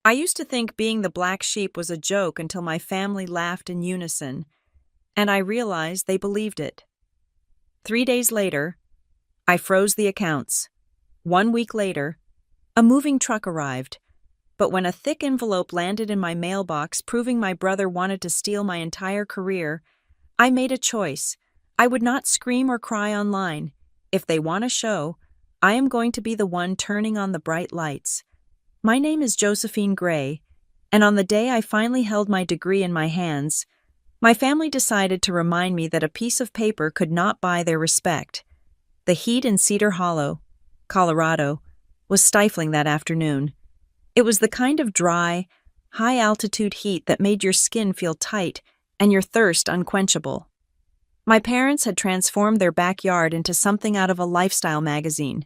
I used to think being the black sheep was a joke until my family laughed in unison, and I realized they believed it. 3 days later, I froze the accounts. 1 week later, a moving truck arrived, but when a thick envelope landed in my mailbox proving my brother wanted to steal my entire career, I made a choice. I would not scream or cry online. If they want a show, I am going to be the one turning on the bright lights. My name is Josephine Gray, and on the day I finally held my degree in my hands, my family decided to remind me that a piece of paper could not buy their respect. The heat in Cedar Hollow, Colorado, was stifling that afternoon. It was the kind of dry, high-altitude heat that made your skin feel tight and your thirst unquenchable. My parents had transformed their backyard into something out of a lifestyle magazine.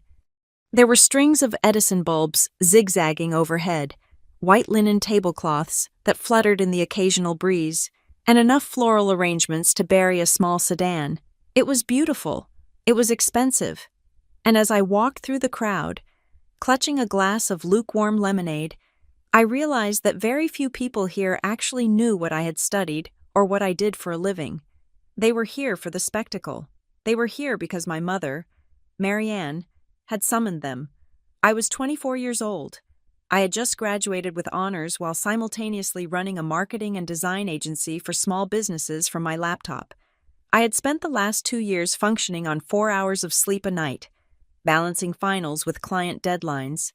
There were strings of Edison bulbs zigzagging overhead, white linen tablecloths that fluttered in the occasional breeze, and enough floral arrangements to bury a small sedan. It was beautiful. It was expensive. And as I walked through the crowd, clutching a glass of lukewarm lemonade, I realized that very few people here actually knew what I had studied or what I did for a living. They were here for the spectacle. They were here because my mother, Marianne, had summoned them. I was 24 years old. I had just graduated with honors while simultaneously running a marketing and design agency for small businesses from my laptop. I had spent the last 2 years functioning on 4 hours of sleep a night, balancing finals with client deadlines,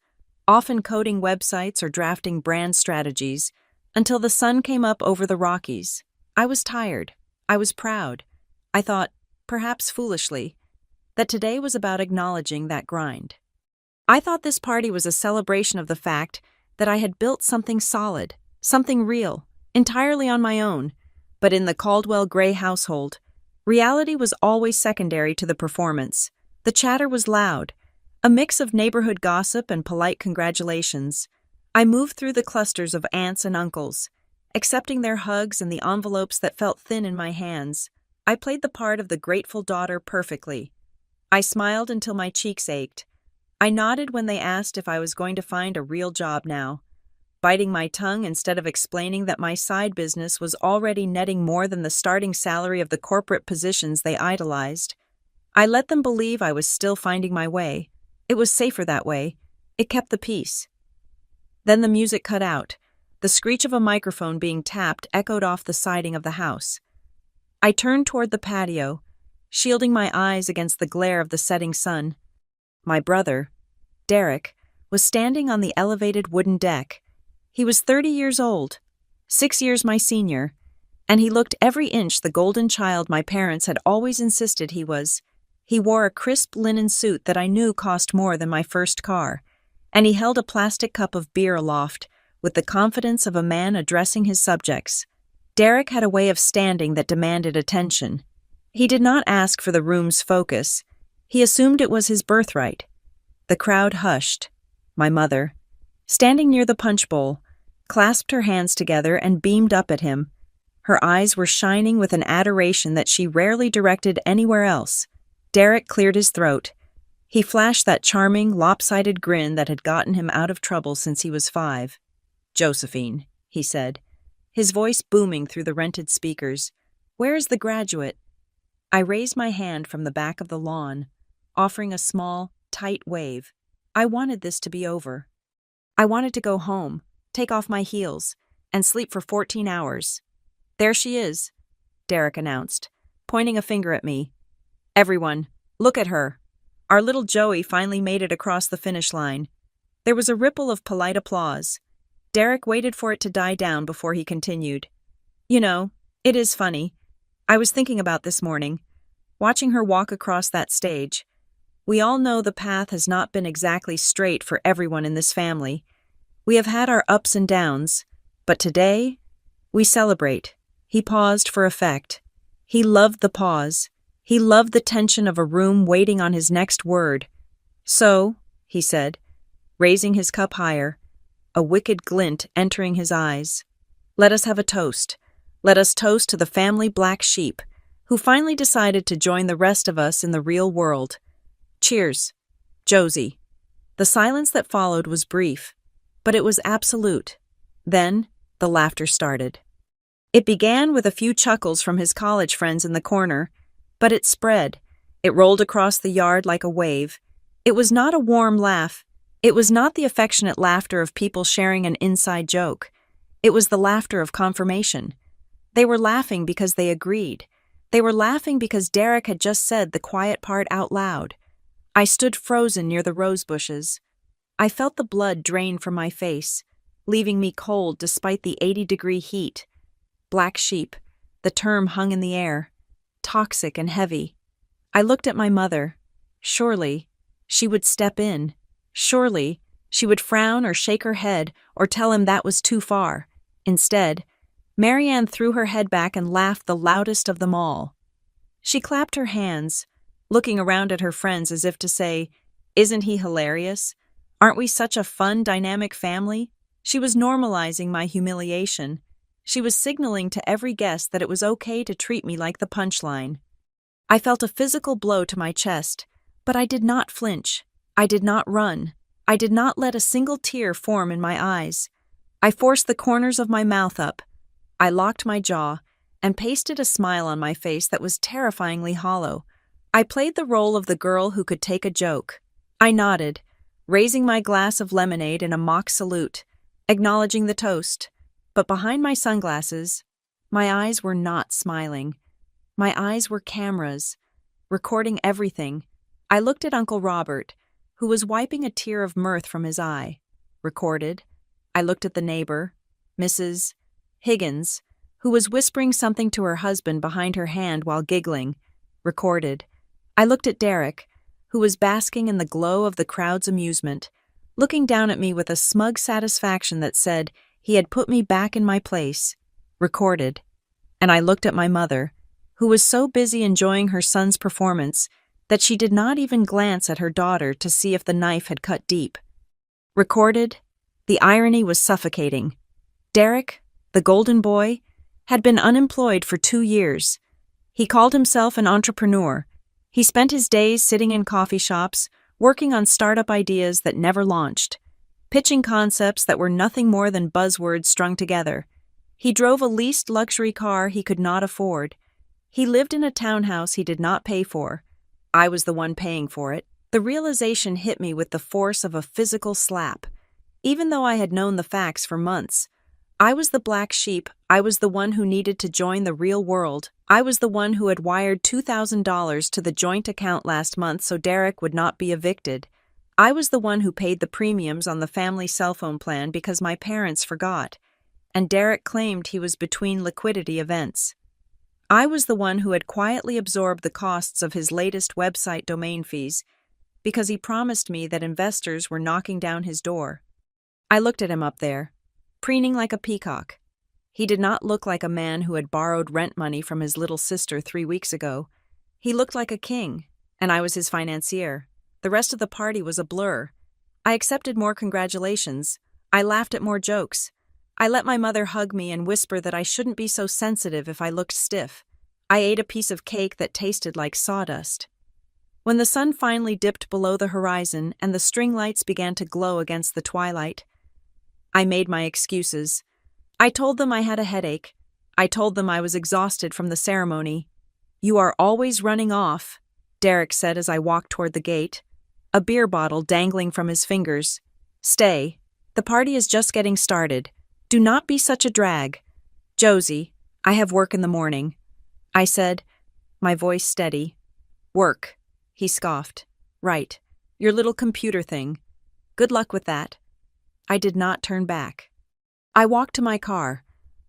often coding websites or drafting brand strategies, until the sun came up over the Rockies. I was tired. I was proud. I thought, perhaps foolishly, that today was about acknowledging that grind. I thought this party was a celebration of the fact that I had built something solid, something real, entirely on my own. But in the Caldwell-Gray household, reality was always secondary to the performance. The chatter was loud, a mix of neighborhood gossip and polite congratulations. I moved through the clusters of aunts and uncles, accepting their hugs and the envelopes that felt thin in my hands. I played the part of the grateful daughter perfectly. I smiled until my cheeks ached. I nodded when they asked if I was going to find a real job now, biting my tongue instead of explaining that my side business was already netting more than the starting salary of the corporate positions they idolized. I let them believe I was still finding my way. It was safer that way. It kept the peace. Then the music cut out. The screech of a microphone being tapped echoed off the siding of the house. I turned toward the patio, shielding my eyes against the glare of the setting sun. My brother, Derek, was standing on the elevated wooden deck. He was 30 years old, 6 years my senior, and he looked every inch the golden child my parents had always insisted he was. He wore a crisp linen suit that I knew cost more than my first car, and he held a plastic cup of beer aloft with the confidence of a man addressing his subjects. Derek had a way of standing that demanded attention. He did not ask for the room's focus. He assumed it was his birthright. The crowd hushed. My mother, standing near the punch bowl, clasped her hands together and beamed up at him. Her eyes were shining with an adoration that she rarely directed anywhere else. Derek cleared his throat. He flashed that charming, lopsided grin that had gotten him out of trouble since he was 5. "Josephine," he said, his voice booming through the rented speakers. "Where is the graduate?" I raised my hand from the back of the lawn, offering a small, tight wave. I wanted this to be over. I wanted to go home, take off my heels, and sleep for 14 hours. "There she is," Derek announced, pointing a finger at me. "Everyone, look at her. Our little Joey finally made it across the finish line." There was a ripple of polite applause. Derek waited for it to die down before he continued. "You know, it is funny. I was thinking about this morning, watching her walk across that stage. We all know the path has not been exactly straight for everyone in this family. We have had our ups and downs, but today, we celebrate." He paused for effect. He loved the pause. He loved the tension of a room waiting on his next word. "So," he said, raising his cup higher, a wicked glint entering his eyes, "let us have a toast. Let us toast to the family black sheep, who finally decided to join the rest of us in the real world. Cheers, Josie." The silence that followed was brief, but it was absolute. Then, the laughter started. It began with a few chuckles from his college friends in the corner, but it spread. It rolled across the yard like a wave. It was not a warm laugh. It was not the affectionate laughter of people sharing an inside joke. It was the laughter of confirmation. They were laughing because they agreed. They were laughing because Derek had just said the quiet part out loud. I stood frozen near the rose bushes. I felt the blood drain from my face, leaving me cold despite the 80-degree heat. Black sheep, the term hung in the air, toxic and heavy. I looked at my mother. Surely, she would step in. Surely, she would frown or shake her head or tell him that was too far. Instead, Marianne threw her head back and laughed the loudest of them all. She clapped her hands, looking around at her friends as if to say, "Isn't he hilarious? Aren't we such a fun, dynamic family?" She was normalizing my humiliation. She was signaling to every guest that it was okay to treat me like the punchline. I felt a physical blow to my chest, but I did not flinch. I did not run. I did not let a single tear form in my eyes. I forced the corners of my mouth up. I locked my jaw and pasted a smile on my face that was terrifyingly hollow. I played the role of the girl who could take a joke. I nodded, raising my glass of lemonade in a mock salute, acknowledging the toast. But behind my sunglasses, my eyes were not smiling. My eyes were cameras, recording everything. I looked at Uncle Robert, who was wiping a tear of mirth from his eye. Recorded. I looked at the neighbor, Mrs. Higgins, who was whispering something to her husband behind her hand while giggling. Recorded. I looked at Derek, who was basking in the glow of the crowd's amusement, looking down at me with a smug satisfaction that said he had put me back in my place. Recorded. And I looked at my mother, who was so busy enjoying her son's performance that she did not even glance at her daughter to see if the knife had cut deep. Recorded. The irony was suffocating. Derek, the golden boy, had been unemployed for 2 years. He called himself an entrepreneur. He spent his days sitting in coffee shops, working on startup ideas that never launched, pitching concepts that were nothing more than buzzwords strung together. He drove a leased luxury car he could not afford. He lived in a townhouse he did not pay for. I was the one paying for it. The realization hit me with the force of a physical slap. Even though I had known the facts for months, I was the black sheep. I was the one who needed to join the real world. I was the one who had wired $2,000 to the joint account last month so Derek would not be evicted. I was the one who paid the premiums on the family cell phone plan because my parents forgot, and Derek claimed he was between liquidity events. I was the one who had quietly absorbed the costs of his latest website domain fees because he promised me that investors were knocking down his door. I looked at him up there, preening like a peacock. He did not look like a man who had borrowed rent money from his little sister 3 weeks ago. He looked like a king, and I was his financier. The rest of the party was a blur. I accepted more congratulations. I laughed at more jokes. I let my mother hug me and whisper that I shouldn't be so sensitive if I looked stiff. I ate a piece of cake that tasted like sawdust. When the sun finally dipped below the horizon and the string lights began to glow against the twilight, I made my excuses. I told them I had a headache. I told them I was exhausted from the ceremony. "You are always running off," Derek said as I walked toward the gate, a beer bottle dangling from his fingers. "Stay. The party is just getting started. Do not be such a drag. Josie, I have work in the morning," I said, my voice steady. "Work," he scoffed. "Right. Your little computer thing. Good luck with that." I did not turn back. I walked to my car,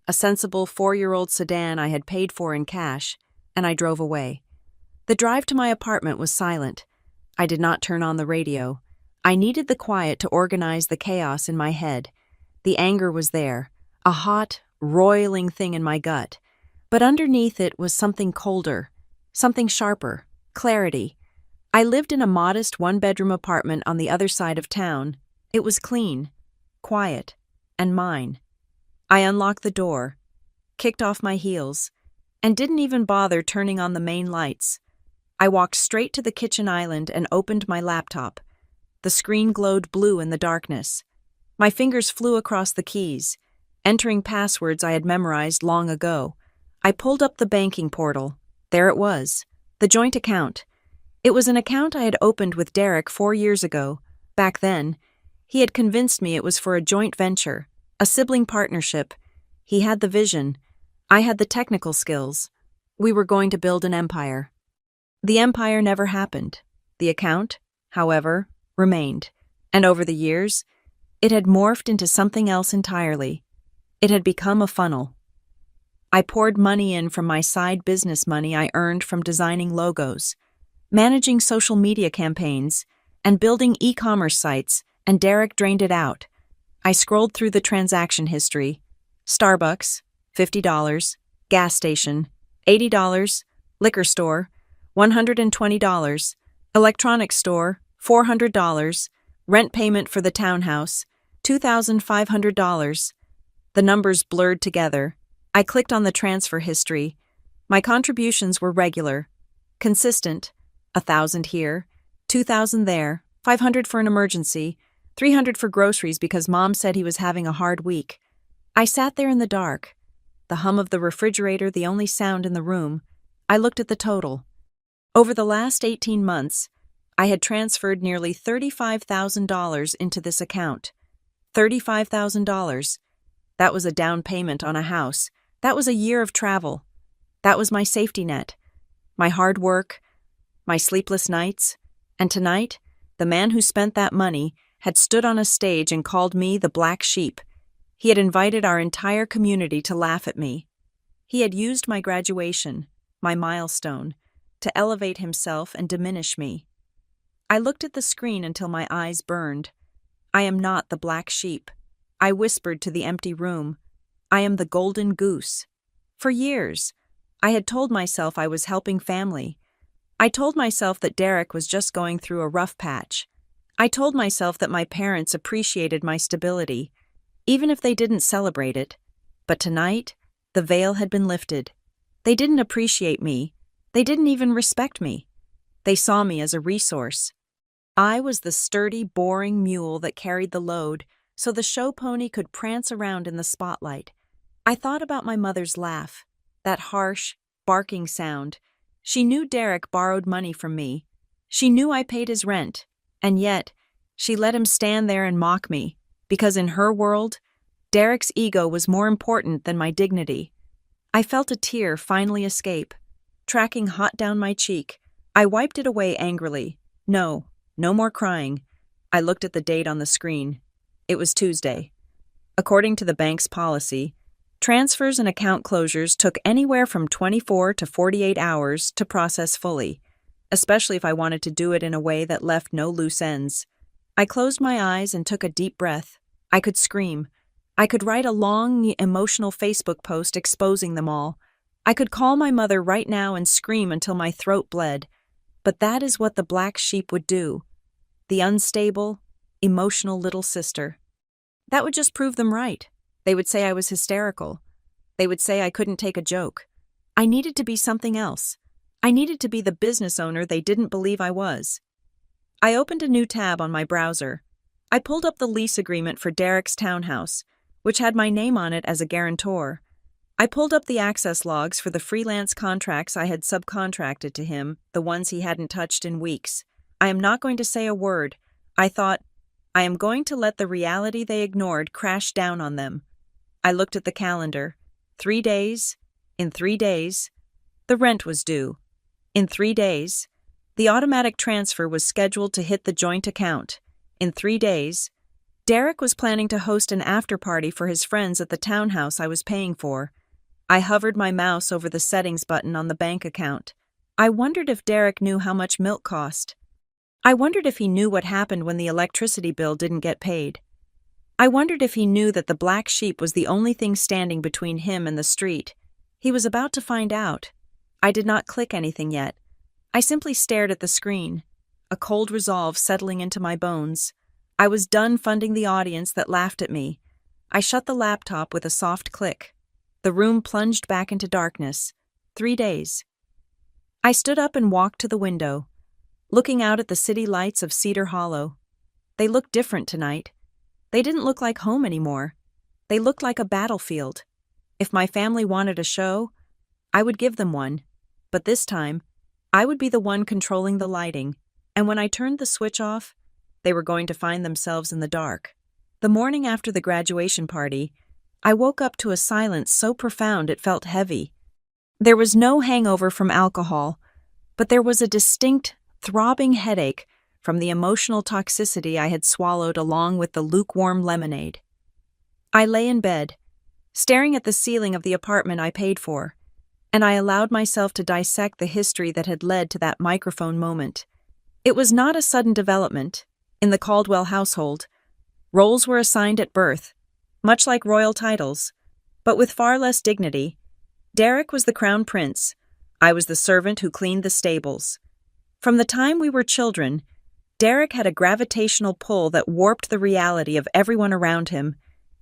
a sensible 4-year-old sedan I had paid for in cash, and I drove away. The drive to my apartment was silent. I did not turn on the radio. I needed the quiet to organize the chaos in my head. The anger was there, a hot, roiling thing in my gut. But underneath it was something colder, something sharper, clarity. I lived in a modest 1-bedroom apartment on the other side of town. It was clean, quiet, and mine. I unlocked the door, kicked off my heels, and didn't even bother turning on the main lights. I walked straight to the kitchen island and opened my laptop. The screen glowed blue in the darkness. My fingers flew across the keys. entering passwords I had memorized long ago. I pulled up the banking portal. There it was, the joint account. It was an account I had opened with Derek 4 years ago. Back then, he had convinced me it was for a joint venture, a sibling partnership. He had the vision. I had the technical skills. We were going to build an empire. The empire never happened. The account, however, remained. And over the years, it had morphed into something else entirely. It had become a funnel. I poured money in from my side business money I earned from designing logos, managing social media campaigns, and building e-commerce sites, and Derek drained it out. I scrolled through the transaction history. Starbucks, $50. Gas station, $80. Liquor store, $120. Electronics store, $400. Rent payment for the townhouse, $2,500. The numbers blurred together. I clicked on the transfer history. My contributions were regular, consistent, $1,000 here, $2,000 there, $500 for an emergency, $300 for groceries because Mom said he was having a hard week. I sat there in the dark, the hum of the refrigerator the only sound in the room. I looked at the total. Over the last 18 months, I had transferred nearly $35,000 into this account. $35,000. That was a down payment on a house. That was a year of travel. That was my safety net, my hard work, my sleepless nights. And tonight, the man who spent that money had stood on a stage and called me the black sheep. He had invited our entire community to laugh at me. He had used my graduation, my milestone, to elevate himself and diminish me. I looked at the screen until my eyes burned. I am not the black sheep. I whispered to the empty room. I am the golden goose. For years, I had told myself I was helping family. I told myself that Derek was just going through a rough patch. I told myself that my parents appreciated my stability, even if they didn't celebrate it. But tonight, the veil had been lifted. They didn't appreciate me. They didn't even respect me. They saw me as a resource. I was the sturdy, boring mule that carried the load, so the show pony could prance around in the spotlight. I thought about my mother's laugh, that harsh, barking sound. She knew Derek borrowed money from me. She knew I paid his rent, and yet, she let him stand there and mock me, because in her world, Derek's ego was more important than my dignity. I felt a tear finally escape, tracking hot down my cheek. I wiped it away angrily. No more crying. I looked at the date on the screen. It was Tuesday. According to the bank's policy, transfers and account closures took anywhere from 24 to 48 hours to process fully, especially if I wanted to do it in a way that left no loose ends. I closed my eyes and took a deep breath. I could scream. I could write a long, emotional Facebook post exposing them all. I could call my mother right now and scream until my throat bled. But that is what the black sheep would do. The unstable, emotional little sister. That would just prove them right. They would say I was hysterical. They would say I couldn't take a joke. I needed to be something else. I needed to be the business owner they didn't believe I was. I opened a new tab on my browser. I pulled up the lease agreement for Derek's townhouse, which had my name on it as a guarantor. I pulled up the access logs for the freelance contracts I had subcontracted to him, the ones he hadn't touched in weeks. I am not going to say a word. I thought, I am going to let the reality they ignored crash down on them. I looked at the calendar. 3 days. In 3 days. The rent was due. In 3 days. The automatic transfer was scheduled to hit the joint account. In 3 days. Derek was planning to host an after-party for his friends at the townhouse I was paying for. I hovered my mouse over the settings button on the bank account. I wondered if Derek knew how much milk cost. I wondered if he knew what happened when the electricity bill didn't get paid. I wondered if he knew that the black sheep was the only thing standing between him and the street. He was about to find out. I did not click anything yet. I simply stared at the screen, a cold resolve settling into my bones. I was done funding the audience that laughed at me. I shut the laptop with a soft click. The room plunged back into darkness. 3 days. I stood up and walked to the window, looking out at the city lights of Cedar Hollow. They looked different tonight. They didn't look like home anymore. They looked like a battlefield. If my family wanted a show, I would give them one. But this time, I would be the one controlling the lighting, and when I turned the switch off, they were going to find themselves in the dark. The morning after the graduation party, I woke up to a silence so profound it felt heavy. There was no hangover from alcohol, but there was a distinct, throbbing headache from the emotional toxicity I had swallowed along with the lukewarm lemonade. I lay in bed, staring at the ceiling of the apartment I paid for, and I allowed myself to dissect the history that had led to that microphone moment. It was not a sudden development. In the Caldwell household, roles were assigned at birth, much like royal titles, but with far less dignity. Derek was the crown prince. I was the servant who cleaned the stables. From the time we were children, Derek had a gravitational pull that warped the reality of everyone around him.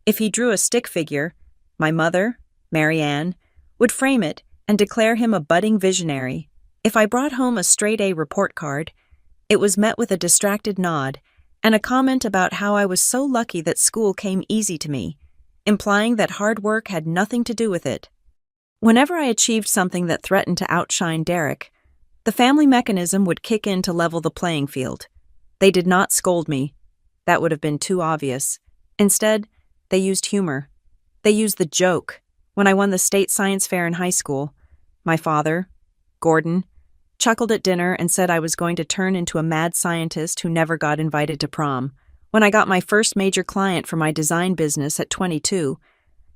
If he drew a stick figure, my mother, Mary Ann, would frame it and declare him a budding visionary. If I brought home a straight-A report card, it was met with a distracted nod and a comment about how I was so lucky that school came easy to me, implying that hard work had nothing to do with it. Whenever I achieved something that threatened to outshine Derek, the family mechanism would kick in to level the playing field. They did not scold me. That would have been too obvious. Instead, they used humor. They used the joke. When I won the state science fair in high school, my father, Gordon, chuckled at dinner and said I was going to turn into a mad scientist who never got invited to prom. When I got my first major client for my design business at 22,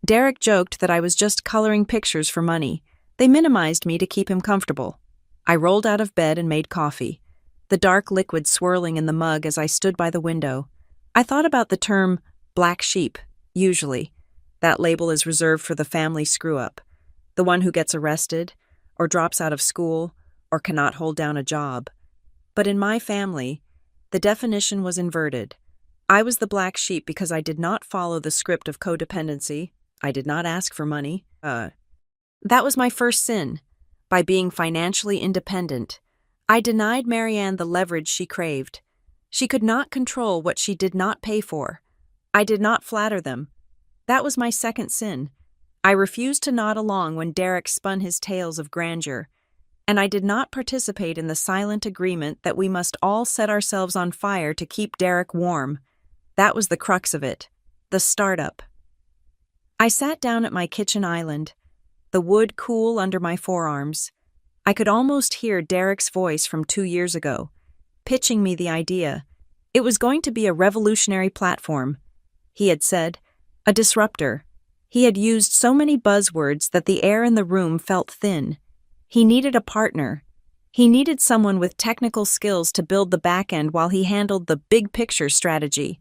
Derek joked that I was just coloring pictures for money. They minimized me to keep him comfortable. I rolled out of bed and made coffee, the dark liquid swirling in the mug as I stood by the window. I thought about the term black sheep, usually. That label is reserved for the family screw-up, the one who gets arrested, or drops out of school, or cannot hold down a job. But in my family, the definition was inverted. I was the black sheep because I did not follow the script of codependency. I did not ask for money. That was my first sin. By being financially independent, I denied Marianne the leverage she craved. She could not control what she did not pay for. I did not flatter them. That was my second sin. I refused to nod along when Derek spun his tales of grandeur, and I did not participate in the silent agreement that we must all set ourselves on fire to keep Derek warm. That was the crux of it, the startup. I sat down at my kitchen island, the wood cool under my forearms. I could almost hear Derek's voice from 2 years ago, pitching me the idea. It was going to be a revolutionary platform, he had said, a disruptor. He had used so many buzzwords that the air in the room felt thin. He needed a partner. He needed someone with technical skills to build the back end while he handled the big picture strategy.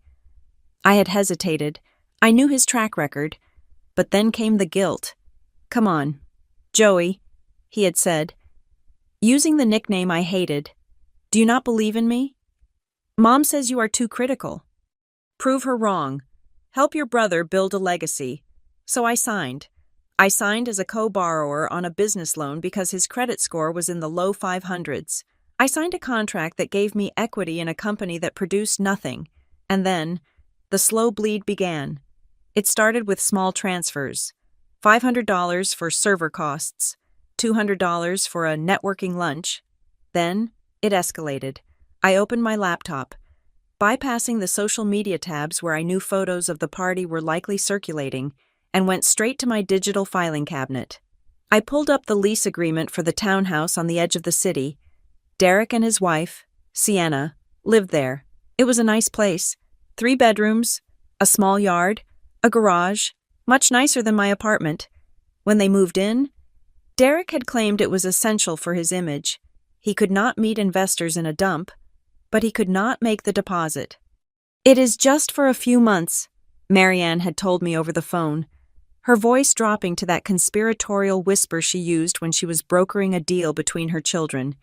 I had hesitated. I knew his track record. But then came the guilt. Come on, Joey, he had said, using the nickname I hated. Do you not believe in me? Mom says you are too critical. Prove her wrong. Help your brother build a legacy. So I signed. I signed as a co-borrower on a business loan because his credit score was in the low 500s. I signed a contract that gave me equity in a company that produced nothing. And then, the slow bleed began. It started with small transfers. $500 for server costs, $200 for a networking lunch. Then, it escalated. I opened my laptop, bypassing the social media tabs where I knew photos of the party were likely circulating, and went straight to my digital filing cabinet. I pulled up the lease agreement for the townhouse on the edge of the city. Derek and his wife, Sienna, lived there. It was a nice place. 3 bedrooms, a small yard, a garage, much nicer than my apartment. When they moved in, Derek had claimed it was essential for his image. He could not meet investors in a dump, but he could not make the deposit. It is just for a few months, Marianne had told me over the phone, her voice dropping to that conspiratorial whisper she used when she was brokering a deal between her children.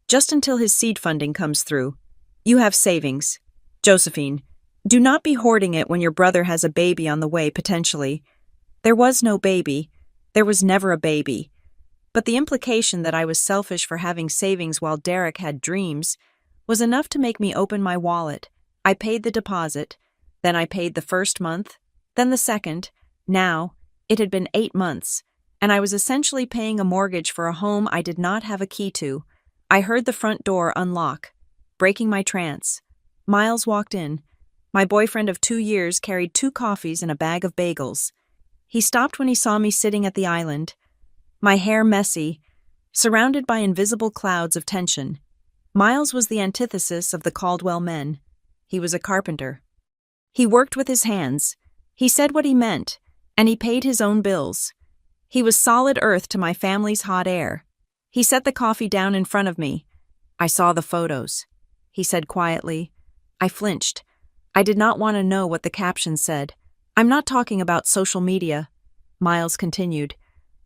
Just until his seed funding comes through. You have savings. Josephine, do not be hoarding it when your brother has a baby on the way, potentially. There was no baby. There was never a baby. But the implication that I was selfish for having savings while Derek had dreams was enough to make me open my wallet. I paid the deposit, then I paid the first month, then the second. Now, it had been 8 months, and I was essentially paying a mortgage for a home I did not have a key to. I heard the front door unlock, breaking my trance. Miles walked in. My boyfriend of 2 years carried 2 coffees and a bag of bagels. He stopped when he saw me sitting at the island, my hair messy, surrounded by invisible clouds of tension. Miles was the antithesis of the Caldwell men. He was a carpenter. He worked with his hands. He said what he meant, and he paid his own bills. He was solid earth to my family's hot air. He set the coffee down in front of me. I saw the photos, he said quietly. I flinched. I did not want to know what the caption said. I'm not talking about social media, Miles continued,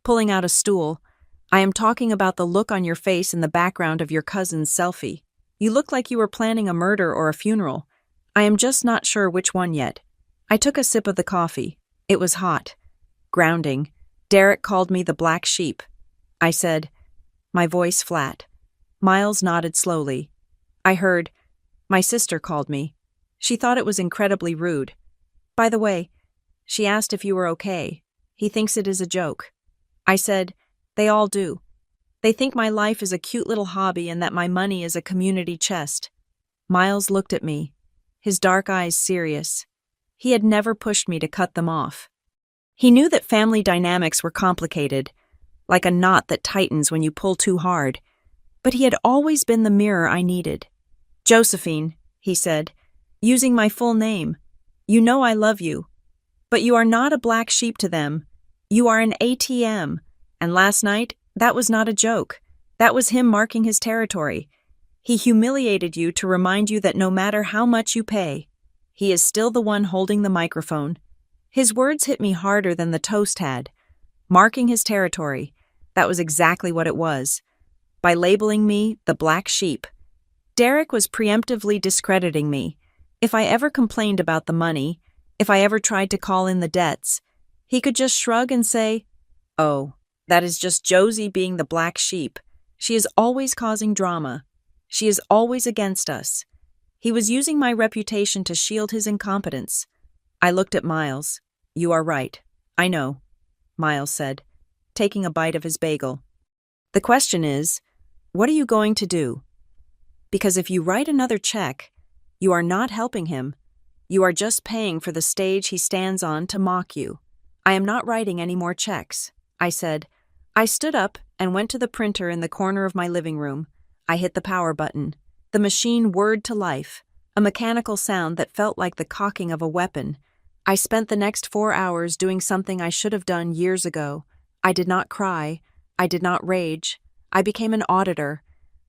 pulling out a stool. I am talking about the look on your face in the background of your cousin's selfie. You look like you were planning a murder or a funeral. I am just not sure which one yet. I took a sip of the coffee. It was hot. Grounding. Derek called me the black sheep. I said, my voice flat. Miles nodded slowly. I heard, my sister called me. She thought it was incredibly rude. By the way, she asked if you were okay. He thinks it is a joke. I said, they all do. They think my life is a cute little hobby and that my money is a community chest. Miles looked at me, his dark eyes serious. He had never pushed me to cut them off. He knew that family dynamics were complicated, like a knot that tightens when you pull too hard, but he had always been the mirror I needed. Josephine, he said, using my full name, you know I love you, but you are not a black sheep to them. You are an ATM, and last night, that was not a joke. That was him marking his territory. He humiliated you to remind you that no matter how much you pay, he is still the one holding the microphone. His words hit me harder than the toast had. Marking his territory, that was exactly what it was. By labeling me the black sheep, Derek was preemptively discrediting me. If I ever complained about the money, if I ever tried to call in the debts, he could just shrug and say, oh, that is just Josie being the black sheep. She is always causing drama. She is always against us. He was using my reputation to shield his incompetence. I looked at Miles. You are right. I know, Miles said, taking a bite of his bagel. The question is, what are you going to do? Because if you write another check, you are not helping him. You are just paying for the stage he stands on to mock you. I am not writing any more checks, I said. I stood up and went to the printer in the corner of my living room. I hit the power button. The machine whirred to life, a mechanical sound that felt like the cocking of a weapon. I spent the next 4 hours doing something I should have done years ago. I did not cry. I did not rage. I became an auditor.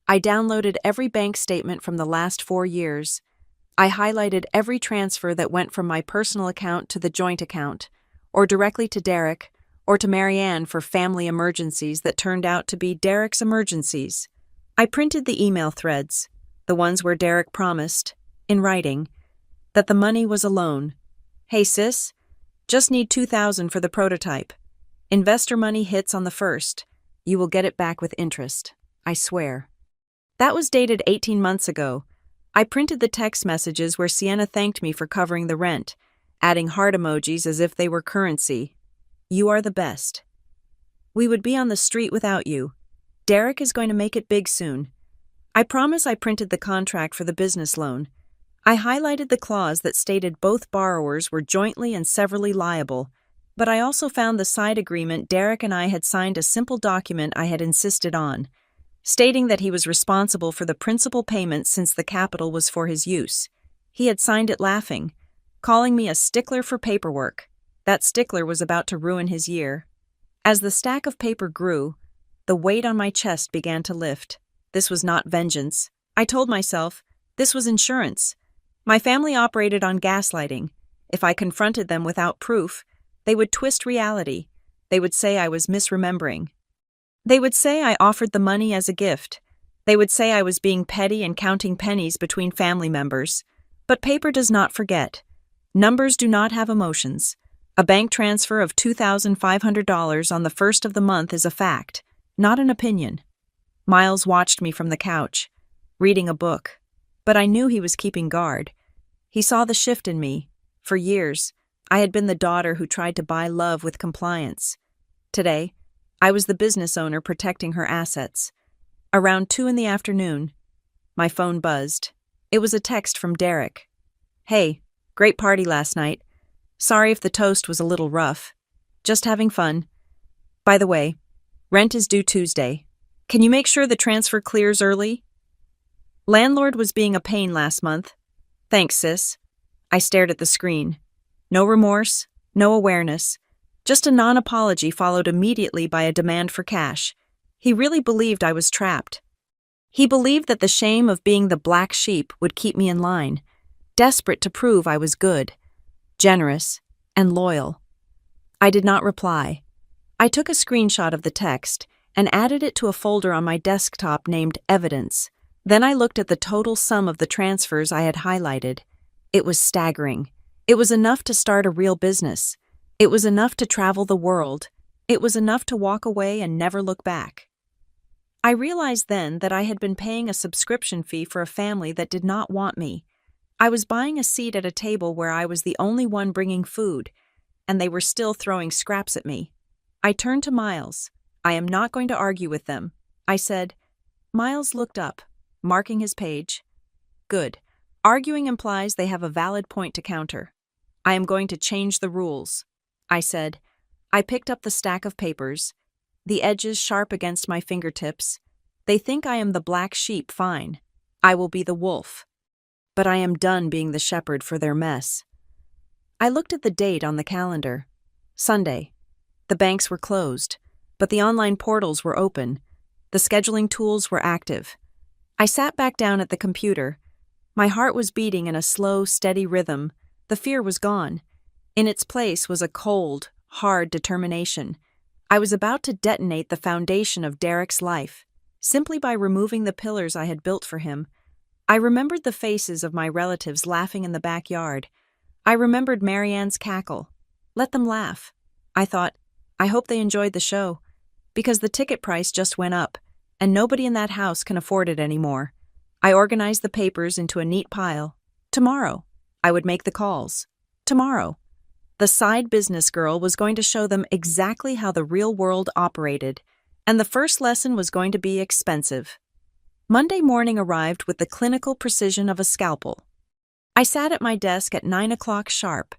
I downloaded every bank statement from the last 4 years. I highlighted every transfer that went from my personal account to the joint account, or directly to Derek, or to Marianne for family emergencies that turned out to be Derek's emergencies. I printed the email threads, the ones where Derek promised, in writing, that the money was a loan. Hey sis, just need $2,000 for the prototype. Investor money hits on the 1st. You will get it back with interest. I swear. That was dated 18 months ago. I printed the text messages where Sienna thanked me for covering the rent, adding heart emojis as if they were currency. You are the best. We would be on the street without you. Derek is going to make it big soon. I promise I printed the contract for the business loan. I highlighted the clause that stated both borrowers were jointly and severally liable, but I also found the side agreement Derek and I had signed a simple document I had insisted on, stating that he was responsible for the principal payments since the capital was for his use. He had signed it laughing, calling me a stickler for paperwork. That stickler was about to ruin his year. As the stack of paper grew, the weight on my chest began to lift. This was not vengeance. I told myself, this was insurance. My family operated on gaslighting. If I confronted them without proof, they would twist reality. They would say I was misremembering. They would say I offered the money as a gift. They would say I was being petty and counting pennies between family members. But paper does not forget. Numbers do not have emotions. A bank transfer of $2,500 on the 1st of the month is a fact, not an opinion. Miles watched me from the couch, reading a book, but I knew he was keeping guard. He saw the shift in me. For years, I had been the daughter who tried to buy love with compliance. Today, I was the business owner protecting her assets. Around 2 in the afternoon, my phone buzzed. It was a text from Derek. "Hey, great party last night. Sorry if the toast was a little rough. Just having fun. By the way, rent is due Tuesday. Can you make sure the transfer clears early? Landlord was being a pain last month. Thanks, sis." I stared at the screen. No remorse, no awareness. Just a non-apology followed immediately by a demand for cash. He really believed I was trapped. He believed that the shame of being the black sheep would keep me in line, desperate to prove I was good, generous, and loyal. I did not reply. I took a screenshot of the text and added it to a folder on my desktop named Evidence. Then I looked at the total sum of the transfers I had highlighted. It was staggering. It was enough to start a real business. It was enough to travel the world. It was enough to walk away and never look back. I realized then that I had been paying a subscription fee for a family that did not want me. I was buying a seat at a table where I was the only one bringing food, and they were still throwing scraps at me. I turned to Miles. "I am not going to argue with them," I said. Miles looked up, marking his page. "Good. Arguing implies they have a valid point to counter. I am going to change the rules," I said. I picked up the stack of papers, the edges sharp against my fingertips. They think I am the black sheep, fine. I will be the wolf. But I am done being the shepherd for their mess. I looked at the date on the calendar. Sunday. The banks were closed, but the online portals were open. The scheduling tools were active. I sat back down at the computer. My heart was beating in a slow, steady rhythm. The fear was gone. In its place was a cold, hard determination. I was about to detonate the foundation of Derek's life, simply by removing the pillars I had built for him. I remembered the faces of my relatives laughing in the backyard. I remembered Marianne's cackle. Let them laugh. I thought, I hope they enjoyed the show, because the ticket price just went up, and nobody in that house can afford it anymore. I organized the papers into a neat pile. Tomorrow, I would make the calls. Tomorrow. The side business girl was going to show them exactly how the real world operated, and the first lesson was going to be expensive. Monday morning arrived with the clinical precision of a scalpel. I sat at my desk at 9 o'clock sharp.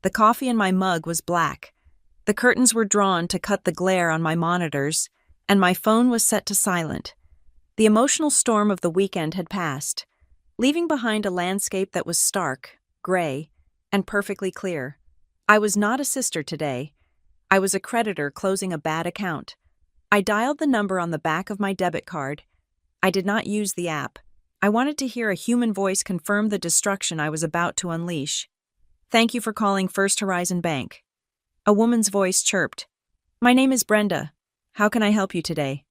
The coffee in my mug was black. The curtains were drawn to cut the glare on my monitors, and my phone was set to silent. The emotional storm of the weekend had passed, leaving behind a landscape that was stark, gray, and perfectly clear. I was not a sister today. I was a creditor closing a bad account. I dialed the number on the back of my debit card. I did not use the app. I wanted to hear a human voice confirm the destruction I was about to unleash. "Thank you for calling First Horizon Bank." A woman's voice chirped. "My name is Brenda. How can I help you today?"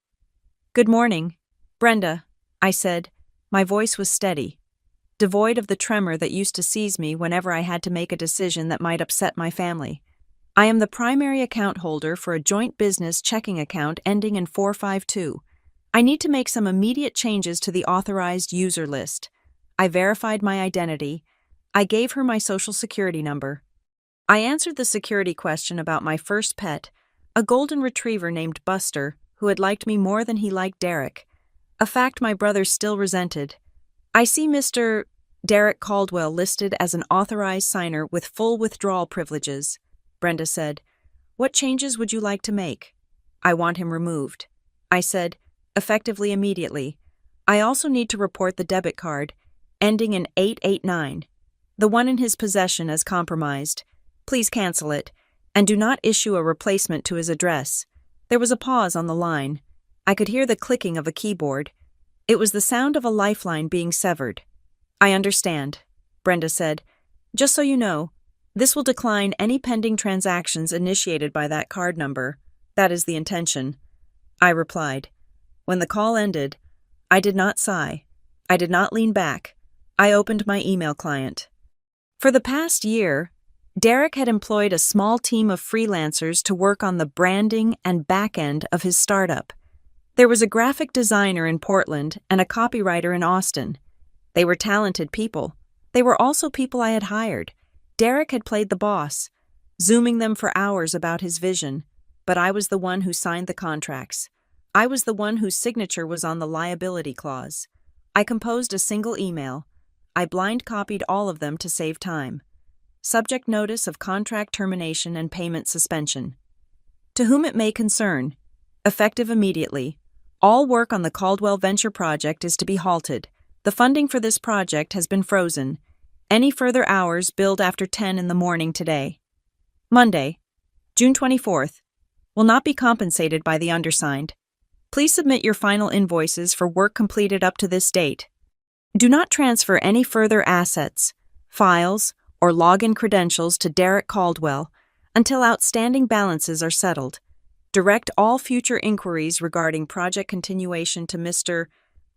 "Good morning, Brenda," I said. My voice was steady, devoid of the tremor that used to seize me whenever I had to make a decision that might upset my family. "I am the primary account holder for a joint business checking account ending in 452. I need to make some immediate changes to the authorized user list." I verified my identity. I gave her my social security number. I answered the security question about my first pet, a golden retriever named Buster, who had liked me more than he liked Derek, a fact my brother still resented. "I see Mr. Derek Caldwell listed as an authorized signer with full withdrawal privileges," Brenda said. "What changes would you like to make?" "I want him removed," I said, effectively immediately. "I also need to report the debit card, ending in 889, the one in his possession as compromised. Please cancel it, and do not issue a replacement to his address." There was a pause on the line. I could hear the clicking of a keyboard. It was the sound of a lifeline being severed. "I understand," Brenda said. "Just so you know, this will decline any pending transactions initiated by that card number. That is the intention," I replied. When the call ended, I did not sigh. I did not lean back. I opened my email client. For the past year, Derek had employed a small team of freelancers to work on the branding and back end of his startup. There was a graphic designer in Portland and a copywriter in Austin. They were talented people. They were also people I had hired. Derek had played the boss, zooming them for hours about his vision, but I was the one who signed the contracts. I was the one whose signature was on the liability clause. I composed a single email. I blind copied all of them to save time. Subject notice of contract termination and payment suspension. To whom it may concern, effective immediately, all work on the Caldwell Venture project is to be halted. The funding for this project has been frozen. Any further hours billed after 10 in the morning today. Monday, June 24th, will not be compensated by the undersigned. Please submit your final invoices for work completed up to this date. Do not transfer any further assets, files, or login credentials to Derek Caldwell until outstanding balances are settled. Direct all future inquiries regarding project continuation to Mr.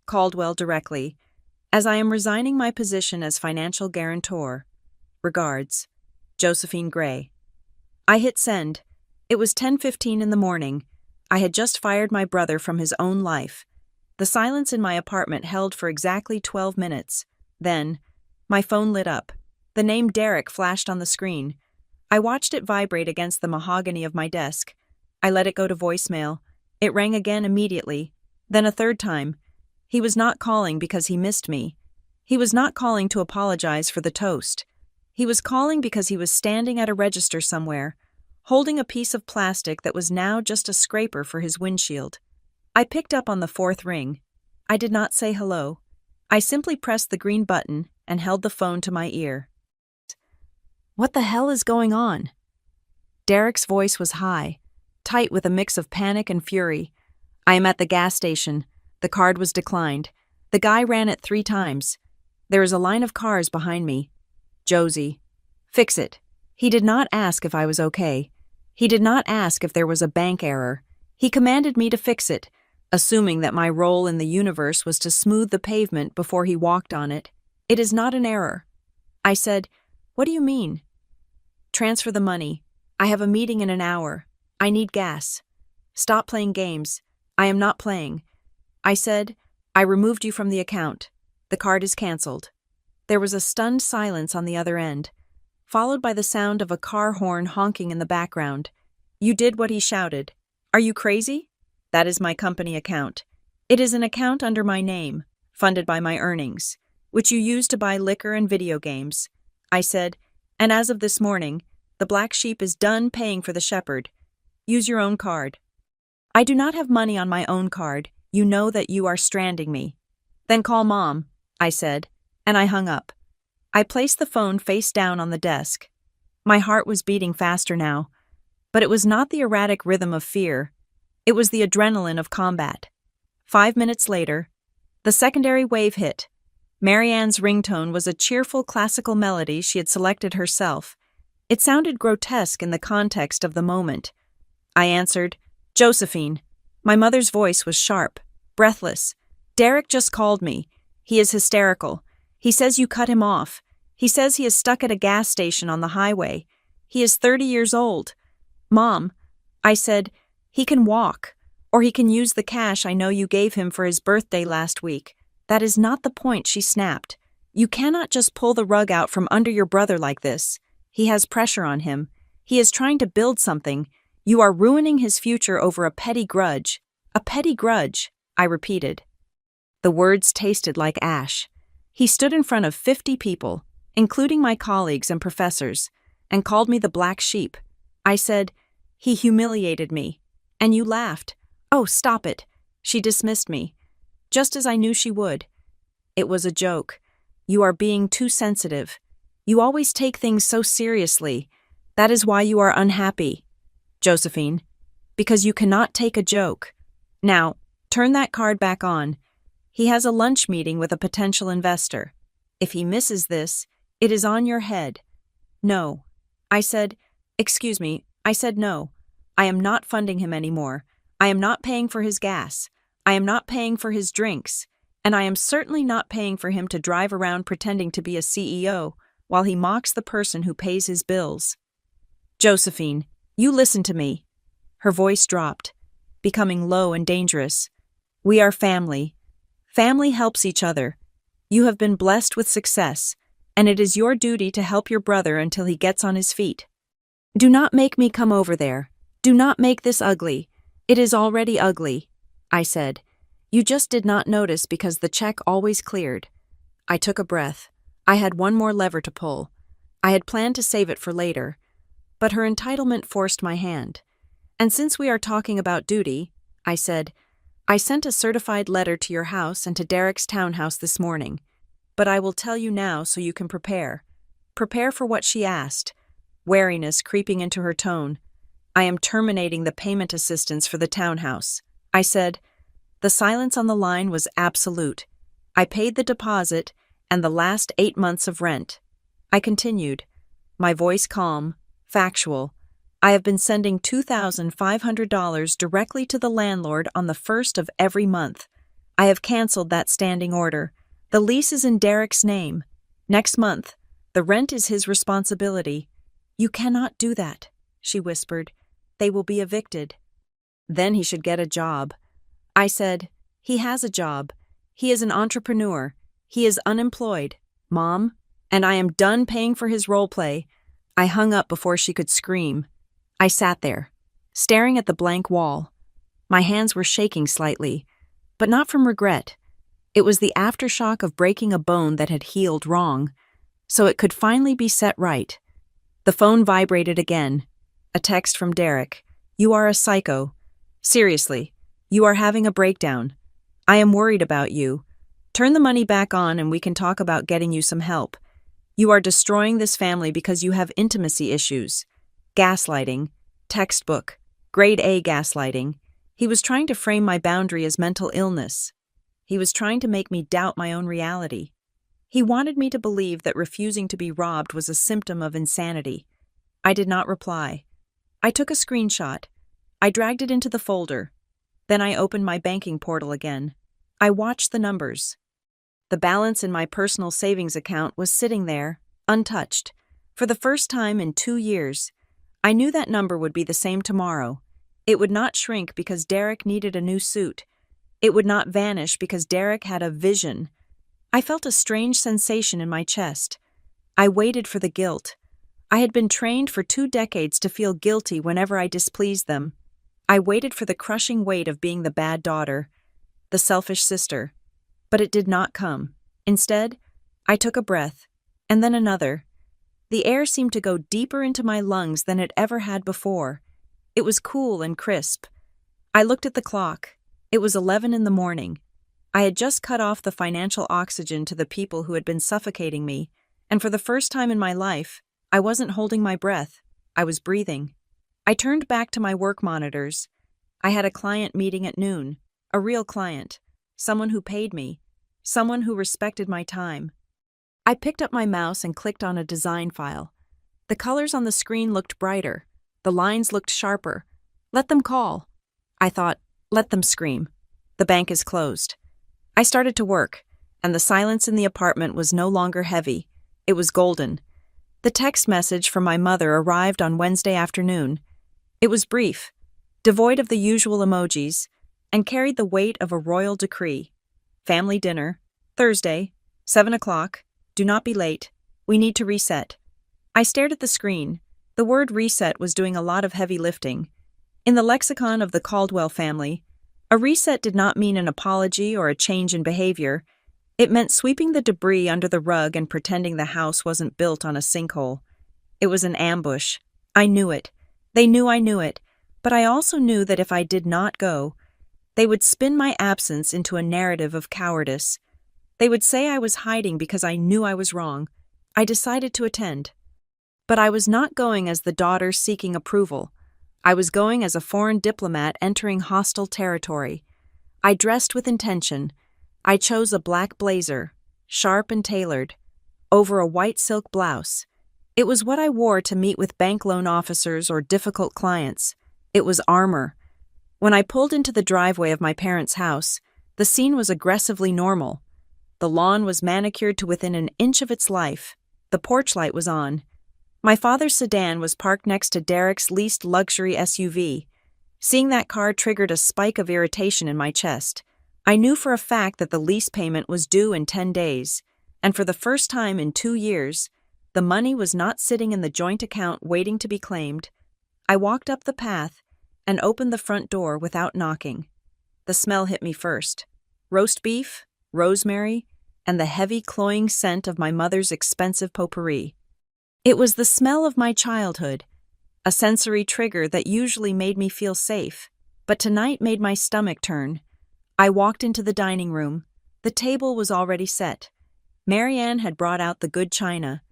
Caldwell directly, as I am resigning my position as financial guarantor. Regards, Josephine Gray. I hit send. It was 10:15 in the morning. I had just fired my brother from his own life. The silence in my apartment held for exactly 12 minutes. Then, my phone lit up. The name Derek flashed on the screen. I watched it vibrate against the mahogany of my desk. I let it go to voicemail. It rang again immediately, then a third time. He was not calling because he missed me. He was not calling to apologize for the toast. He was calling because he was standing at a register somewhere, holding a piece of plastic that was now just a scraper for his windshield. I picked up on the fourth ring. I did not say hello. I simply pressed the green button and held the phone to my ear. What the hell is going on? Derek's voice was high, tight with a mix of panic and fury. I am at the gas station. The card was declined. The guy ran it 3 times. There is a line of cars behind me. Josie. Fix it. He did not ask if I was okay. He did not ask if there was a bank error. He commanded me to fix it, assuming that my role in the universe was to smooth the pavement before he walked on it. It is not an error. I said, "What do you mean?" Transfer the money. I have a meeting in an hour. I need gas. Stop playing games. I am not playing. I said, "I removed you from the account. The card is canceled." There was a stunned silence on the other end, followed by the sound of a car horn honking in the background. You did what he shouted. Are you crazy? That is my company account. It is an account under my name, funded by my earnings, which you use to buy liquor and video games. I said, and as of this morning, the black sheep is done paying for the shepherd. Use your own card. I do not have money on my own card. You know that you are stranding me. Then call Mom, I said, and I hung up. I placed the phone face down on the desk. My heart was beating faster now, but it was not the erratic rhythm of fear. It was the adrenaline of combat. 5 minutes later, the secondary wave hit. Marianne's ringtone was a cheerful classical melody she had selected herself. It sounded grotesque in the context of the moment. I answered, "Josephine." My mother's voice was sharp, breathless. "Derek just called me. He is hysterical. He says you cut him off. He says he is stuck at a gas station on the highway. He is 30 years old. Mom," I said, "he can walk, or he can use the cash I know you gave him for his birthday last week." "That is not the point," she snapped. "You cannot just pull the rug out from under your brother like this. He has pressure on him. He is trying to build something. You are ruining his future over a petty grudge." "A petty grudge," I repeated. The words tasted like ash. He stood in front of 50 people, including my colleagues and professors, and called me the black sheep. I said, "He humiliated me." And you laughed. "Oh, stop it." She dismissed me, just as I knew she would. "It was a joke. You are being too sensitive. You always take things so seriously. That is why you are unhappy, Josephine, because you cannot take a joke. Now, turn that card back on. He has a lunch meeting with a potential investor. If he misses this, it is on your head." "No." I said, "Excuse me." I said no. I am not funding him anymore. I am not paying for his gas. I am not paying for his drinks. And I am certainly not paying for him to drive around pretending to be a CEO while he mocks the person who pays his bills. "Josephine, you listen to me." Her voice dropped, becoming low and dangerous. "We are family. Family helps each other. You have been blessed with success, and it is your duty to help your brother until he gets on his feet. Do not make me come over there. Do not make this ugly. It is already ugly, I said. You just did not notice because the check always cleared. I took a breath. I had one more lever to pull. I had planned to save it for later, but her entitlement forced my hand. And since we are talking about duty, I said, I sent a certified letter to your house and to Derek's townhouse this morning, but I will tell you now so you can prepare. Prepare for what she asked, wariness creeping into her tone. I am terminating the payment assistance for the townhouse. I said. The silence on the line was absolute. I paid the deposit and the last 8 months of rent. I continued, my voice calm, factual. I have been sending $2,500 directly to the landlord on the 1st of every month. I have canceled that standing order. The lease is in Derek's name. Next month, the rent is his responsibility. You cannot do that, she whispered. They will be evicted. Then he should get a job. I said, he has a job. He is an entrepreneur. He is unemployed, Mom, and I am done paying for his role play. I hung up before she could scream. I sat there, staring at the blank wall. My hands were shaking slightly, but not from regret. It was the aftershock of breaking a bone that had healed wrong, so it could finally be set right. The phone vibrated again. A text from Derek. You are a psycho. Seriously, you are having a breakdown. I am worried about you. Turn the money back on and we can talk about getting you some help. You are destroying this family because you have intimacy issues. Gaslighting. Textbook. Grade A gaslighting. He was trying to frame my boundary as mental illness. He was trying to make me doubt my own reality. He wanted me to believe that refusing to be robbed was a symptom of insanity. I did not reply. I took a screenshot. I dragged it into the folder. Then I opened my banking portal again. I watched the numbers. The balance in my personal savings account was sitting there, untouched. For the first time in 2 years, I knew that number would be the same tomorrow. It would not shrink because Derek needed a new suit. It would not vanish because Derek had a vision. I felt a strange sensation in my chest. I waited for the guilt. I had been trained for 2 decades to feel guilty whenever I displeased them. I waited for the crushing weight of being the bad daughter, the selfish sister. But it did not come. Instead, I took a breath, and then another. The air seemed to go deeper into my lungs than it ever had before. It was cool and crisp. I looked at the clock. It was 11 in the morning. I had just cut off the financial oxygen to the people who had been suffocating me, and for the first time in my life, I wasn't holding my breath. I was breathing. I turned back to my work monitors. I had a client meeting at noon, a real client, someone who paid me, someone who respected my time. I picked up my mouse and clicked on a design file. The colors on the screen looked brighter. The lines looked sharper. Let them call. I thought, let them scream. The bank is closed. I started to work, and the silence in the apartment was no longer heavy. It was golden. The text message from my mother arrived on Wednesday afternoon. It was brief, devoid of the usual emojis, and carried the weight of a royal decree. Family dinner, Thursday, 7 o'clock. Do not be late. We need to reset. I stared at the screen. The word reset was doing a lot of heavy lifting. In the lexicon of the Caldwell family, a reset did not mean an apology or a change in behavior. It meant sweeping the debris under the rug and pretending the house wasn't built on a sinkhole. It was an ambush. I knew it. They knew I knew it, but I also knew that if I did not go, they would spin my absence into a narrative of cowardice. They would say I was hiding because I knew I was wrong. I decided to attend. But I was not going as the daughter seeking approval. I was going as a foreign diplomat entering hostile territory. I dressed with intention. I chose a black blazer, sharp and tailored, over a white silk blouse. It was what I wore to meet with bank loan officers or difficult clients. It was armor. When I pulled into the driveway of my parents' house, the scene was aggressively normal. The lawn was manicured to within an inch of its life. The porch light was on. My father's sedan was parked next to Derek's leased luxury SUV. Seeing that car triggered a spike of irritation in my chest. I knew for a fact that the lease payment was due in 10 days, and for the first time in 2 years, The money was not sitting in the joint account waiting to be claimed. I walked up the path and opened the front door without knocking. The smell hit me first. Roast beef, rosemary, and the heavy cloying scent of my mother's expensive potpourri. It was the smell of my childhood, a sensory trigger that usually made me feel safe, but tonight made my stomach turn. I walked into the dining room. The table was already set. Marianne had brought out the good china,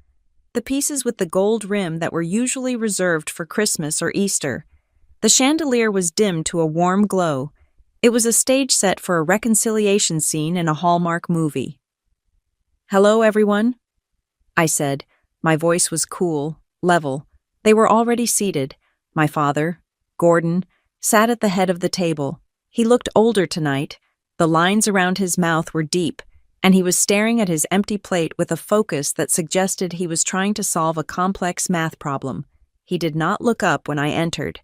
the pieces with the gold rim that were usually reserved for Christmas or Easter. The chandelier was dimmed to a warm glow. It was a stage set for a reconciliation scene in a Hallmark movie. "Hello, everyone," I said. My voice was cool, level. They were already seated. My father, Gordon, sat at the head of the table. He looked older tonight. The lines around his mouth were deep, and he was staring at his empty plate with a focus that suggested he was trying to solve a complex math problem. He did not look up when I entered.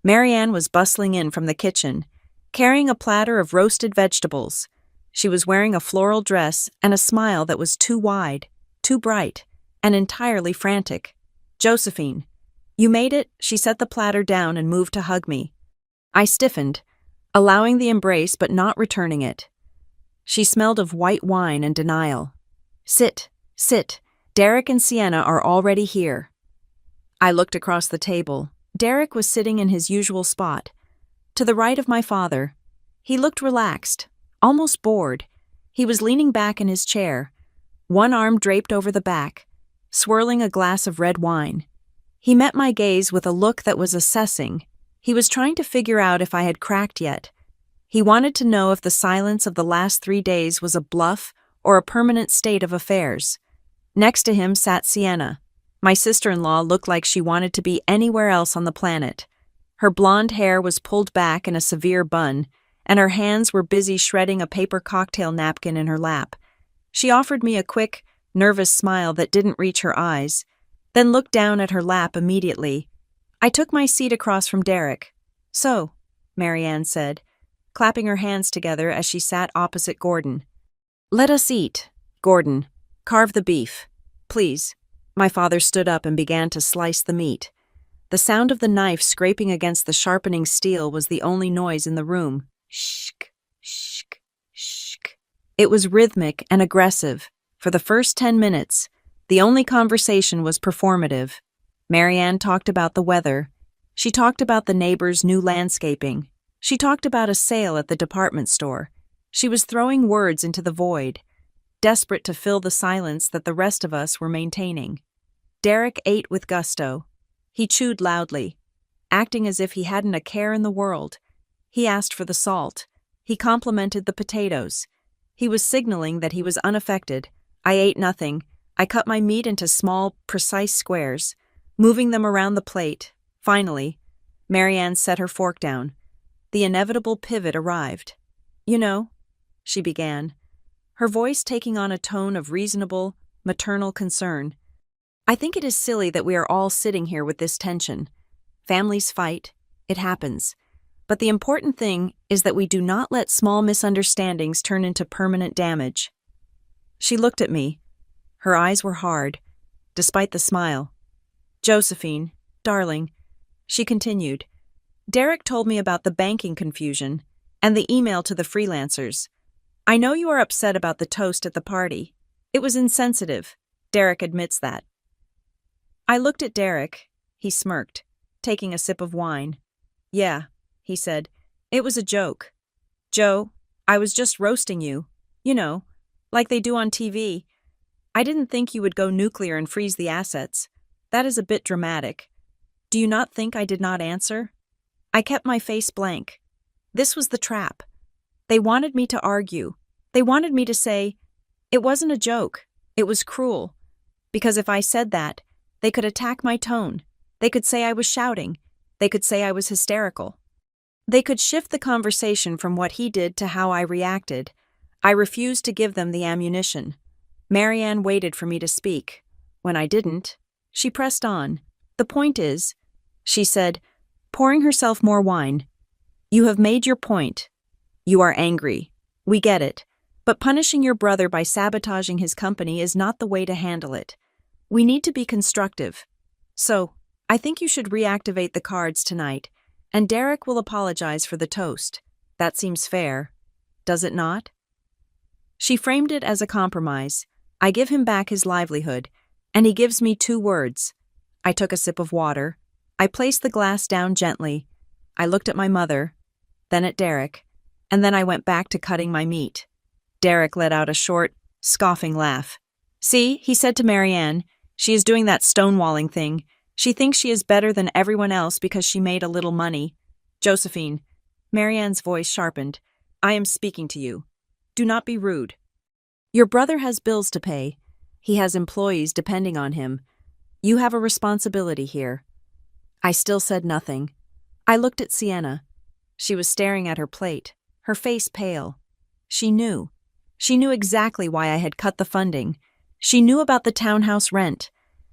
Marianne was bustling in from the kitchen, carrying a platter of roasted vegetables. She was wearing a floral dress and a smile that was too wide, too bright, and entirely frantic. "Josephine, you made it." She set the platter down and moved to hug me. I stiffened, allowing the embrace but not returning it. She smelled of white wine and denial. "Sit, sit. Derek and Sienna are already here." I looked across the table. Derek was sitting in his usual spot, to the right of my father. He looked relaxed, almost bored. He was leaning back in his chair, one arm draped over the back, swirling a glass of red wine. He met my gaze with a look that was assessing. He was trying to figure out if I had cracked yet. He wanted to know if the silence of the last 3 days was a bluff or a permanent state of affairs. Next to him sat Sienna. My sister-in-law looked like she wanted to be anywhere else on the planet. Her blonde hair was pulled back in a severe bun, and her hands were busy shredding a paper cocktail napkin in her lap. She offered me a quick, nervous smile that didn't reach her eyes, then looked down at her lap immediately. I took my seat across from Derek. "So," Marianne said, clapping her hands together as she sat opposite Gordon. "Let us eat. Gordon, carve the beef, please." My father stood up and began to slice the meat. The sound of the knife scraping against the sharpening steel was the only noise in the room. Shk, shk, shk. It was rhythmic and aggressive. For the first 10 minutes, the only conversation was performative. Marianne talked about the weather. She talked about the neighbor's new landscaping. She talked about a sale at the department store. She was throwing words into the void, desperate to fill the silence that the rest of us were maintaining. Derek ate with gusto. He chewed loudly, acting as if he hadn't a care in the world. He asked for the salt. He complimented the potatoes. He was signaling that he was unaffected. I ate nothing. I cut my meat into small, precise squares, moving them around the plate. Finally, Marianne set her fork down. The inevitable pivot arrived. "You know," she began, her voice taking on a tone of reasonable, maternal concern, "I think it is silly that we are all sitting here with this tension. Families fight. It happens. But the important thing is that we do not let small misunderstandings turn into permanent damage." She looked at me. Her eyes were hard, despite the smile. "Josephine, darling," she continued, "Derek told me about the banking confusion and the email to the freelancers. I know you are upset about the toast at the party. It was insensitive. Derek admits that." I looked at Derek. He smirked, taking a sip of wine. "Yeah," he said, "it was a joke. Joe, I was just roasting you. You know, like they do on TV. I didn't think you would go nuclear and freeze the assets. That is a bit dramatic. Do you not think I did not answer?" I kept my face blank. This was the trap. They wanted me to argue. They wanted me to say, it wasn't a joke, it was cruel. Because if I said that, they could attack my tone. They could say I was shouting. They could say I was hysterical. They could shift the conversation from what he did to how I reacted. I refused to give them the ammunition. Marianne waited for me to speak. When I didn't, she pressed on. "The point is," she said, pouring herself more wine, "you have made your point. You are angry. We get it. But punishing your brother by sabotaging his company is not the way to handle it. We need to be constructive. So, I think you should reactivate the cards tonight, and Derek will apologize for the toast. That seems fair, does it not? She framed it as a compromise. I give him back his livelihood, and he gives me 2 words. I took a sip of water. I placed the glass down gently. I looked at my mother, then at Derek, and then I went back to cutting my meat. Derek let out a short, scoffing laugh. See, he said to Marianne, she is doing that stonewalling thing. She thinks she is better than everyone else because she made a little money. Josephine, Marianne's voice sharpened. I am speaking to you. Do not be rude. Your brother has bills to pay. He has employees depending on him. You have a responsibility here. I still said nothing. I looked at Sienna. She was staring at her plate, her face pale. She knew. She knew exactly why I had cut the funding. She knew about the townhouse rent.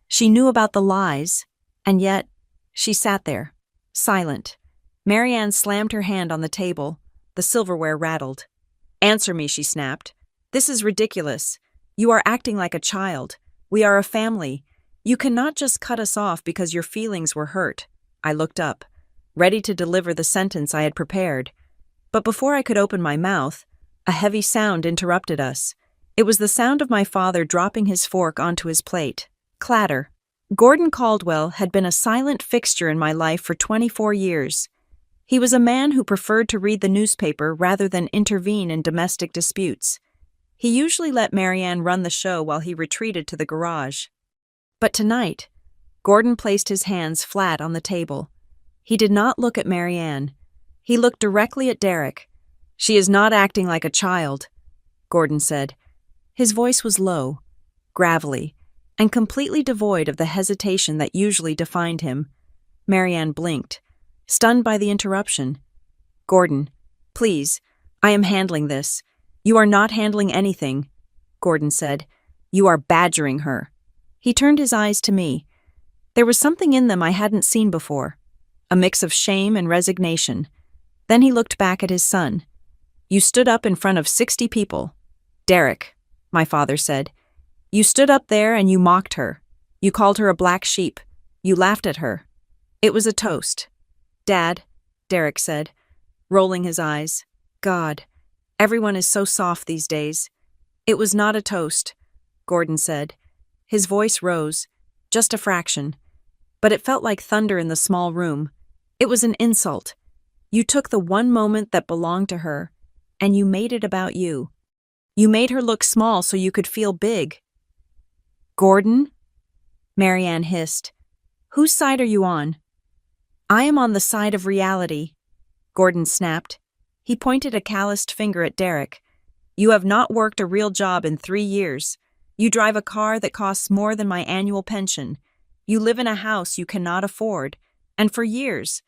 She knew about the lies. And yet, she sat there, silent. Marianne slammed her hand on the table. The silverware rattled. Answer me, she snapped. This is ridiculous. You are acting like a child. We are a family. You cannot just cut us off because your feelings were hurt. I looked up, ready to deliver the sentence I had prepared. But before I could open my mouth, a heavy sound interrupted us. It was the sound of my father dropping his fork onto his plate. Clatter. Gordon Caldwell had been a silent fixture in my life for 24 years. He was a man who preferred to read the newspaper rather than intervene in domestic disputes. He usually let Marianne run the show while he retreated to the garage. But tonight, Gordon placed his hands flat on the table. He did not look at Marianne. He looked directly at Derek. She is not acting like a child, Gordon said. His voice was low, gravelly, and completely devoid of the hesitation that usually defined him. Marianne blinked, stunned by the interruption. Gordon, please, I am handling this. You are not handling anything, Gordon said. You are badgering her. He turned his eyes to me. There was something in them I hadn't seen before, a mix of shame and resignation. Then he looked back at his son. You stood up in front of 60 people. Derek, my father said. You stood up there and you mocked her. You called her a black sheep. You laughed at her. It was a toast. Dad, Derek said, rolling his eyes. God, everyone is so soft these days. It was not a toast, Gordon said. His voice rose, just a fraction. But it felt like thunder in the small room. It was an insult. You took the one moment that belonged to her, and you made it about you. You made her look small so you could feel big. Gordon? Marianne hissed. Whose side are you on? I am on the side of reality, Gordon snapped. He pointed a calloused finger at Derek. You have not worked a real job in 3 years. You drive a car that costs more than my annual pension. You live in a house you cannot afford. And for years,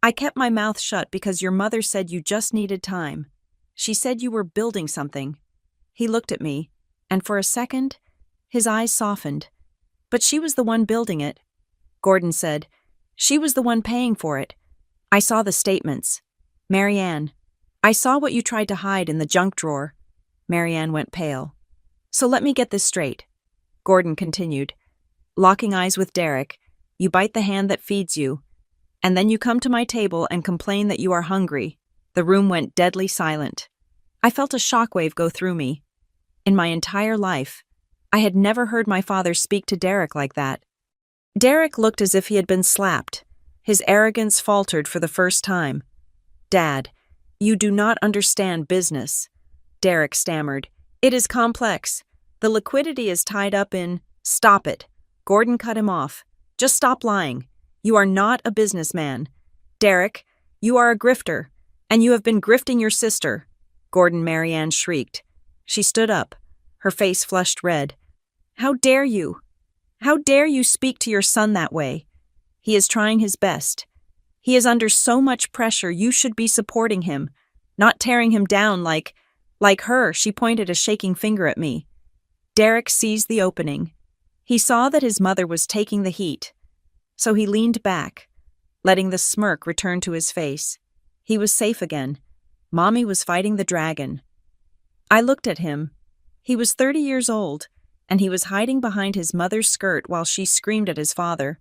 I kept my mouth shut because your mother said you just needed time. She said you were building something. He looked at me, and for a second, his eyes softened. But she was the one building it, Gordon said. She was the one paying for it. I saw the statements. Marianne, I saw what you tried to hide in the junk drawer. Marianne went pale. So let me get this straight, Gordon continued. Locking eyes with Derek, you bite the hand that feeds you, and then you come to my table and complain that you are hungry. The room went deadly silent. I felt a shockwave go through me. In my entire life, I had never heard my father speak to Derek like that. Derek looked as if he had been slapped. His arrogance faltered for the first time. Dad, you do not understand business, Derek stammered. It is complex. The liquidity is tied up in... Stop it. Gordon cut him off. Just stop lying. You are not a businessman. Derek, you are a grifter, and you have been grifting your sister. Gordon Marianne shrieked. She stood up, her face flushed red. How dare you? How dare you speak to your son that way? He is trying his best. He is under so much pressure. You should be supporting him, not tearing him down like her. She pointed a shaking finger at me. Derek seized the opening. He saw that his mother was taking the heat, so he leaned back, letting the smirk return to his face. He was safe again. Mommy was fighting the dragon. I looked at him. He was 30 years old, and he was hiding behind his mother's skirt while she screamed at his father.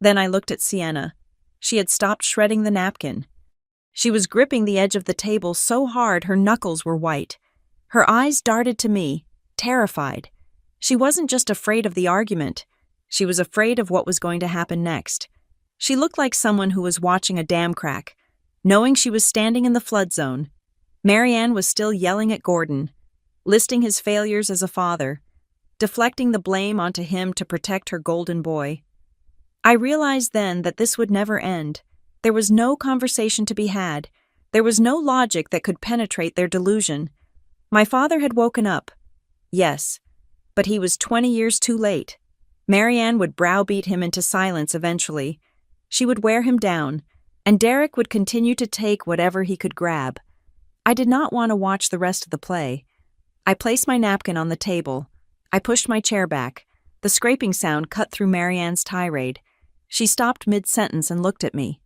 Then I looked at Sienna. She had stopped shredding the napkin. She was gripping the edge of the table so hard her knuckles were white. Her eyes darted to me, terrified. She wasn't just afraid of the argument. She was afraid of what was going to happen next. She looked like someone who was watching a dam crack, knowing she was standing in the flood zone. Marianne was still yelling at Gordon, listing his failures as a father, deflecting the blame onto him to protect her golden boy. I realized then that this would never end. There was no conversation to be had. There was no logic that could penetrate their delusion. My father had woken up. Yes, but he was 20 years too late. Marianne would browbeat him into silence eventually. She would wear him down, and Derek would continue to take whatever he could grab. I did not want to watch the rest of the play. I placed my napkin on the table. I pushed my chair back. The scraping sound cut through Marianne's tirade. She stopped mid-sentence and looked at me.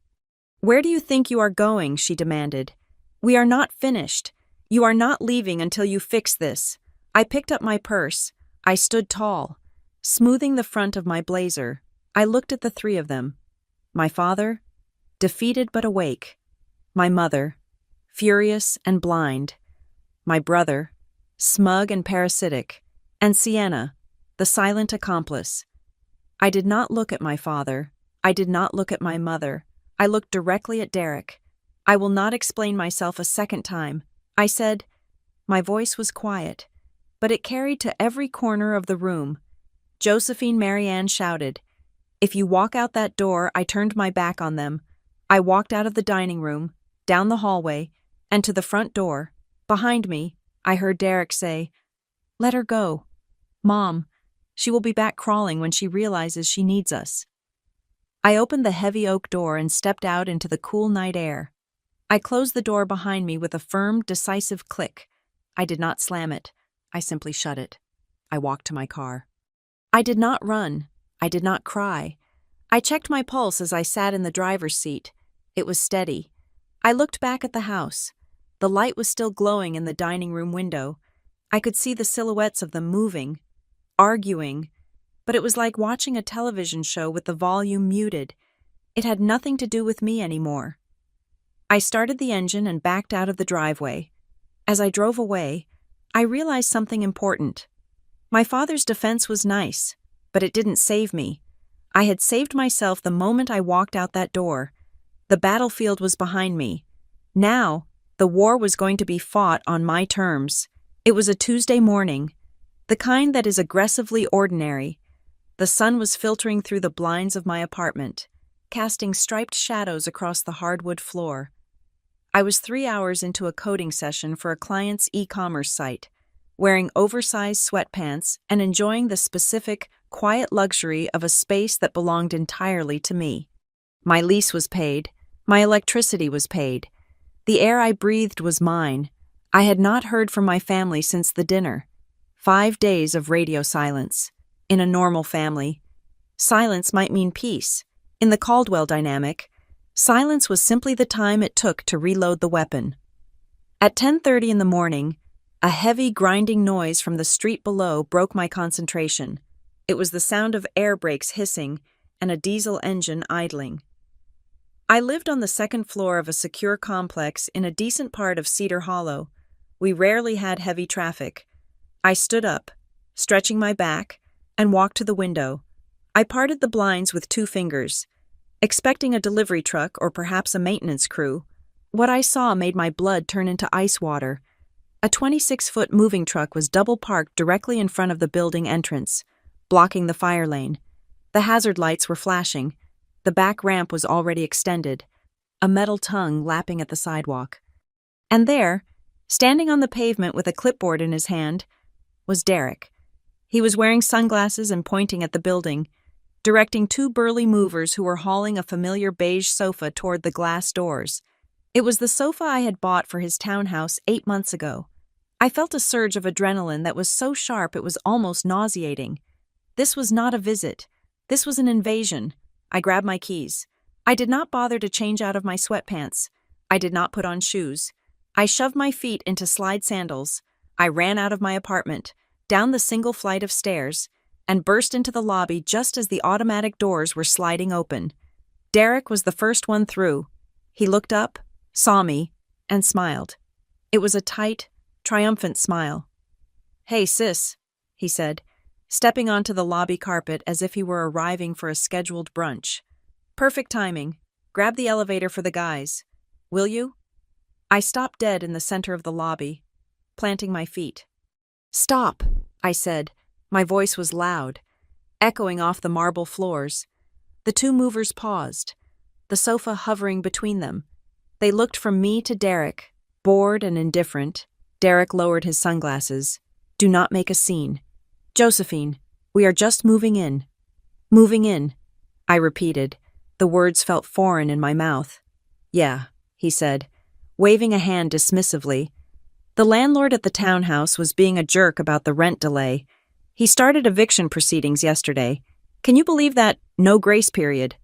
"Where do you think you are going?" she demanded. "We are not finished. You are not leaving until you fix this." I picked up my purse. I stood tall, smoothing the front of my blazer. I looked at the three of them. My father, defeated but awake. My mother, furious and blind. My brother, smug and parasitic. And Sienna, the silent accomplice. I did not look at my father. I did not look at my mother. I looked directly at Derek. "I will not explain myself a second time," I said. My voice was quiet, but it carried to every corner of the room. Josephine Marianne shouted. "If you walk out that door," I turned my back on them. I walked out of the dining room, down the hallway, and to the front door. Behind me, I heard Derek say, "Let her go. Mom, she will be back crawling when she realizes she needs us." I opened the heavy oak door and stepped out into the cool night air. I closed the door behind me with a firm, decisive click. I did not slam it. I simply shut it. I walked to my car. I did not run. I did not cry. I checked my pulse as I sat in the driver's seat. It was steady. I looked back at the house. The light was still glowing in the dining room window. I could see the silhouettes of them moving, arguing, but it was like watching a television show with the volume muted. It had nothing to do with me anymore. I started the engine and backed out of the driveway. As I drove away, I realized something important. My father's defense was nice, but it didn't save me. I had saved myself the moment I walked out that door. The battlefield was behind me. Now, the war was going to be fought on my terms. It was a Tuesday morning, the kind that is aggressively ordinary. The sun was filtering through the blinds of my apartment, casting striped shadows across the hardwood floor. I was 3 hours into a coding session for a client's e-commerce site, wearing oversized sweatpants and enjoying the specific, quiet luxury of a space that belonged entirely to me. My lease was paid. My electricity was paid. The air I breathed was mine. I had not heard from my family since the dinner. 5 days of radio silence. In a normal family, silence might mean peace. In the Caldwell dynamic, silence was simply the time it took to reload the weapon. At 10:30 in the morning, a heavy grinding noise from the street below broke my concentration. It was the sound of air brakes hissing and a diesel engine idling. I lived on the second floor of a secure complex in a decent part of Cedar Hollow. We rarely had heavy traffic. I stood up, stretching my back, and walked to the window. I parted the blinds with 2 fingers, expecting a delivery truck or perhaps a maintenance crew. What I saw made my blood turn into ice water. A 26-foot moving truck was double-parked directly in front of the building entrance, blocking the fire lane. The hazard lights were flashing. The back ramp was already extended, a metal tongue lapping at the sidewalk. And there, standing on the pavement with a clipboard in his hand, was Derek. He was wearing sunglasses and pointing at the building, directing 2 burly movers who were hauling a familiar beige sofa toward the glass doors. It was the sofa I had bought for his townhouse 8 months ago. I felt a surge of adrenaline that was so sharp it was almost nauseating. This was not a visit. This was an invasion. I grabbed my keys. I did not bother to change out of my sweatpants. I did not put on shoes. I shoved my feet into slide sandals. I ran out of my apartment, down the single flight of stairs, and burst into the lobby just as the automatic doors were sliding open. Derek was the first one through. He looked up, saw me, and smiled. It was a tight, triumphant smile. "Hey, sis," he said, stepping onto the lobby carpet as if he were arriving for a scheduled brunch. "Perfect timing. Grab the elevator for the guys. Will you?" I stopped dead in the center of the lobby, planting my feet. "Stop," I said. My voice was loud, echoing off the marble floors. The two movers paused, the sofa hovering between them. They looked from me to Derek, bored and indifferent. Derek lowered his sunglasses. "Do not make a scene. Josephine, we are just moving in." "Moving in," I repeated. The words felt foreign in my mouth. "Yeah," he said, waving a hand dismissively. The landlord at the townhouse was being a jerk about the rent delay. He started eviction proceedings yesterday. Can you believe that? No grace period.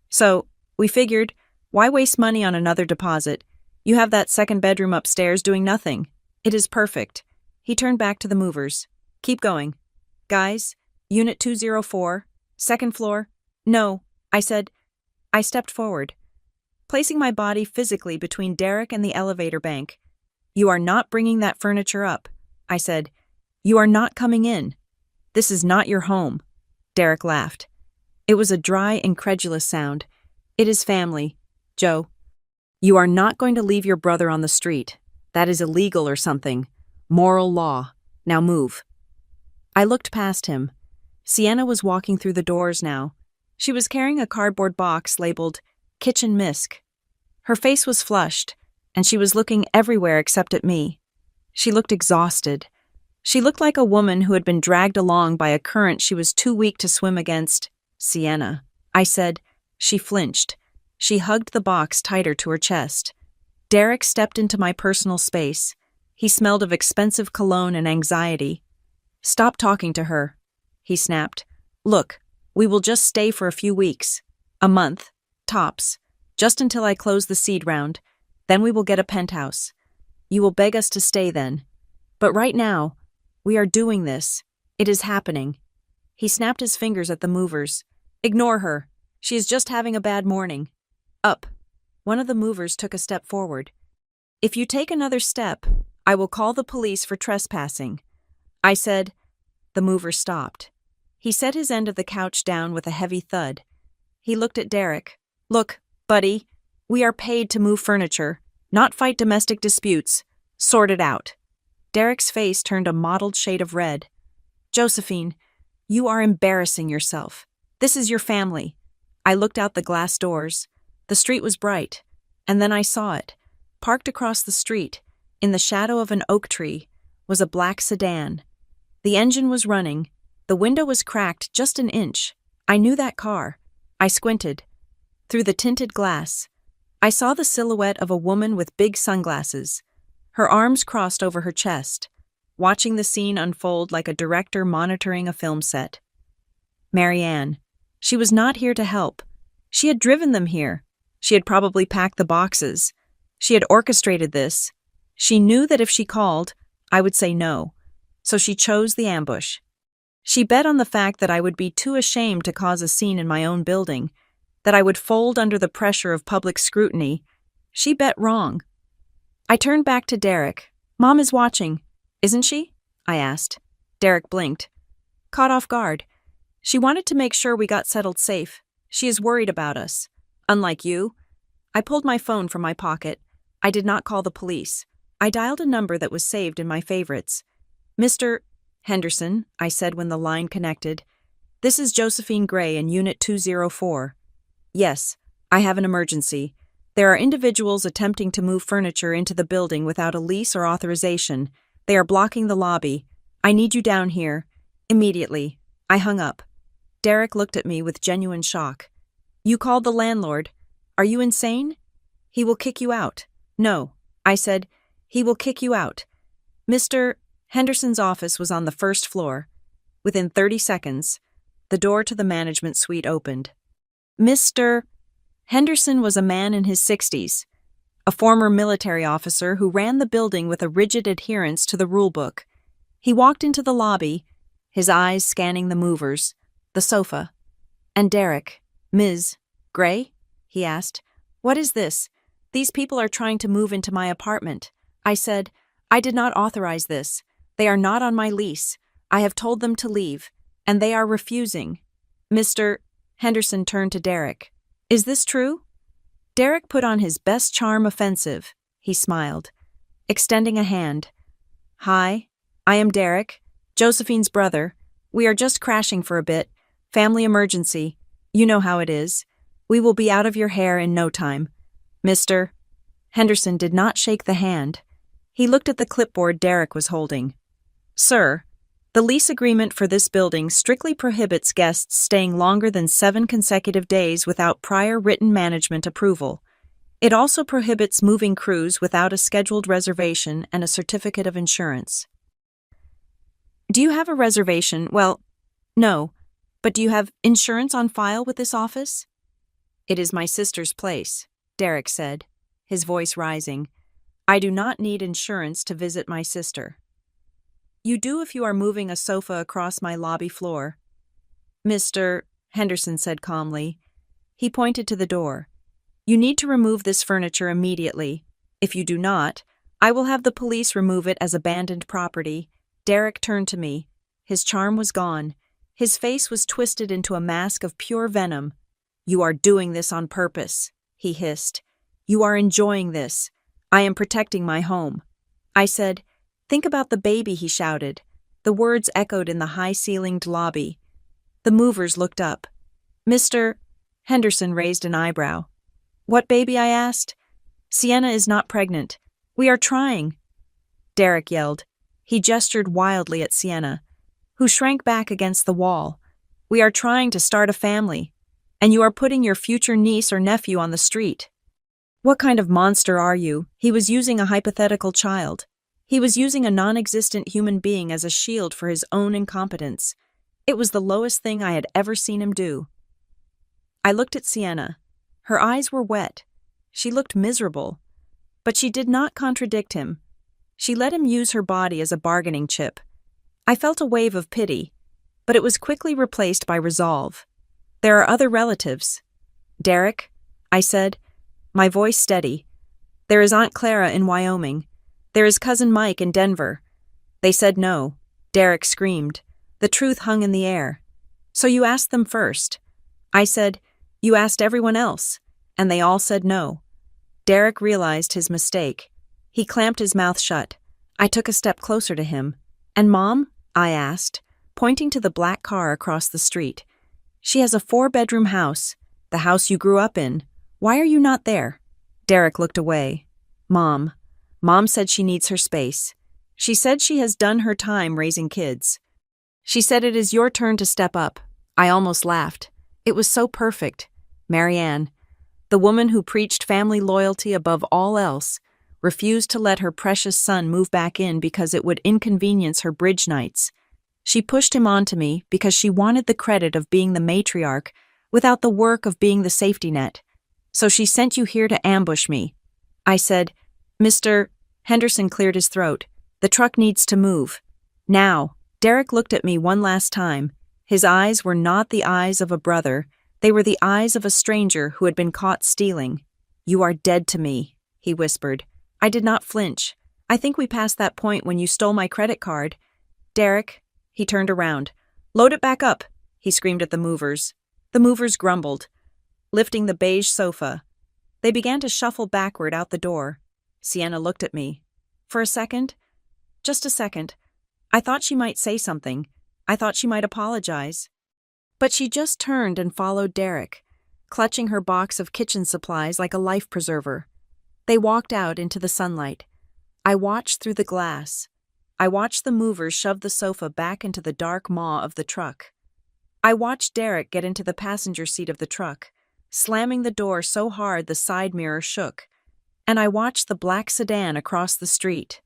So, we figured, why waste money on another deposit? You have that second bedroom upstairs doing nothing. It is perfect. He turned back to the movers. "Keep going. Guys, Unit 204, second floor." "No," I said. I stepped forward, placing my body physically between Derek and the elevator bank. "You are not bringing that furniture up," I said. "You are not coming in. This is not your home." Derek laughed. It was a dry, incredulous sound. "It is family, Joe. You are not going to leave your brother on the street. That is illegal or something. Moral law. Now move." I looked past him. Sienna was walking through the doors now. She was carrying a cardboard box labeled Kitchen Misk. Her face was flushed, and she was looking everywhere except at me. She looked exhausted. She looked like a woman who had been dragged along by a current she was too weak to swim against. "Sienna," I said. She flinched. She hugged the box tighter to her chest. Derek stepped into my personal space. He smelled of expensive cologne and anxiety. "Stop talking to her," he snapped. "Look, we will just stay for a few weeks. A month, tops, just until I close the seed round. Then we will get a penthouse. You will beg us to stay then. But right now, we are doing this. It is happening." He snapped his fingers at the movers. "Ignore her. She is just having a bad morning. Up." One of the movers took a step forward. "If you take another step, I will call the police for trespassing." I said. The mover stopped. He set his end of the couch down with a heavy thud. He looked at Derek. "Look, buddy, we are paid to move furniture, not fight domestic disputes. Sort it out." Derek's face turned a mottled shade of red. "Josephine, you are embarrassing yourself. This is your family." I looked out the glass doors. The street was bright, and then I saw it. Parked across the street, in the shadow of an oak tree, was a black sedan. The engine was running. The window was cracked just an inch. I knew that car. I squinted. Through the tinted glass, I saw the silhouette of a woman with big sunglasses, her arms crossed over her chest, watching the scene unfold like a director monitoring a film set. Marianne. She was not here to help. She had driven them here. She had probably packed the boxes. She had orchestrated this. She knew that if she called, I would say no. So she chose the ambush. She bet on the fact that I would be too ashamed to cause a scene in my own building, that I would fold under the pressure of public scrutiny. She bet wrong. I turned back to Derek. "Mom is watching, isn't she?" I asked. Derek blinked. Caught off guard. "She wanted to make sure we got settled safe. She is worried about us. Unlike you." I pulled my phone from my pocket. I did not call the police. I dialed a number that was saved in my favorites. "Mr. Henderson," I said when the line connected. "This is Josephine Gray in Unit 204. Yes, I have an emergency. There are individuals attempting to move furniture into the building without a lease or authorization. They are blocking the lobby. I need you down here. Immediately." I hung up. Derek looked at me with genuine shock. "You called the landlord. Are you insane? He will kick you out." "No," I said. "He will kick you out." Mr. Henderson's office was on the first floor. Within 30 seconds, the door to the management suite opened. Mr. Henderson was a man in his 60s, a former military officer who ran the building with a rigid adherence to the rulebook. He walked into the lobby, his eyes scanning the movers, the sofa. And Derek, Ms. Gray? He asked. What is this? These people are trying to move into my apartment. I said, I did not authorize this. They are not on my lease. I have told them to leave, and they are refusing. Mr. Henderson turned to Derek. Is this true? Derek put on his best charm offensive. He smiled, extending a hand. Hi, I am Derek, Josephine's brother. We are just crashing for a bit. Family emergency. You know how it is. We will be out of your hair in no time. Mr. Henderson did not shake the hand. He looked at the clipboard Derek was holding. Sir, the lease agreement for this building strictly prohibits guests staying longer than 7 consecutive days without prior written management approval. It also prohibits moving crews without a scheduled reservation and a certificate of insurance. Do you have a reservation? Well, no. But do you have insurance on file with this office? It is my sister's place, Derek said, his voice rising. I do not need insurance to visit my sister. You do if you are moving a sofa across my lobby floor. Mr. Henderson said calmly. He pointed to the door. You need to remove this furniture immediately. If you do not, I will have the police remove it as abandoned property. Derek turned to me. His charm was gone. His face was twisted into a mask of pure venom. You are doing this on purpose, he hissed. You are enjoying this. I am protecting my home. I said, think about the baby, he shouted. The words echoed in the high-ceilinged lobby. The movers looked up. Mr. Henderson raised an eyebrow. What baby? I asked. Sienna is not pregnant. We are trying. Derek yelled. He gestured wildly at Sienna, who shrank back against the wall. We are trying to start a family, and you are putting your future niece or nephew on the street. What kind of monster are you? He was using a hypothetical child. He was using a non-existent human being as a shield for his own incompetence. It was the lowest thing I had ever seen him do. I looked at Sienna. Her eyes were wet. She looked miserable. But she did not contradict him. She let him use her body as a bargaining chip. I felt a wave of pity, but it was quickly replaced by resolve. There are other relatives. Derek, I said, my voice steady. There is Aunt Clara in Wyoming. There is Cousin Mike in Denver. They said no. Derek screamed. The truth hung in the air. So you asked them first. I said, you asked everyone else, and they all said no. Derek realized his mistake. He clamped his mouth shut. I took a step closer to him. And Mom? I asked, pointing to the black car across the street. She has a 4-bedroom house, the house you grew up in. Why are you not there? Derek looked away. Mom said she needs her space. She said she has done her time raising kids. She said it is your turn to step up. I almost laughed. It was so perfect. Marianne, the woman who preached family loyalty above all else, refused to let her precious son move back in because it would inconvenience her bridge nights. She pushed him onto me because she wanted the credit of being the matriarch without the work of being the safety net. So she sent you here to ambush me. I said, Mr. Henderson cleared his throat. The truck needs to move. Now. Derek looked at me one last time. His eyes were not the eyes of a brother. They were the eyes of a stranger who had been caught stealing. You are dead to me, he whispered. I did not flinch. I think we passed that point when you stole my credit card. Derek, he turned around. Load it back up, he screamed at the movers. The movers grumbled, lifting the beige sofa. They began to shuffle backward out the door. Sienna looked at me. For a second, just a second, I thought she might say something. I thought she might apologize. But she just turned and followed Derek, clutching her box of kitchen supplies like a life preserver. They walked out into the sunlight. I watched through the glass. I watched the movers shove the sofa back into the dark maw of the truck. I watched Derek get into the passenger seat of the truck, slamming the door so hard the side mirror shook. And I watched the black sedan across the street.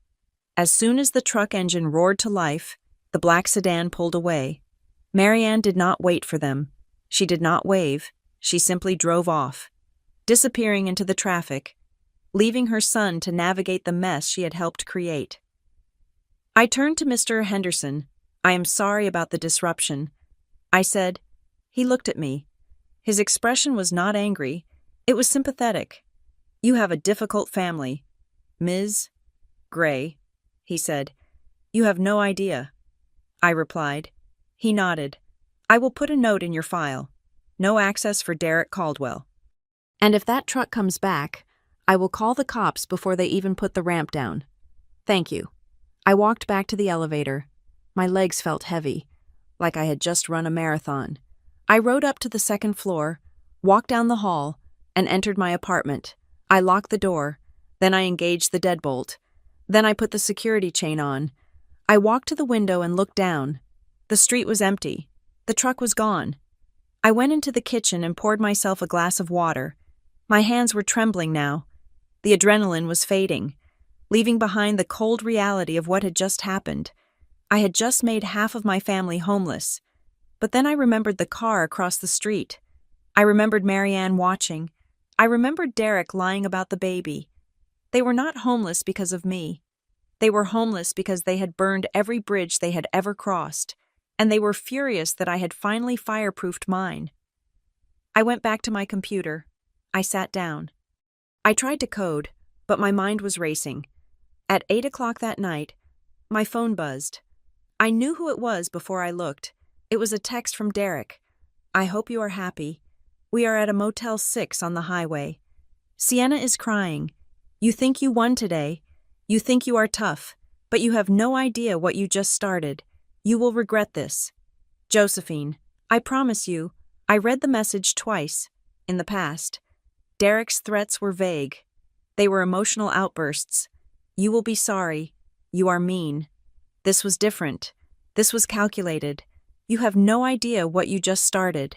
As soon as the truck engine roared to life, the black sedan pulled away. Marianne did not wait for them. She did not wave. She simply drove off, disappearing into the traffic, leaving her son to navigate the mess she had helped create. I turned to Mr. Henderson. I am sorry about the disruption, I said. He looked at me. His expression was not angry. It was sympathetic. You have a difficult family, Ms. Gray, he said. You have no idea, I replied. He nodded. I will put a note in your file. No access for Derek Caldwell. And if that truck comes back, I will call the cops before they even put the ramp down. Thank you. I walked back to the elevator. My legs felt heavy, like I had just run a marathon. I rode up to the second floor, walked down the hall, and entered my apartment. I locked the door. Then I engaged the deadbolt. Then I put the security chain on. I walked to the window and looked down. The street was empty. The truck was gone. I went into the kitchen and poured myself a glass of water. My hands were trembling now. The adrenaline was fading, leaving behind the cold reality of what had just happened. I had just made half of my family homeless. But then I remembered the car across the street. I remembered Marianne watching. I remembered Derek lying about the baby. They were not homeless because of me. They were homeless because they had burned every bridge they had ever crossed, and they were furious that I had finally fireproofed mine. I went back to my computer. I sat down. I tried to code, but my mind was racing. At 8 o'clock that night, my phone buzzed. I knew who it was before I looked. It was a text from Derek. I hope you are happy. We are at a Motel 6 on the highway. Sienna is crying. You think you won today. You think you are tough, but you have no idea what you just started. You will regret this. Josephine, I promise you, I read the message twice, in the past. Derek's threats were vague. They were emotional outbursts. You will be sorry. You are mean. This was different. This was calculated. You have no idea what you just started.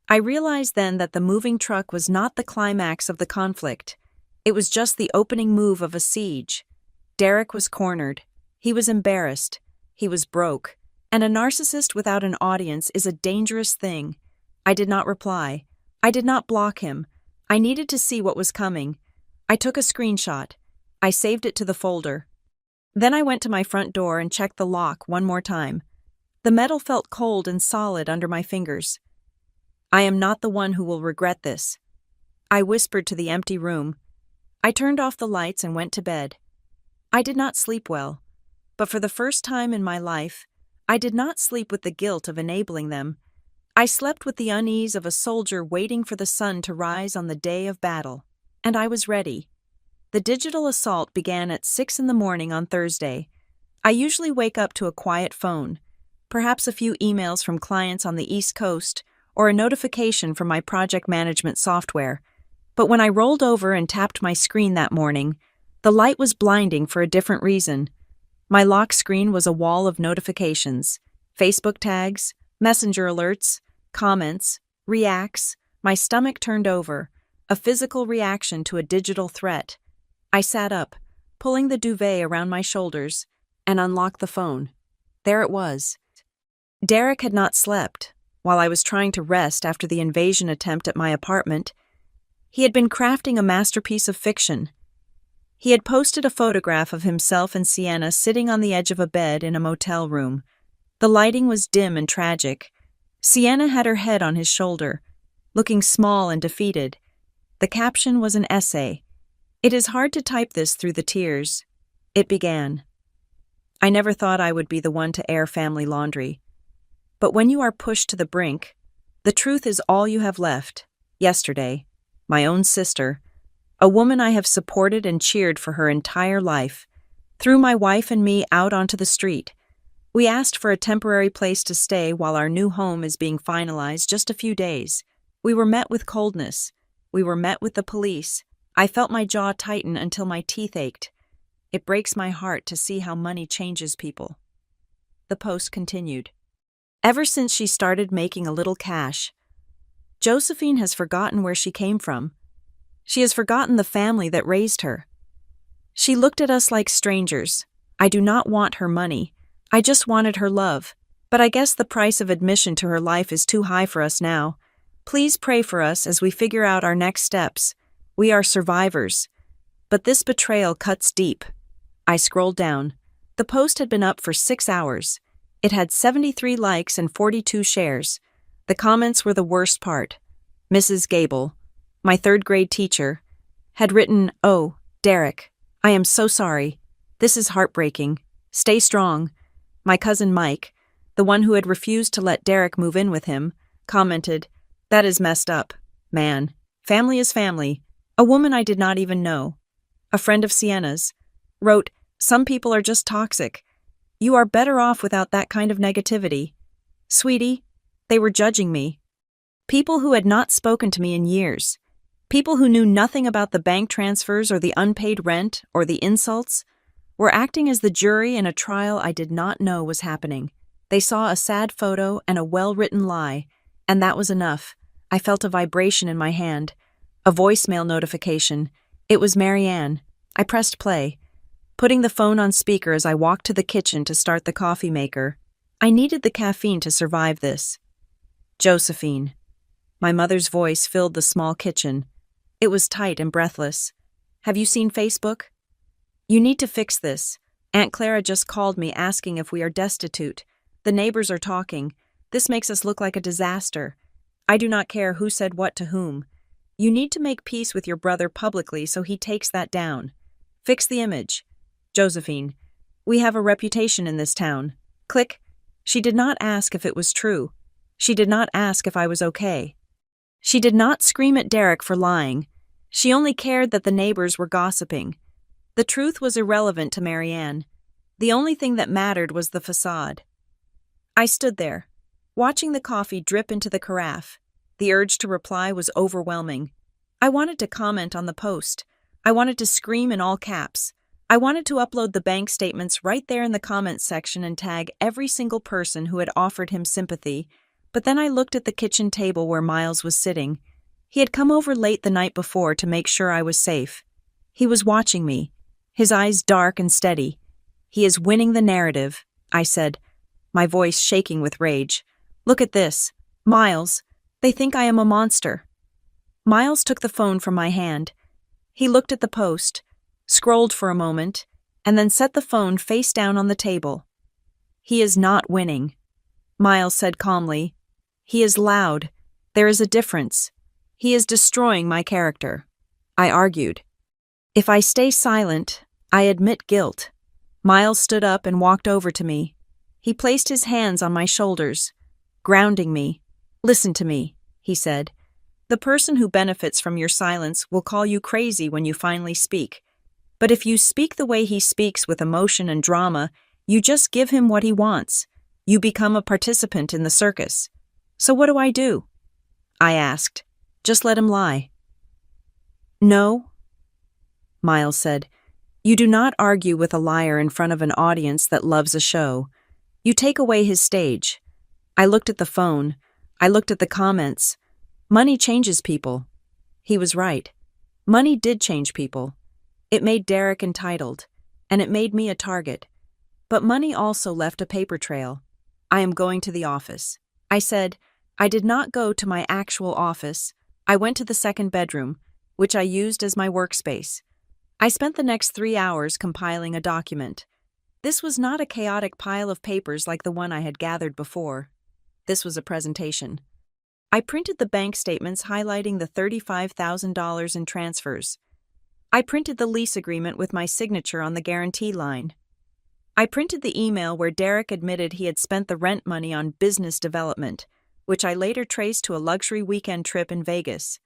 I realized then that the moving truck was not the climax of the conflict. It was just the opening move of a siege. Derek was cornered. He was embarrassed. He was broke. And a narcissist without an audience is a dangerous thing. I did not reply. I did not block him. I needed to see what was coming. I took a screenshot. I saved it to the folder. Then I went to my front door and checked the lock one more time. The metal felt cold and solid under my fingers. I am not the one who will regret this. I whispered to the empty room. I turned off the lights and went to bed. I did not sleep well, but for the first time in my life, I did not sleep with the guilt of enabling them. I slept with the unease of a soldier waiting for the sun to rise on the day of battle, and I was ready. The digital assault began at 6 in the morning on Thursday. I usually wake up to a quiet phone, perhaps a few emails from clients on the East Coast, or a notification from my project management software. But when I rolled over and tapped my screen that morning, the light was blinding for a different reason. My lock screen was a wall of notifications, Facebook tags, messenger alerts, comments, reacts. My stomach turned over, a physical reaction to a digital threat. I sat up, pulling the duvet around my shoulders, and unlocked the phone. There it was. Derek had not slept. While I was trying to rest after the invasion attempt at my apartment, he had been crafting a masterpiece of fiction. He had posted a photograph of himself and Sienna sitting on the edge of a bed in a motel room. The lighting was dim and tragic. Sienna had her head on his shoulder, looking small and defeated. The caption was an essay. It is hard to type this through the tears. It began. I never thought I would be the one to air family laundry. But when you are pushed to the brink, the truth is all you have left. Yesterday, my own sister, a woman I have supported and cheered for her entire life, threw my wife and me out onto the street. We asked for a temporary place to stay while our new home is being finalized just a few days. We were met with coldness. We were met with the police. I felt my jaw tighten until my teeth ached. It breaks my heart to see how money changes people. The post continued. Ever since she started making a little cash, Josephine has forgotten where she came from. She has forgotten the family that raised her. She looked at us like strangers. I do not want her money. I just wanted her love. But I guess the price of admission to her life is too high for us now. Please pray for us as we figure out our next steps. We are survivors. But this betrayal cuts deep. I scrolled down. The post had been up for 6 hours. It had 73 likes and 42 shares. The comments were the worst part. Mrs. Gable, my third-grade teacher, had written, "Oh, Derek, I am so sorry. This is heartbreaking. Stay strong." My cousin Mike, the one who had refused to let Derek move in with him, commented, "That is messed up, man. Family is family." A woman I did not even know, a friend of Sienna's, wrote, "Some people are just toxic. You are better off without that kind of negativity." Sweetie, they were judging me. People who had not spoken to me in years. People who knew nothing about the bank transfers or the unpaid rent or the insults were acting as the jury in a trial I did not know was happening. They saw a sad photo and a well-written lie, and that was enough. I felt a vibration in my hand. A voicemail notification. It was Marianne. I pressed play, putting the phone on speaker as I walked to the kitchen to start the coffee maker. I needed the caffeine to survive this. "Josephine." My mother's voice filled the small kitchen. It was tight and breathless. "Have you seen Facebook? You need to fix this. Aunt Clara just called me asking if we are destitute. The neighbors are talking. This makes us look like a disaster. I do not care who said what to whom. You need to make peace with your brother publicly so he takes that down. Fix the image. Josephine, we have a reputation in this town." Click. She did not ask if it was true. She did not ask if I was okay. She did not scream at Derek for lying. She only cared that the neighbors were gossiping. The truth was irrelevant to Marianne. The only thing that mattered was the facade. I stood there, watching the coffee drip into the carafe. The urge to reply was overwhelming. I wanted to comment on the post. I wanted to scream in all caps. I wanted to upload the bank statements right there in the comments section and tag every single person who had offered him sympathy. But then I looked at the kitchen table where Miles was sitting. He had come over late the night before to make sure I was safe. He was watching me, his eyes dark and steady. "He is winning the narrative," I said, my voice shaking with rage. "Look at this. Miles, they think I am a monster." Miles took the phone from my hand. He looked at the post, scrolled for a moment, and then set the phone face down on the table. "He is not winning," Miles said calmly. "He is loud. There is a difference. He is destroying my character." I argued. "If I stay silent, I admit guilt." Miles stood up and walked over to me. He placed his hands on my shoulders, grounding me. "Listen to me," he said. "The person who benefits from your silence will call you crazy when you finally speak. But if you speak the way he speaks with emotion and drama, you just give him what he wants. You become a participant in the circus. So what do I do?" I asked. "Just let him lie." "No," Miles said. "You do not argue with a liar in front of an audience that loves a show. You take away his stage." I looked at the phone. I looked at the comments. Money changes people. He was right. Money did change people. It made Derek entitled, and it made me a target. But money also left a paper trail. "I am going to the office," I said. I did not go to my actual office. I went to the second bedroom, which I used as my workspace. I spent the next 3 hours compiling a document. This was not a chaotic pile of papers like the one I had gathered before. This was a presentation. I printed the bank statements highlighting the $35,000 in transfers. I printed the lease agreement with my signature on the guarantee line. I printed the email where Derek admitted he had spent the rent money on business development, which I later traced to a luxury weekend trip in Vegas.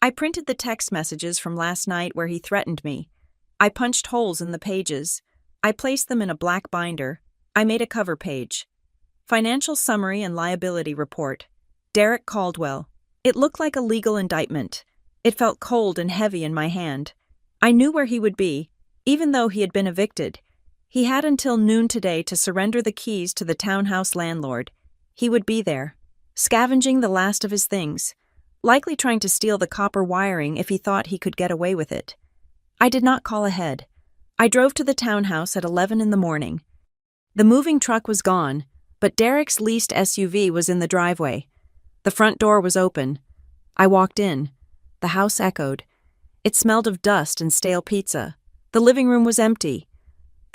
I printed the text messages from last night where he threatened me. I punched holes in the pages. I placed them in a black binder. I made a cover page. Financial summary and liability report. Derek Caldwell. It looked like a legal indictment. It felt cold and heavy in my hand. I knew where he would be, even though he had been evicted. He had until noon today to surrender the keys to the townhouse landlord. He would be there, scavenging the last of his things, likely trying to steal the copper wiring if he thought he could get away with it. I did not call ahead. I drove to the townhouse at 11 in the morning. The moving truck was gone, but Derek's leased SUV was in the driveway. The front door was open. I walked in. The house echoed. It smelled of dust and stale pizza. The living room was empty.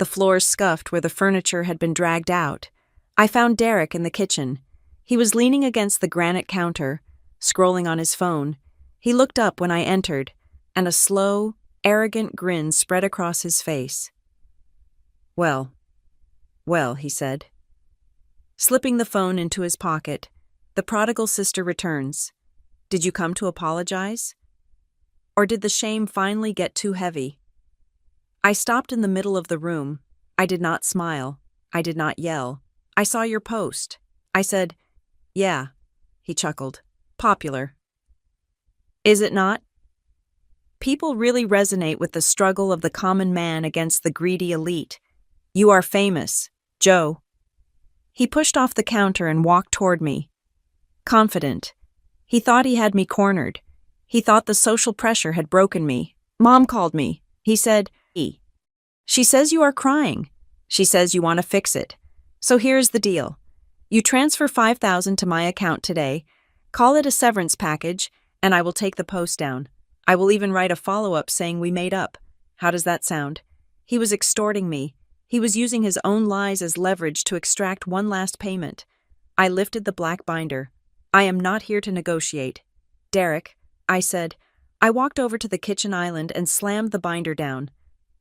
The floors scuffed where the furniture had been dragged out. I found Derek in the kitchen. He was leaning against the granite counter, scrolling on his phone. He looked up when I entered, and a slow, arrogant grin spread across his face. Well, he said. Slipping the phone into his pocket, the prodigal sister returns. Did you come to apologize? Or did the shame finally get too heavy? I stopped in the middle of the room. I did not smile. I did not yell. I saw your post. I said, yeah. He chuckled. Popular. Is it not? People really resonate with the struggle of the common man against the greedy elite. You are famous, Joe. He pushed off the counter and walked toward me. Confident. He thought he had me cornered. He thought the social pressure had broken me. Mom called me. He said, She says you are crying. She says you want to fix it. So here's the deal. You transfer $5,000 to my account today, call it a severance package, and I will take the post down. I will even write a follow-up saying we made up. How does that sound? He was extorting me. He was using his own lies as leverage to extract one last payment. I lifted the black binder. I am not here to negotiate. Derek, I said. I walked over to the kitchen island and slammed the binder down.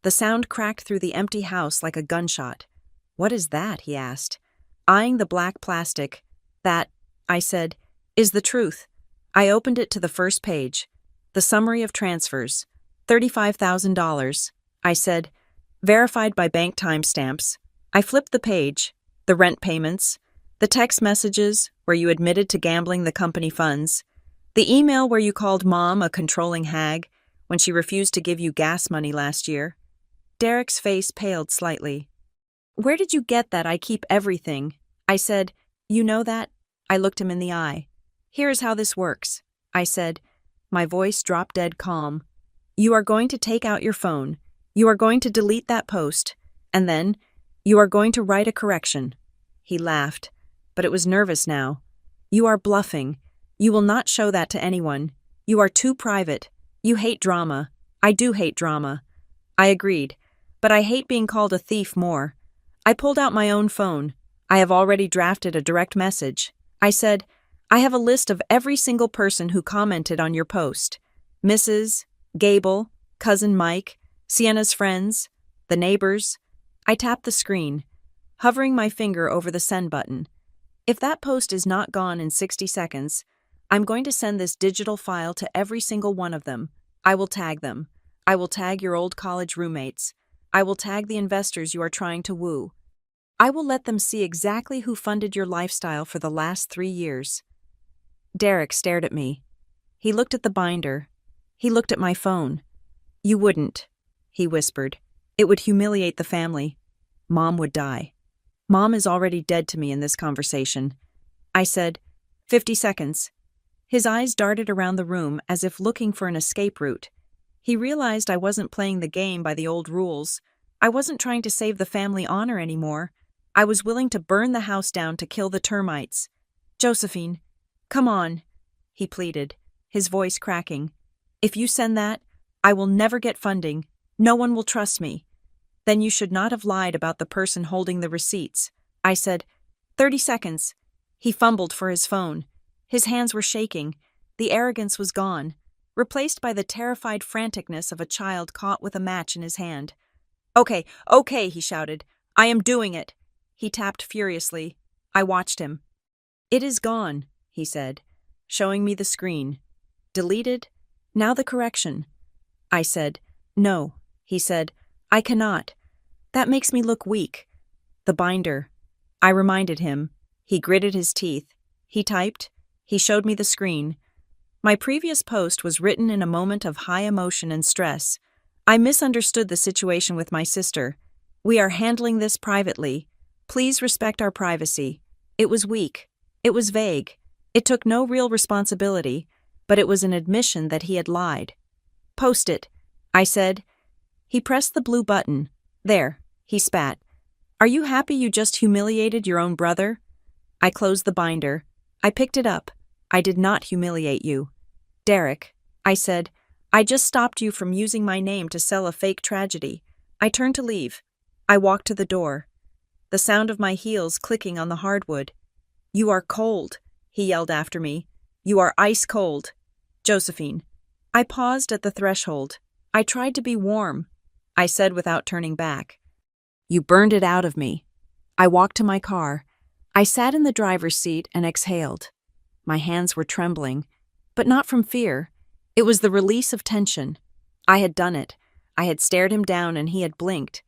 The sound cracked through the empty house like a gunshot. What is that? He asked, eyeing the black plastic. That, I said, is the truth. I opened it to the first page. The summary of transfers. $35,000. I said, verified by bank timestamps. I flipped the page. The rent payments. The text messages where you admitted to gambling the company funds. The email where you called Mom a controlling hag when she refused to give you gas money last year. Derek's face paled slightly. Where did you get that? I keep everything. I said, you know that? I looked him in the eye. Here's how this works. I said, my voice dropped dead calm. You are going to take out your phone. You are going to delete that post. And then, you are going to write a correction. He laughed, but it was nervous now. You are bluffing. You will not show that to anyone. You are too private. You hate drama. I do hate drama. I agreed, but I hate being called a thief more. I pulled out my own phone. I have already drafted a direct message. I said, I have a list of every single person who commented on your post. Mrs., Gable, Cousin Mike, Sienna's friends, the neighbors. I tapped the screen, hovering my finger over the send button. If that post is not gone in 60 seconds, I'm going to send this digital file to every single one of them. I will tag them. I will tag your old college roommates. I will tag the investors you are trying to woo. I will let them see exactly who funded your lifestyle for the last 3 years. Derek stared at me. He looked at the binder. He looked at my phone. You wouldn't, he whispered. It would humiliate the family. Mom would die. Mom is already dead to me in this conversation. I said, 50 seconds. His eyes darted around the room as if looking for an escape route. He realized I wasn't playing the game by the old rules. I wasn't trying to save the family honor anymore. I was willing to burn the house down to kill the termites. Josephine, come on, he pleaded, his voice cracking. If you send that, I will never get funding. No one will trust me. Then you should not have lied about the person holding the receipts. I said, 30 seconds. He fumbled for his phone. His hands were shaking. The arrogance was gone, replaced by the terrified franticness of a child caught with a match in his hand. Okay, he shouted. I am doing it. He tapped furiously. I watched him. It is gone, he said, showing me the screen. Deleted? Now the correction. I said, no, he said. I cannot. That makes me look weak. The binder. I reminded him. He gritted his teeth. He typed. He showed me the screen. My previous post was written in a moment of high emotion and stress. I misunderstood the situation with my sister. We are handling this privately. Please respect our privacy. It was weak. It was vague. It took no real responsibility, but it was an admission that he had lied. Post it, I said. He pressed the blue button. There, he spat. Are you happy you just humiliated your own brother? I closed the binder. I picked it up. I did not humiliate you. Derek, I said, I just stopped you from using my name to sell a fake tragedy. I turned to leave. I walked to the door, the sound of my heels clicking on the hardwood. "You are cold," he yelled after me. "You are ice cold." "Josephine." I paused at the threshold. "I tried to be warm," I said without turning back. "You burned it out of me." I walked to my car. I sat in the driver's seat and exhaled. My hands were trembling, but not from fear. It was the release of tension. I had done it. I had stared him down and he had blinked.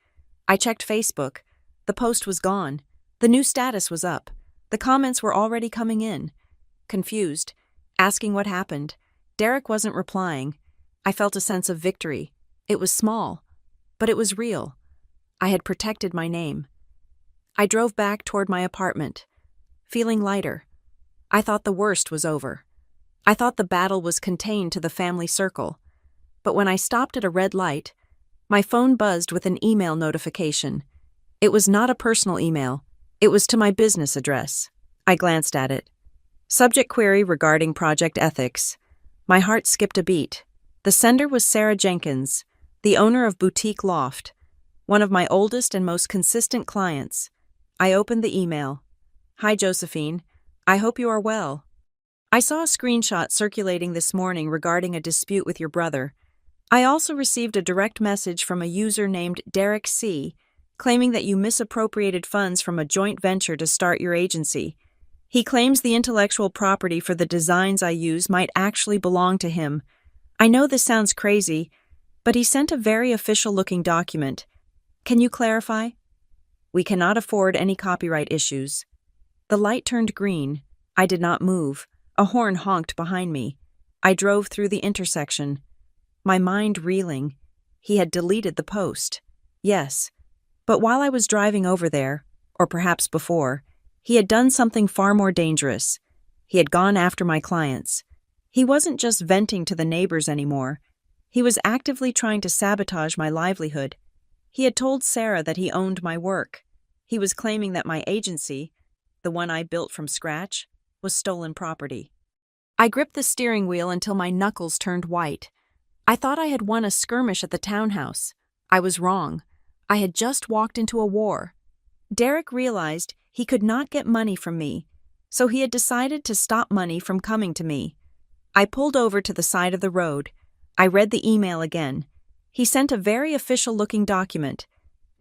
I checked Facebook. The post was gone. The new status was up. The comments were already coming in. Confused, asking what happened. Derek wasn't replying. I felt a sense of victory. It was small, but it was real. I had protected my name. I drove back toward my apartment, feeling lighter. I thought the worst was over. I thought the battle was contained to the family circle. But when I stopped at a red light, my phone buzzed with an email notification. It was not a personal email. It was to my business address. I glanced at it. Subject query regarding project ethics. My heart skipped a beat. The sender was Sarah Jenkins, the owner of Boutique Loft, one of my oldest and most consistent clients. I opened the email. "Hi, Josephine. I hope you are well. I saw a screenshot circulating this morning regarding a dispute with your brother. I also received a direct message from a user named Derek C., claiming that you misappropriated funds from a joint venture to start your agency. He claims the intellectual property for the designs I use might actually belong to him. I know this sounds crazy, but he sent a very official-looking document. Can you clarify? We cannot afford any copyright issues." The light turned green. I did not move. A horn honked behind me. I drove through the intersection, my mind reeling. He had deleted the post. Yes, but while I was driving over there, or perhaps before, he had done something far more dangerous. He had gone after my clients. He wasn't just venting to the neighbors anymore. He was actively trying to sabotage my livelihood. He had told Sarah that he owned my work. He was claiming that my agency, the one I built from scratch, was stolen property. I gripped the steering wheel until my knuckles turned white. I thought I had won a skirmish at the townhouse. I was wrong. I had just walked into a war. Derek realized he could not get money from me, so he had decided to stop money from coming to me. I pulled over to the side of the road. I read the email again. He sent a very official-looking document.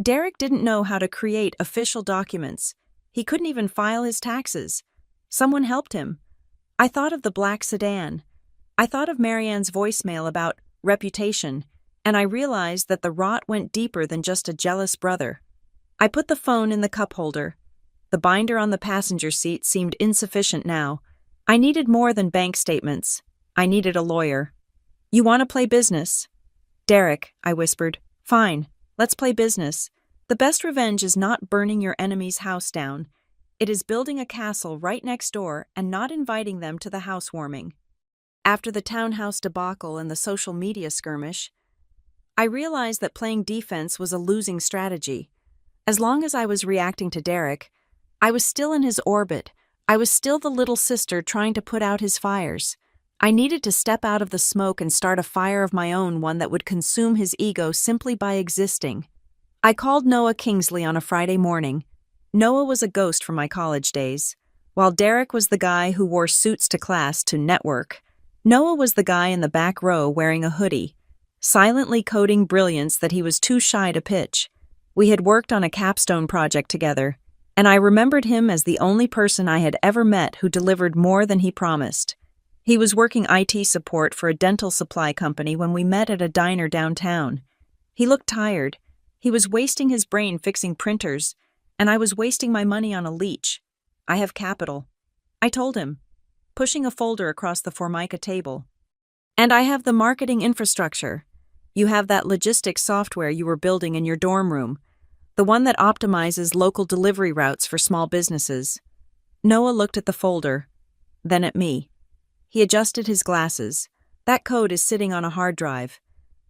Derek didn't know how to create official documents. He couldn't even file his taxes. Someone helped him. I thought of the black sedan. I thought of Marianne's voicemail about reputation, and I realized that the rot went deeper than just a jealous brother. I put the phone in the cup holder. The binder on the passenger seat seemed insufficient now. I needed more than bank statements. I needed a lawyer. "You want to play business?" "Derek," I whispered. "Fine, let's play business. The best revenge is not burning your enemy's house down. It is building a castle right next door and not inviting them to the housewarming." After the townhouse debacle and the social media skirmish, I realized that playing defense was a losing strategy. As long as I was reacting to Derek, I was still in his orbit. I was still the little sister trying to put out his fires. I needed to step out of the smoke and start a fire of my own, one that would consume his ego simply by existing. I called Noah Kingsley on a Friday morning. Noah was a ghost from my college days. While Derek was the guy who wore suits to class to network, Noah was the guy in the back row wearing a hoodie, silently coding brilliance that he was too shy to pitch. We had worked on a capstone project together, and I remembered him as the only person I had ever met who delivered more than he promised. He was working IT support for a dental supply company when we met at a diner downtown. He looked tired. He was wasting his brain fixing printers, and I was wasting my money on a leech. "I have capital," I told him, pushing a folder across the Formica table. "And I have the marketing infrastructure. You have that logistics software you were building in your dorm room, the one that optimizes local delivery routes for small businesses." Noah looked at the folder, then at me. He adjusted his glasses. "That code is sitting on a hard drive.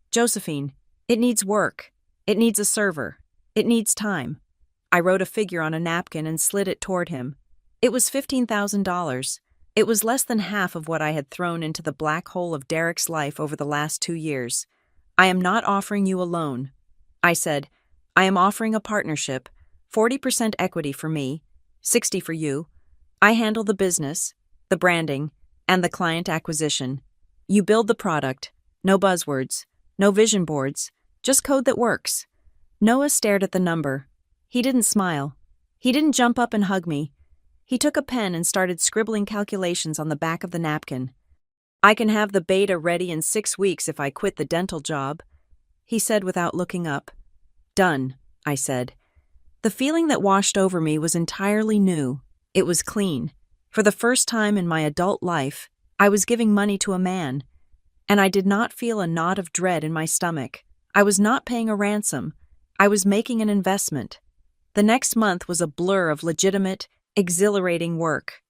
Josephine, it needs work. It needs a server. It needs time." I wrote a figure on a napkin and slid it toward him. It was $15,000. It was less than half of what I had thrown into the black hole of Derek's life over the last 2 years. "I am not offering you a loan," I said. I am offering a partnership, 40% equity for me, 60 for you. I handle the business, the branding, and the client acquisition. You build the product, no buzzwords, no vision boards, just code that works. Noah stared at the number. He didn't smile. He didn't jump up and hug me. He took a pen and started scribbling calculations on the back of the napkin. I can have the beta ready in 6 weeks if I quit the dental job, he said without looking up. Done, I said. The feeling that washed over me was entirely new. It was clean. For the first time in my adult life, I was giving money to a man, and I did not feel a knot of dread in my stomach. I was not paying a ransom. I was making an investment. The next month was a blur of legitimate, exhilarating work.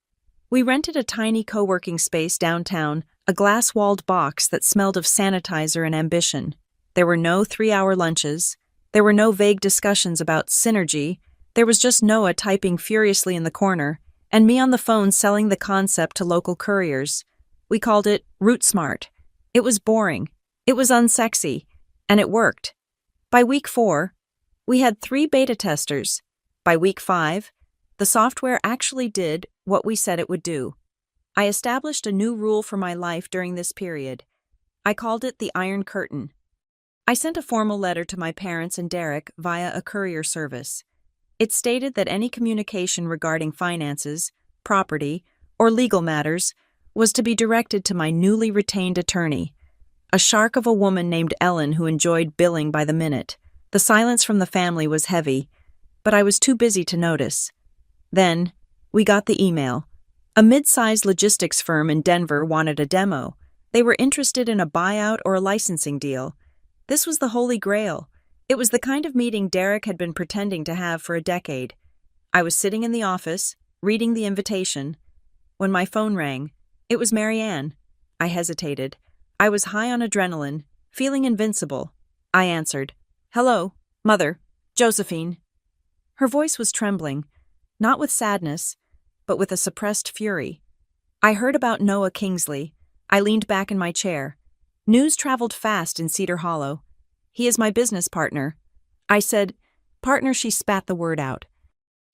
We rented a tiny co-working space downtown, a glass-walled box that smelled of sanitizer and ambition. There were no 3-hour lunches. There were no vague discussions about synergy. There was just Noah typing furiously in the corner, and me on the phone selling the concept to local couriers. We called it Route Smart. It was boring. It was unsexy. And it worked. By week 4, we had 3 beta testers. By week 5, the software actually did what we said it would do. I established a new rule for my life during this period. I called it the Iron Curtain. I sent a formal letter to my parents and Derek via a courier service. It stated that any communication regarding finances, property, or legal matters was to be directed to my newly retained attorney, a shark of a woman named Ellen who enjoyed billing by the minute. The silence from the family was heavy, but I was too busy to notice. Then, we got the email. A mid-sized logistics firm in Denver wanted a demo. They were interested in a buyout or a licensing deal. This was the Holy Grail. It was the kind of meeting Derek had been pretending to have for a decade. I was sitting in the office, reading the invitation, when my phone rang. It was Marianne. I hesitated. I was high on adrenaline, feeling invincible. I answered. Hello, Mother, Josephine. Her voice was trembling, not with sadness, but with a suppressed fury. I heard about Noah Kingsley. I leaned back in my chair. News traveled fast in Cedar Hollow. He is my business partner. I said, partner. She spat the word out.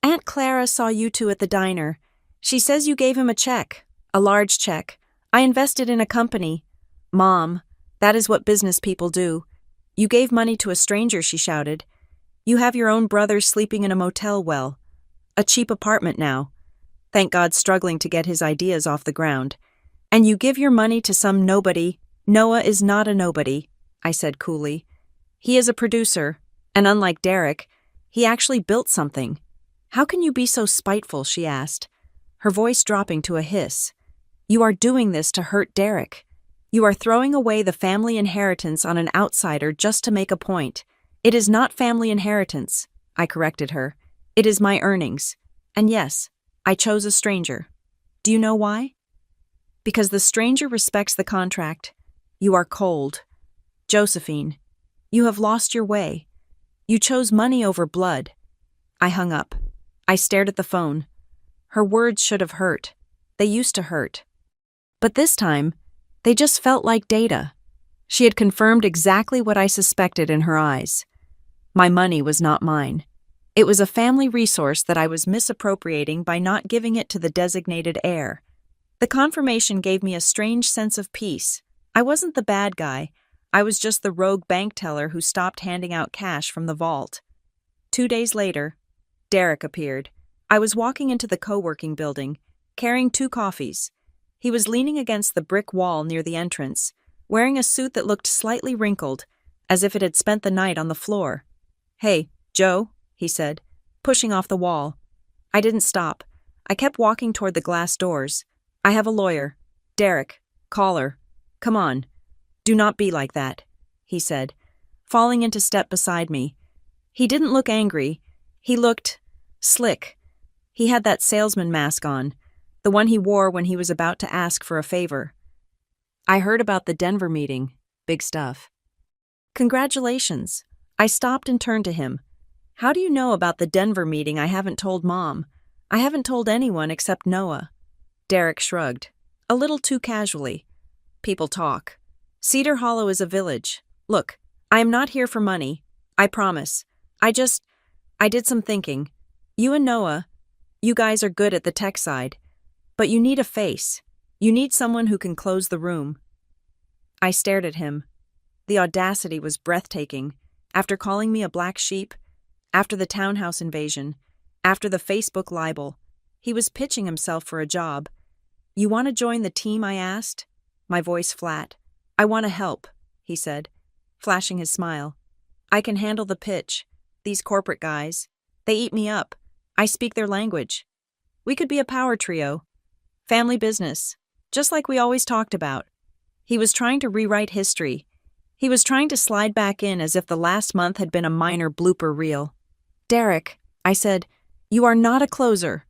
Aunt Clara saw you two at the diner. She says you gave him a check, a large check. I invested in a company. Mom, that is what business people do. You gave money to a stranger, she shouted. You have your own brother sleeping in a motel well. A cheap apartment now. Thank God, struggling to get his ideas off the ground. And you give your money to some nobody. Noah is not a nobody, I said coolly. He is a producer, and unlike Derek, he actually built something. How can you be so spiteful, she asked, her voice dropping to a hiss. You are doing this to hurt Derek. You are throwing away the family inheritance on an outsider just to make a point. It is not family inheritance, I corrected her. It is my earnings. And yes, I chose a stranger. Do you know why? Because the stranger respects the contract. You are cold. Josephine, you have lost your way. You chose money over blood. I hung up. I stared at the phone. Her words should have hurt. They used to hurt. But this time, they just felt like data. She had confirmed exactly what I suspected in her eyes. My money was not mine. It was a family resource that I was misappropriating by not giving it to the designated heir. The confirmation gave me a strange sense of peace. I wasn't the bad guy. I was just the rogue bank teller who stopped handing out cash from the vault. 2 days later, Derek appeared. I was walking into the co-working building, carrying 2 coffees. He was leaning against the brick wall near the entrance, wearing a suit that looked slightly wrinkled, as if it had spent the night on the floor. Hey, Joe, he said, pushing off the wall. I didn't stop. I kept walking toward the glass doors. I have a lawyer. Derek, call her. Come on. Do not be like that, he said, falling into step beside me. He didn't look angry. He looked slick. He had that salesman mask on, the one he wore when he was about to ask for a favor. I heard about the Denver meeting. Big stuff. Congratulations. I stopped and turned to him. How do you know about the Denver meeting? I haven't told Mom. I haven't told anyone except Noah. Derek shrugged, a little too casually. People talk. Cedar Hollow is a village. Look, I am not here for money. I promise. I did some thinking. You and Noah, you guys are good at the tech side, but you need a face. You need someone who can close the room. I stared at him. The audacity was breathtaking. After calling me a black sheep, after the townhouse invasion, after the Facebook libel, he was pitching himself for a job. You want to join the team, I asked, my voice flat. I want to help, he said, flashing his smile. I can handle the pitch. These corporate guys, they eat me up. I speak their language. We could be a power trio. Family business, just like we always talked about. He was trying to rewrite history. He was trying to slide back in as if the last month had been a minor blooper reel. Derek, I said, you are not a closer.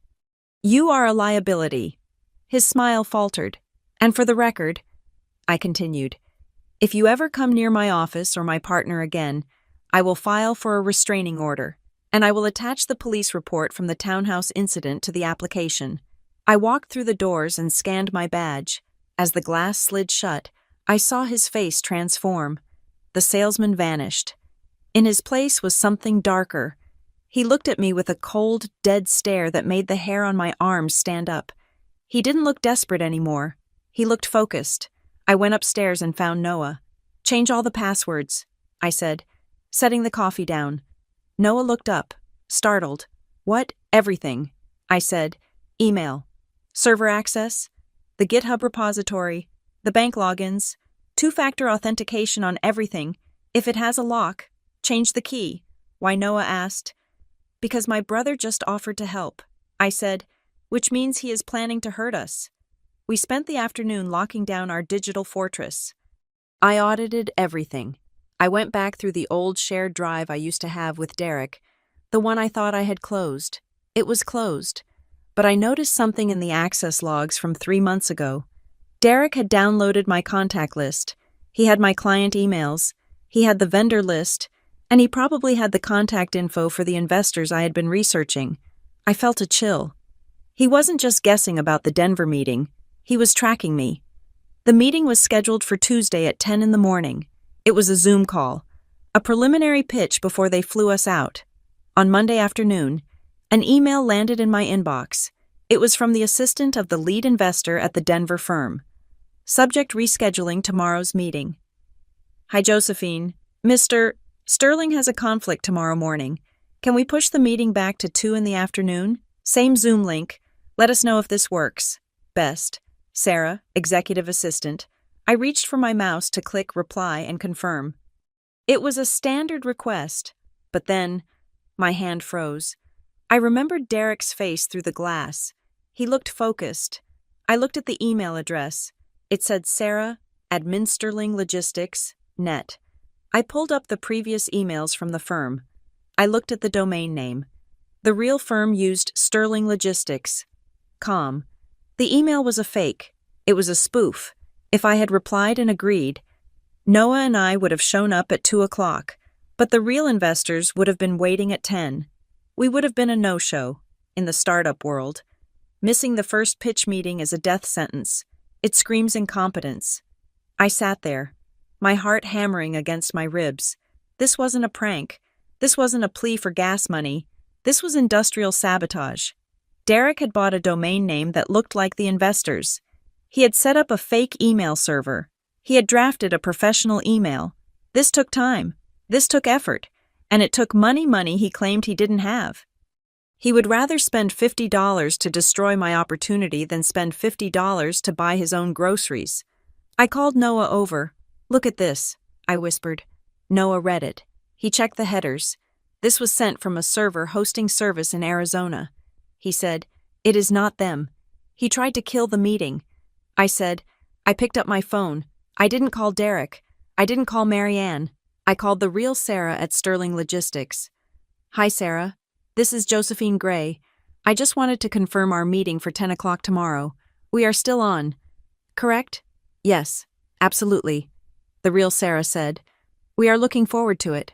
You are a liability. His smile faltered. And for the record, I continued, if you ever come near my office or my partner again, I will file for a restraining order, and I will attach the police report from the townhouse incident to the application. I walked through the doors and scanned my badge. As the glass slid shut, I saw his face transform. The salesman vanished. In his place was something darker. He looked at me with a cold, dead stare that made the hair on my arms stand up. He didn't look desperate anymore. He looked focused. I went upstairs and found Noah. Change all the passwords, I said, setting the coffee down. Noah looked up, startled. What? Everything, I said. Email, server access, the GitHub repository, the bank logins, two-factor authentication on everything. If it has a lock, change the key. Why? Noah asked. Because my brother just offered to help, I said, which means he is planning to hurt us. We spent the afternoon locking down our digital fortress. I audited everything. I went back through the old shared drive I used to have with Derek, the one I thought I had closed. It was closed, but I noticed something in the access logs from 3 months ago. Derek had downloaded my contact list. He had my client emails. He had the vendor list, and he probably had the contact info for the investors I had been researching. I felt a chill. He wasn't just guessing about the Denver meeting. He was tracking me. The meeting was scheduled for Tuesday at 10 in the morning. It was a Zoom call, a preliminary pitch before they flew us out. On Monday afternoon, an email landed in my inbox. It was from the assistant of the lead investor at the Denver firm. Subject: rescheduling tomorrow's meeting. Hi, Josephine. Mr. Sterling has a conflict tomorrow morning. Can we push the meeting back to 2 in the afternoon? Same Zoom link. Let us know if this works. Best. Sarah, executive assistant. I reached for my mouse to click reply and confirm. It was a standard request, but then my hand froze. I remembered Derek's face through the glass. He looked focused. I looked at the email address. It said Sarah, admin Sterling Logistics, net. I pulled up the previous emails from the firm. I looked at the domain name. The real firm used Sterling Logistics.com. The email was a fake. It was a spoof. If I had replied and agreed, Noah and I would have shown up at 2 o'clock, but the real investors would have been waiting at 10. We would have been a no-show in the startup world. Missing the first pitch meeting is a death sentence. It screams incompetence. I sat there, my heart hammering against my ribs. This wasn't a prank. This wasn't a plea for gas money. This was industrial sabotage. Derek had bought a domain name that looked like the investors. He had set up a fake email server. He had drafted a professional email. This took time. This took effort. And it took money he claimed he didn't have. He would rather spend $50 to destroy my opportunity than spend $50 to buy his own groceries. I called Noah over. Look at this, I whispered. Noah read it. He checked the headers. This was sent from a server hosting service in Arizona. He said, it is not them. He tried to kill the meeting. I said, I picked up my phone. I didn't call Derek. I didn't call Marianne. I called the real Sarah at Sterling Logistics. Hi, Sarah. This is Josephine Gray. I just wanted to confirm our meeting for 10 o'clock tomorrow. We are still on. Correct? Yes, absolutely. The real Sarah said. We are looking forward to it.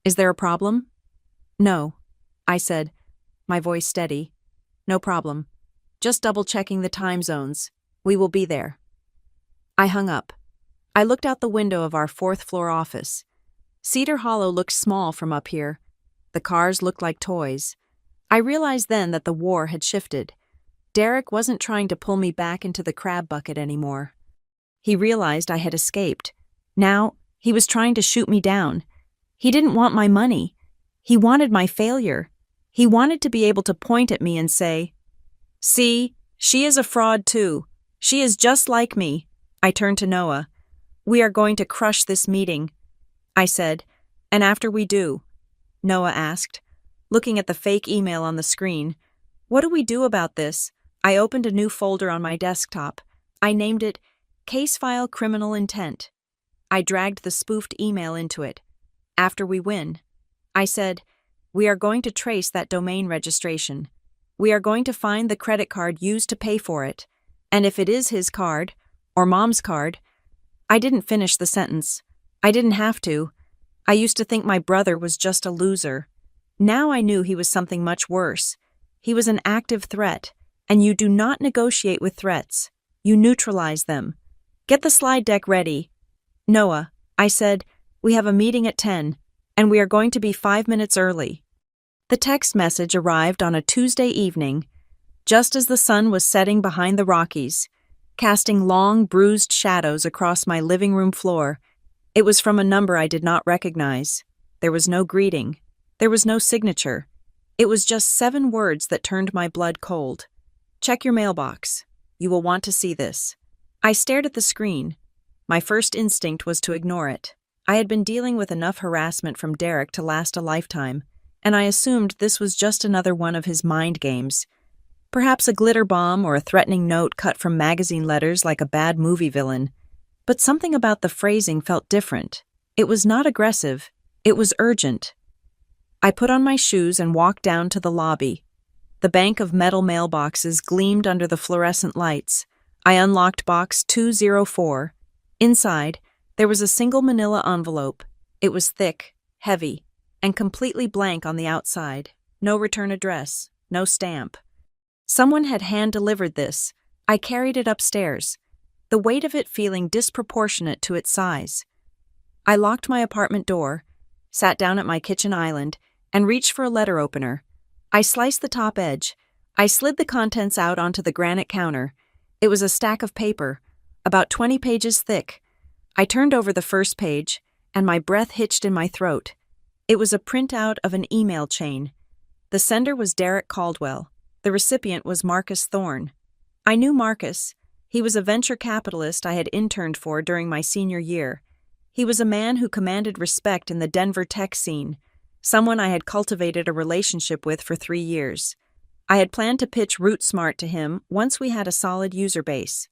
Is there a problem? No, I said, my voice steady. No problem. Just double-checking the time zones. We will be there. I hung up. I looked out the window of our 4th-floor office. Cedar Hollow looked small from up here. The cars looked like toys. I realized then that the war had shifted. Derek wasn't trying to pull me back into the crab bucket anymore. He realized I had escaped. Now, he was trying to shoot me down. He didn't want my money. He wanted my failure. He wanted to be able to point at me and say, "See, she is a fraud too. She is just like me." I turned to Noah. "We are going to crush this meeting," I said. "And after we do?" Noah asked, looking at the fake email on the screen. "What do we do about this?" I opened a new folder on my desktop. I named it Case File Criminal Intent. I dragged the spoofed email into it. "After we win," I said, "we are going to trace that domain registration. We are going to find the credit card used to pay for it. And if it is his card, or Mom's card—" I didn't finish the sentence. I didn't have to. I used to think my brother was just a loser. Now I knew he was something much worse. He was an active threat, and you do not negotiate with threats. You neutralize them. "Get the slide deck ready." "Noah," I said, "we have a meeting at 10, and we are going to be 5 minutes early." The text message arrived on a Tuesday evening, just as the sun was setting behind the Rockies, casting long, bruised shadows across my living room floor. It was from a number I did not recognize. There was no greeting. There was no signature. It was just 7 words that turned my blood cold. "Check your mailbox. You will want to see this." I stared at the screen. My first instinct was to ignore it. I had been dealing with enough harassment from Derek to last a lifetime, and I assumed this was just another one of his mind games. Perhaps a glitter bomb or a threatening note cut from magazine letters like a bad movie villain. But something about the phrasing felt different. It was not aggressive. It was urgent. I put on my shoes and walked down to the lobby. The bank of metal mailboxes gleamed under the fluorescent lights. I unlocked box 204. Inside, there was a single manila envelope. It was thick, heavy, and completely blank on the outside. No return address, no stamp. Someone had hand-delivered this. I carried it upstairs, the weight of it feeling disproportionate to its size. I locked my apartment door, sat down at my kitchen island, and reached for a letter opener. I sliced the top edge. I slid the contents out onto the granite counter. It was a stack of paper, about 20 pages thick. I turned over the first page, and my breath hitched in my throat. It was a printout of an email chain. The sender was Derek Caldwell. The recipient was Marcus Thorne. I knew Marcus. He was a venture capitalist I had interned for during my senior year. He was a man who commanded respect in the Denver tech scene, someone I had cultivated a relationship with for 3 years. I had planned to pitch RootSmart to him once we had a solid user base.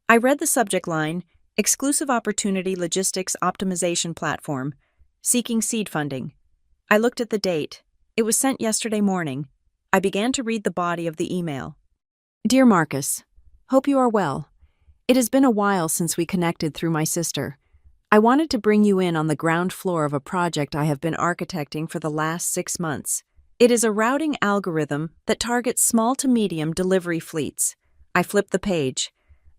I read the subject line, Exclusive Opportunity Logistics Optimization Platform, Seeking Seed Funding. I looked at the date. It was sent yesterday morning. I began to read the body of the email. "Dear Marcus, hope you are well. It has been a while since we connected through my sister. I wanted to bring you in on the ground floor of a project I have been architecting for the last 6 months. It is a routing algorithm that targets small to medium delivery fleets." I flipped the page.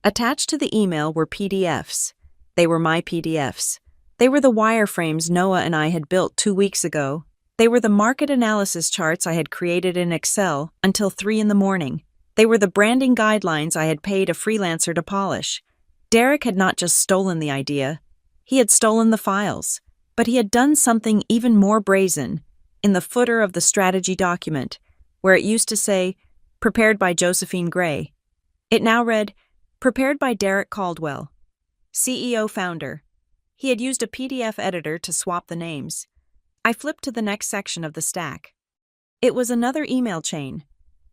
Attached to the email were PDFs. They were my PDFs. They were the wireframes Noah and I had built 2 weeks ago. They were the market analysis charts I had created in Excel until 3 in the morning. They were the branding guidelines I had paid a freelancer to polish. Derek had not just stolen the idea. He had stolen the files. But he had done something even more brazen. In the footer of the strategy document, where it used to say, "Prepared by Josephine Gray," it now read, "Prepared by Derek Caldwell, CEO founder." He had used a PDF editor to swap the names. I flipped to the next section of the stack. It was another email chain,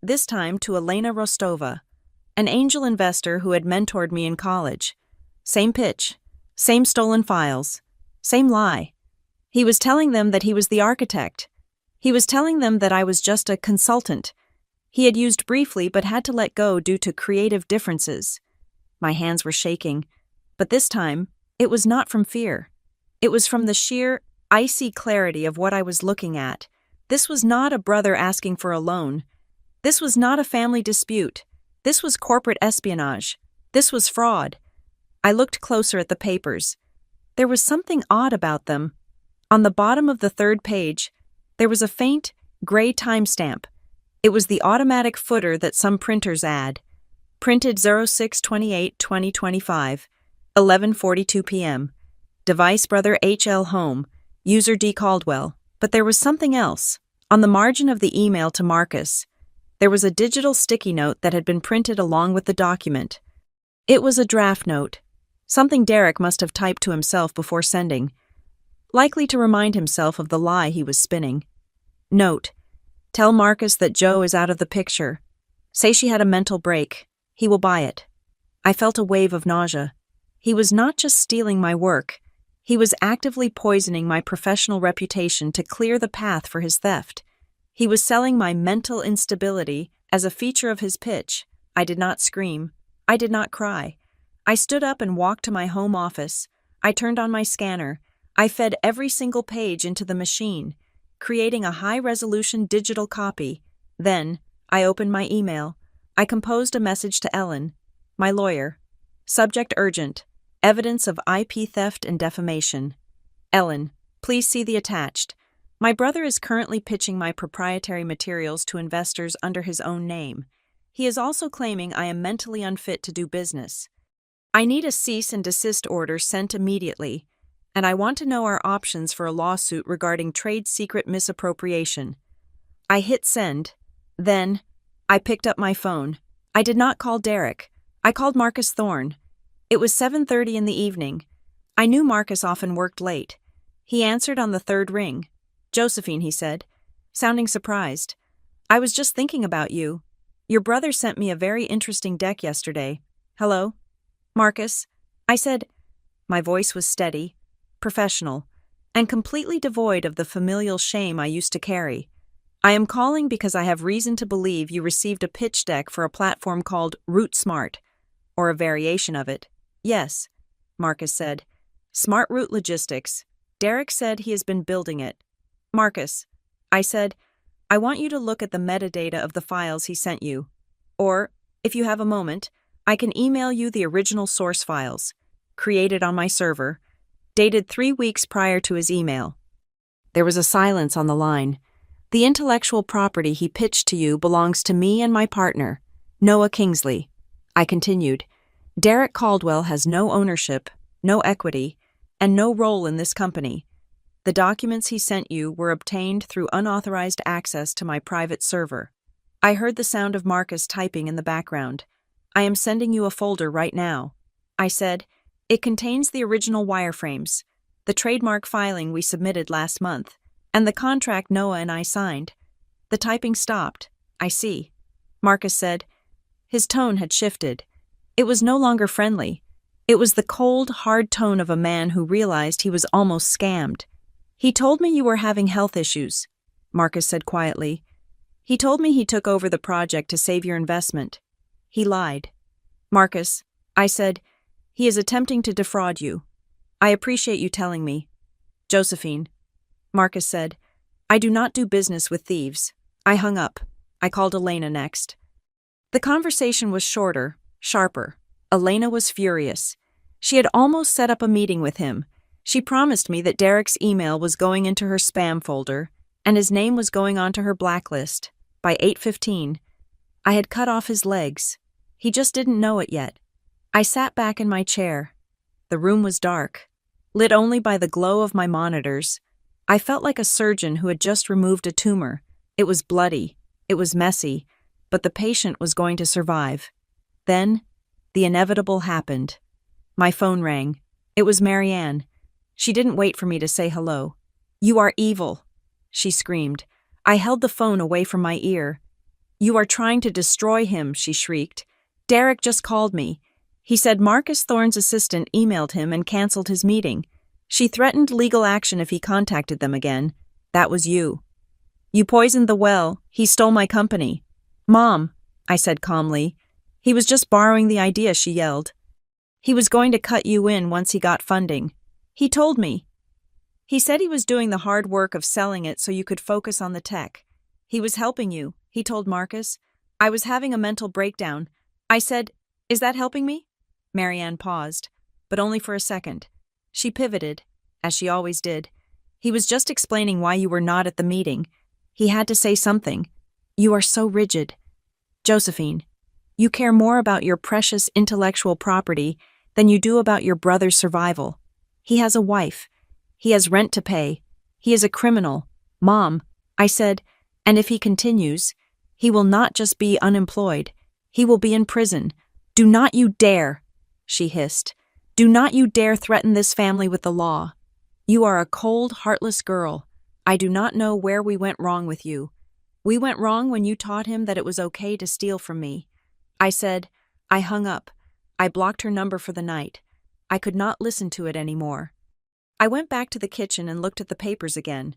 this time to Elena Rostova, an angel investor who had mentored me in college. Same pitch, same stolen files, same lie. He was telling them that he was the architect. He was telling them that I was just a consultant. He had used briefly but had to let go due to creative differences. My hands were shaking, but this time, it was not from fear. It was from the sheer, icy clarity of what I was looking at. This was not a brother asking for a loan. This was not a family dispute. This was corporate espionage. This was fraud. I looked closer at the papers. There was something odd about them. On the bottom of the 3rd page, There was a faint, gray timestamp. It was the automatic footer that some printers add. Printed 06/28/2025, 11:42 p.m. Device Brother H.L. Home, User D. Caldwell. But there was something else. On the margin of the email to Marcus, there was a digital sticky note that had been printed along with the document. It was a draft note, something Derek must have typed to himself before sending, likely to remind himself of the lie he was spinning. Note: tell Marcus that Joe is out of the picture. Say she had a mental break. He will buy it. I felt a wave of nausea. He was not just stealing my work. He was actively poisoning my professional reputation to clear the path for his theft. He was selling my mental instability as a feature of his pitch. I did not scream. I did not cry. I stood up and walked to my home office. I turned on my scanner. I fed every single page into the machine, creating a high-resolution digital copy. Then, I opened my email. I composed a message to Ellen, my lawyer. Subject urgent. Evidence of IP theft and defamation. Ellen, please see the attached. My brother is currently pitching my proprietary materials to investors under his own name. He is also claiming I am mentally unfit to do business. I need a cease and desist order sent immediately, and I want to know our options for a lawsuit regarding trade secret misappropriation. I hit send. Then, I picked up my phone. I did not call Derek. I called Marcus Thorne. It was 7:30 in the evening. I knew Marcus often worked late. He answered on the third ring. Josephine, he said, sounding surprised. I was just thinking about you. Your brother sent me a very interesting deck yesterday. Hello? Marcus? I said. My voice was steady, professional, and completely devoid of the familial shame I used to carry. I am calling because I have reason to believe you received a pitch deck for a platform called Root Smart, or a variation of it. Yes, Marcus said. Smart Root Logistics. Derek said he has been building it. Marcus, I said, I want you to look at the metadata of the files he sent you. Or, if you have a moment, I can email you the original source files, created on my server, dated 3 weeks prior to his email. There was a silence on the line. The intellectual property he pitched to you belongs to me and my partner, Noah Kingsley. I continued. Derek Caldwell has no ownership, no equity, and no role in this company. The documents he sent you were obtained through unauthorized access to my private server. I heard the sound of Marcus typing in the background. I am sending you a folder right now. I said, it contains the original wireframes, the trademark filing we submitted last month, and the contract Noah and I signed. The typing stopped. I see. Marcus said. His tone had shifted. It was no longer friendly. It was the cold, hard tone of a man who realized he was almost scammed. He told me you were having health issues, Marcus said quietly. He told me he took over the project to save your investment. He lied. Marcus, I said, he is attempting to defraud you. I appreciate you telling me. Josephine, Marcus said, I do not do business with thieves. I hung up. I called Elena next. The conversation was shorter, sharper. Elena was furious. She had almost set up a meeting with him. She promised me that Derek's email was going into her spam folder, and his name was going onto her blacklist. By 8:15, I had cut off his legs. He just didn't know it yet. I sat back in my chair. The room was dark, lit only by the glow of my monitors. I felt like a surgeon who had just removed a tumor. It was bloody, it was messy, but the patient was going to survive. Then, the inevitable happened. My phone rang. It was Marianne. She didn't wait for me to say hello. You are evil, she screamed. I held the phone away from my ear. You are trying to destroy him, she shrieked. Derek just called me. He said Marcus Thorne's assistant emailed him and canceled his meeting. She threatened legal action if he contacted them again. That was you. You poisoned the well. He stole my company. Mom, I said calmly. He was just borrowing the idea, she yelled. He was going to cut you in once he got funding. He told me. He said he was doing the hard work of selling it so you could focus on the tech. He was helping you, he told Marcus. I was having a mental breakdown. I said, is that helping me? Marianne paused, but only for a second. She pivoted, as she always did. He was just explaining why you were not at the meeting. He had to say something. You are so rigid. Josephine, you care more about your precious intellectual property than you do about your brother's survival. He has a wife. He has rent to pay. He is a criminal. Mom, I said, and if he continues, he will not just be unemployed. He will be in prison. Do not you dare, she hissed. Do not you dare threaten this family with the law. You are a cold, heartless girl. I do not know where we went wrong with you. We went wrong when you taught him that it was okay to steal from me. I said, I hung up. I blocked her number for the night. I could not listen to it anymore. I went back to the kitchen and looked at the papers again.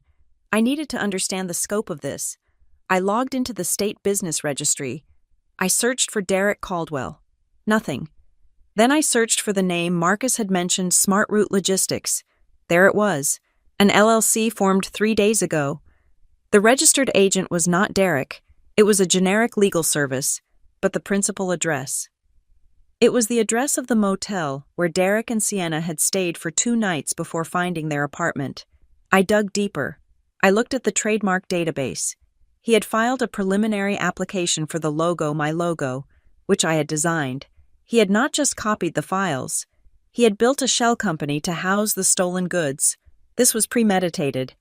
I needed to understand the scope of this. I logged into the state business registry. I searched for Derek Caldwell. Nothing. Then I searched for the name Marcus had mentioned, Smart Route Logistics. There it was, an LLC formed 3 days ago. The registered agent was not Derek. It was a generic legal service, but the principal address. It was the address of the motel where Derek and Sienna had stayed for 2 nights before finding their apartment. I dug deeper. I looked at the trademark database. He had filed a preliminary application for the logo, my logo, which I had designed. He had not just copied the files. He had built a shell company to house the stolen goods. This was premeditated.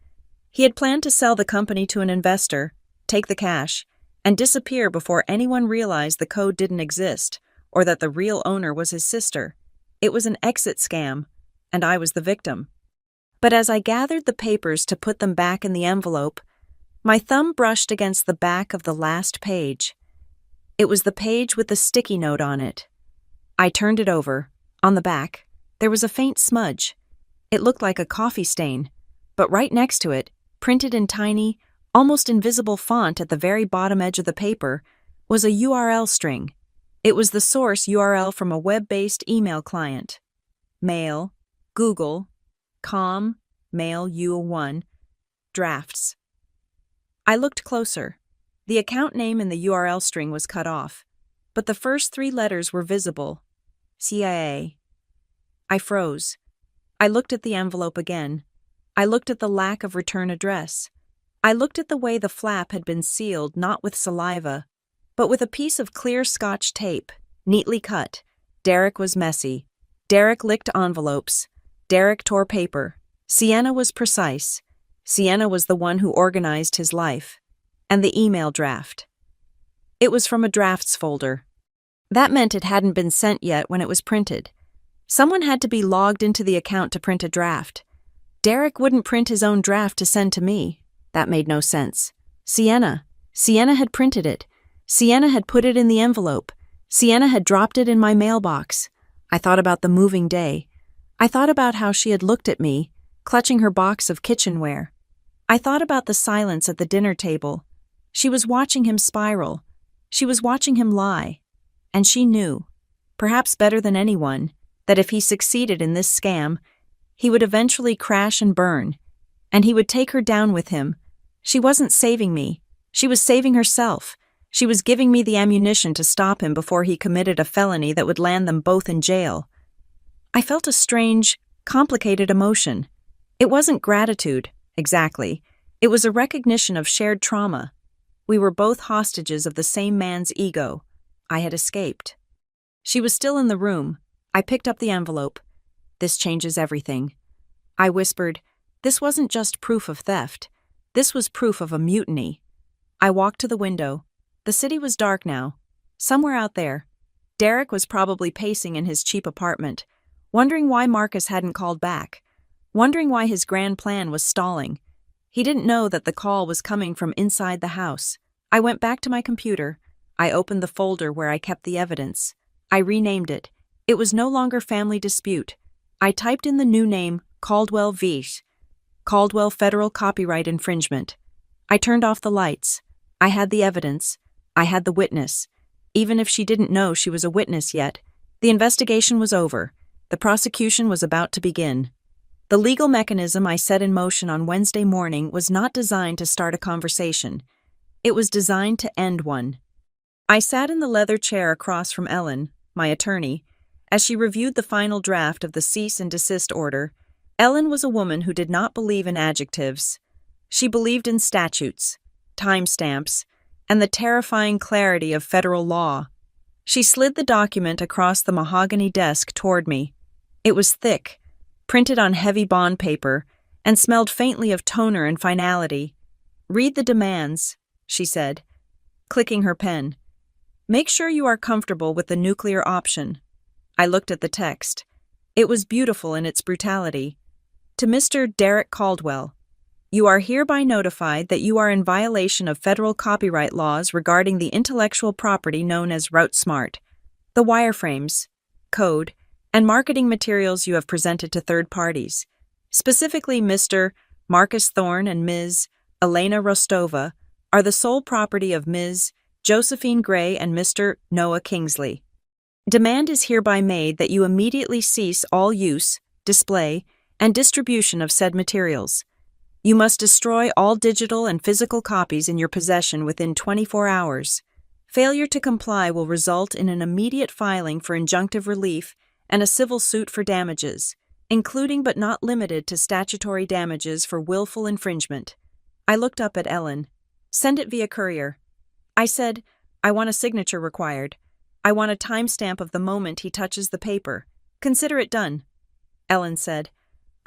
He had planned to sell the company to an investor, take the cash, and disappear before anyone realized the code didn't exist or that the real owner was his sister. It was an exit scam, and I was the victim. But as I gathered the papers to put them back in the envelope, my thumb brushed against the back of the last page. It was the page with the sticky note on it. I turned it over. On the back, there was a faint smudge. It looked like a coffee stain, but right next to it, printed in tiny, almost invisible font at the very bottom edge of the paper, was a URL string. It was the source URL from a web-based email client. Mail, Google, com, mail U1, drafts. I looked closer. The account name in the URL string was cut off, but the first 3 letters were visible. CIA. I froze. I looked at the envelope again. I looked at the lack of return address. I looked at the way the flap had been sealed not with saliva, but with a piece of clear Scotch tape, neatly cut. Derek was messy. Derek licked envelopes. Derek tore paper. Sienna was precise. Sienna was the one who organized his life. And the email draft. It was from a drafts folder. That meant it hadn't been sent yet when it was printed. Someone had to be logged into the account to print a draft. Derek wouldn't print his own draft to send to me. That made no sense. Sienna had printed it. Sienna had put it in the envelope. Sienna had dropped it in my mailbox. I thought about the moving day. I thought about how she had looked at me, clutching her box of kitchenware. I thought about the silence at the dinner table. She was watching him spiral. She was watching him lie. And she knew, perhaps better than anyone, that if he succeeded in this scam, he would eventually crash and burn, and he would take her down with him. She wasn't saving me. She was saving herself. She was giving me the ammunition to stop him before he committed a felony that would land them both in jail. I felt a strange, complicated emotion. It wasn't gratitude, exactly. It was a recognition of shared trauma. We were both hostages of the same man's ego. I had escaped. She was still in the room. I picked up the envelope. This changes everything. I whispered, this wasn't just proof of theft. This was proof of a mutiny. I walked to the window. The city was dark now. Somewhere out there, Derek was probably pacing in his cheap apartment, wondering why Marcus hadn't called back, wondering why his grand plan was stalling. He didn't know that the call was coming from inside the house. I went back to my computer. I opened the folder where I kept the evidence. I renamed it. It was no longer Family Dispute. I typed in the new name, Caldwell v. Caldwell Federal Copyright Infringement. I turned off the lights. I had the evidence. I had the witness. Even if she didn't know she was a witness yet, the investigation was over. The prosecution was about to begin. The legal mechanism I set in motion on Wednesday morning was not designed to start a conversation. It was designed to end one. I sat in the leather chair across from Ellen, my attorney, as she reviewed the final draft of the cease and desist order, Ellen was a woman who did not believe in adjectives. She believed in statutes, timestamps, and the terrifying clarity of federal law. She slid the document across the mahogany desk toward me. It was thick, printed on heavy bond paper, and smelled faintly of toner and finality. "Read the demands," she said, clicking her pen. "Make sure you are comfortable with the nuclear option." I looked at the text. It was beautiful in its brutality. To Mr. Derek Caldwell, you are hereby notified that you are in violation of federal copyright laws regarding the intellectual property known as Route Smart, the wireframes, code, and marketing materials you have presented to third parties. Specifically, Mr. Marcus Thorne and Ms. Elena Rostova are the sole property of Ms. Josephine Gray and Mr. Noah Kingsley. Demand is hereby made that you immediately cease all use, display, and distribution of said materials. You must destroy all digital and physical copies in your possession within 24 hours. Failure to comply will result in an immediate filing for injunctive relief and a civil suit for damages, including but not limited to statutory damages for willful infringement. I looked up at Ellen. "Send it via courier." I said, "I want a signature required. I want a timestamp of the moment he touches the paper. Consider it done." Ellen said.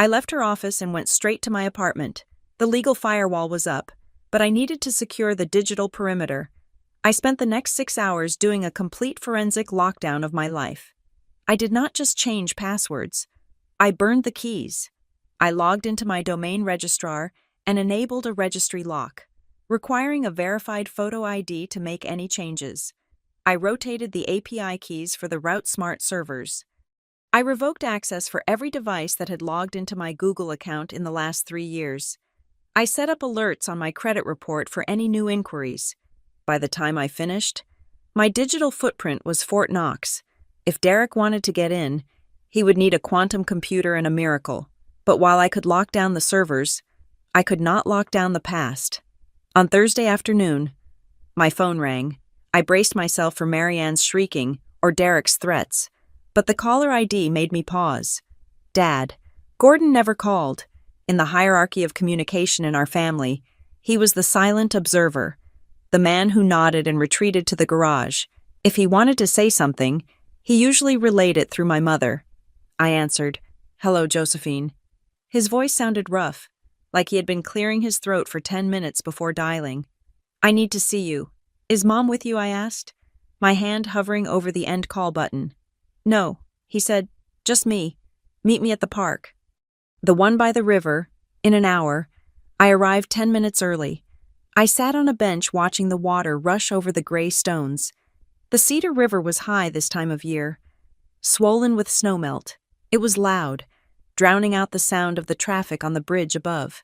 I left her office and went straight to my apartment. The legal firewall was up, but I needed to secure the digital perimeter. I spent the next 6 hours doing a complete forensic lockdown of my life. I did not just change passwords. I burned the keys. I logged into my domain registrar and enabled a registry lock, requiring a verified photo ID to make any changes. I rotated the API keys for the Route Smart servers. I revoked access for every device that had logged into my Google account in the last 3 years. I set up alerts on my credit report for any new inquiries. By the time I finished, my digital footprint was Fort Knox. If Derek wanted to get in, he would need a quantum computer and a miracle. But while I could lock down the servers, I could not lock down the past. On Thursday afternoon, my phone rang. I braced myself for Marianne's shrieking or Derek's threats, but the caller ID made me pause. Dad. Gordon never called. In the hierarchy of communication in our family, he was the silent observer, the man who nodded and retreated to the garage. If he wanted to say something, he usually relayed it through my mother. I answered, "Hello, Josephine." His voice sounded rough, like he had been clearing his throat for 10 minutes before dialing. "I need to see you. Is Mom with you?" I asked, my hand hovering over the end call button. "No," he said, "just me. Meet me at the park." The one by the river, in an hour. I arrived 10 minutes early. I sat on a bench watching the water rush over the gray stones. The Cedar River was high this time of year, swollen with snowmelt. It was loud, drowning out the sound of the traffic on the bridge above.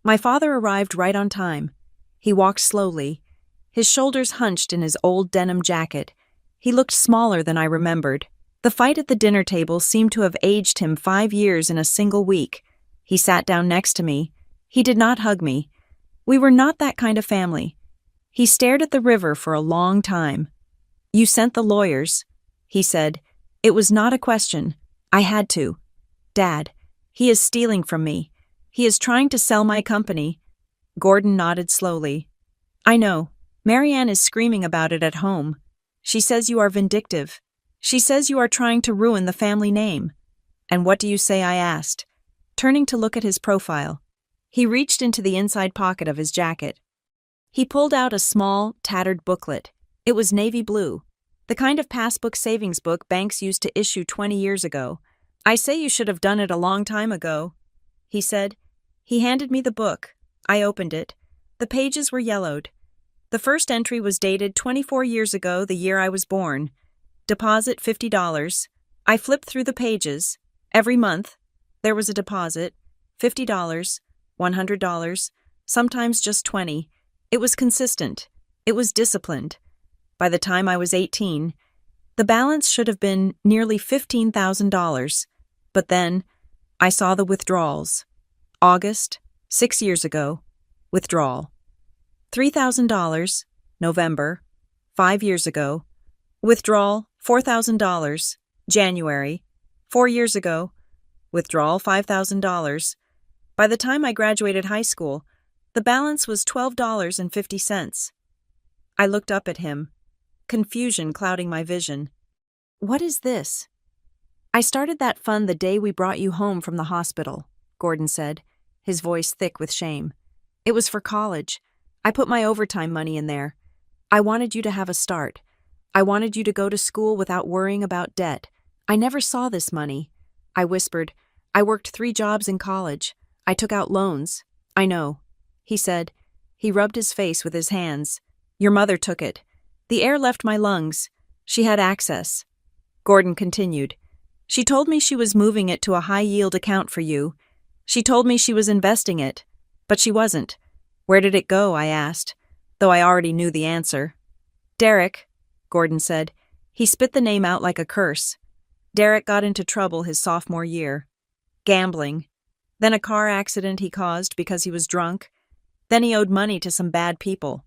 My father arrived right on time. He walked slowly, his shoulders hunched in his old denim jacket. He looked smaller than I remembered. The fight at the dinner table seemed to have aged him 5 years in a single week. He sat down next to me. He did not hug me. We were not that kind of family. He stared at the river for a long time. "You sent the lawyers," he said. It was not a question. I had to. "Dad, he is stealing from me. He is trying to sell my company." Gordon nodded slowly. "I know. Marianne is screaming about it at home. She says you are vindictive. She says you are trying to ruin the family name." "And what do you say?" I asked, turning to look at his profile. He reached into the inside pocket of his jacket. He pulled out a small, tattered booklet. It was navy blue, the kind of passbook savings book banks used to issue 20 years ago. "I say you should have done it a long time ago," he said. He handed me the book. I opened it. The pages were yellowed. The first entry was dated 24 years ago, the year I was born. Deposit $50. I flipped through the pages. Every month, there was a deposit. $50, $100, sometimes just 20. It was consistent. It was disciplined. By the time I was 18, the balance should have been nearly $15,000. But then, I saw the withdrawals. August, 6 years ago, withdrawal. $3,000, November, 5 years ago. Withdrawal, $4,000, January, 4 years ago. Withdrawal $5,000. By the time I graduated high school, the balance was $12.50. I looked up at him, confusion clouding my vision. What is this? I started that fund the day we brought you home from the hospital, Gordon said, his voice thick with shame. It was for college. I put my overtime money in there. I wanted you to have a start. I wanted you to go to school without worrying about debt. I never saw this money. I whispered, I worked 3 jobs in college. I took out loans. I know, he said. He rubbed his face with his hands. Your mother took it. The air left my lungs. She had access. Gordon continued. She told me she was moving it to a high-yield account for you. She told me she was investing it, but she wasn't. Where did it go, I asked, though I already knew the answer. Derek, Gordon said. He spit the name out like a curse. Derek got into trouble his sophomore year. Gambling. Then a car accident he caused because he was drunk. Then he owed money to some bad people.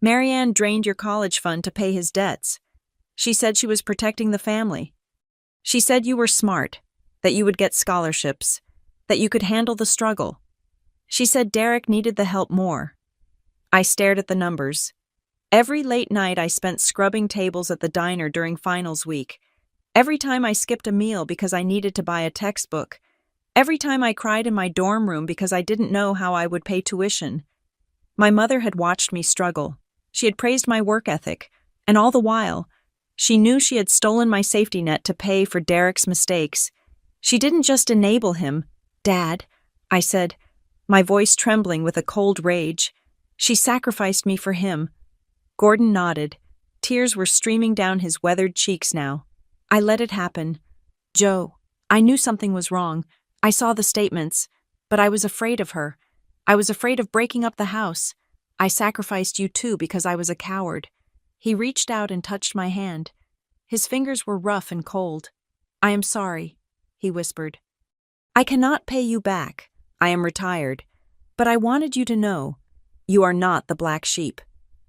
Marianne drained your college fund to pay his debts. She said she was protecting the family. She said you were smart, that you would get scholarships, that you could handle the struggle. She said Derek needed the help more. I stared at the numbers. Every late night I spent scrubbing tables at the diner during finals week. Every time I skipped a meal because I needed to buy a textbook. Every time I cried in my dorm room because I didn't know how I would pay tuition. My mother had watched me struggle. She had praised my work ethic, and all the while, she knew she had stolen my safety net to pay for Derek's mistakes. She didn't just enable him. Dad, I said, my voice trembling with a cold rage. She sacrificed me for him. Gordon nodded. Tears were streaming down his weathered cheeks now. I let it happen. Joe, I knew something was wrong. I saw the statements, but I was afraid of her. I was afraid of breaking up the house. I sacrificed you too because I was a coward. He reached out and touched my hand. His fingers were rough and cold. I am sorry, he whispered. I cannot pay you back. I am retired. But I wanted you to know, you are not the black sheep.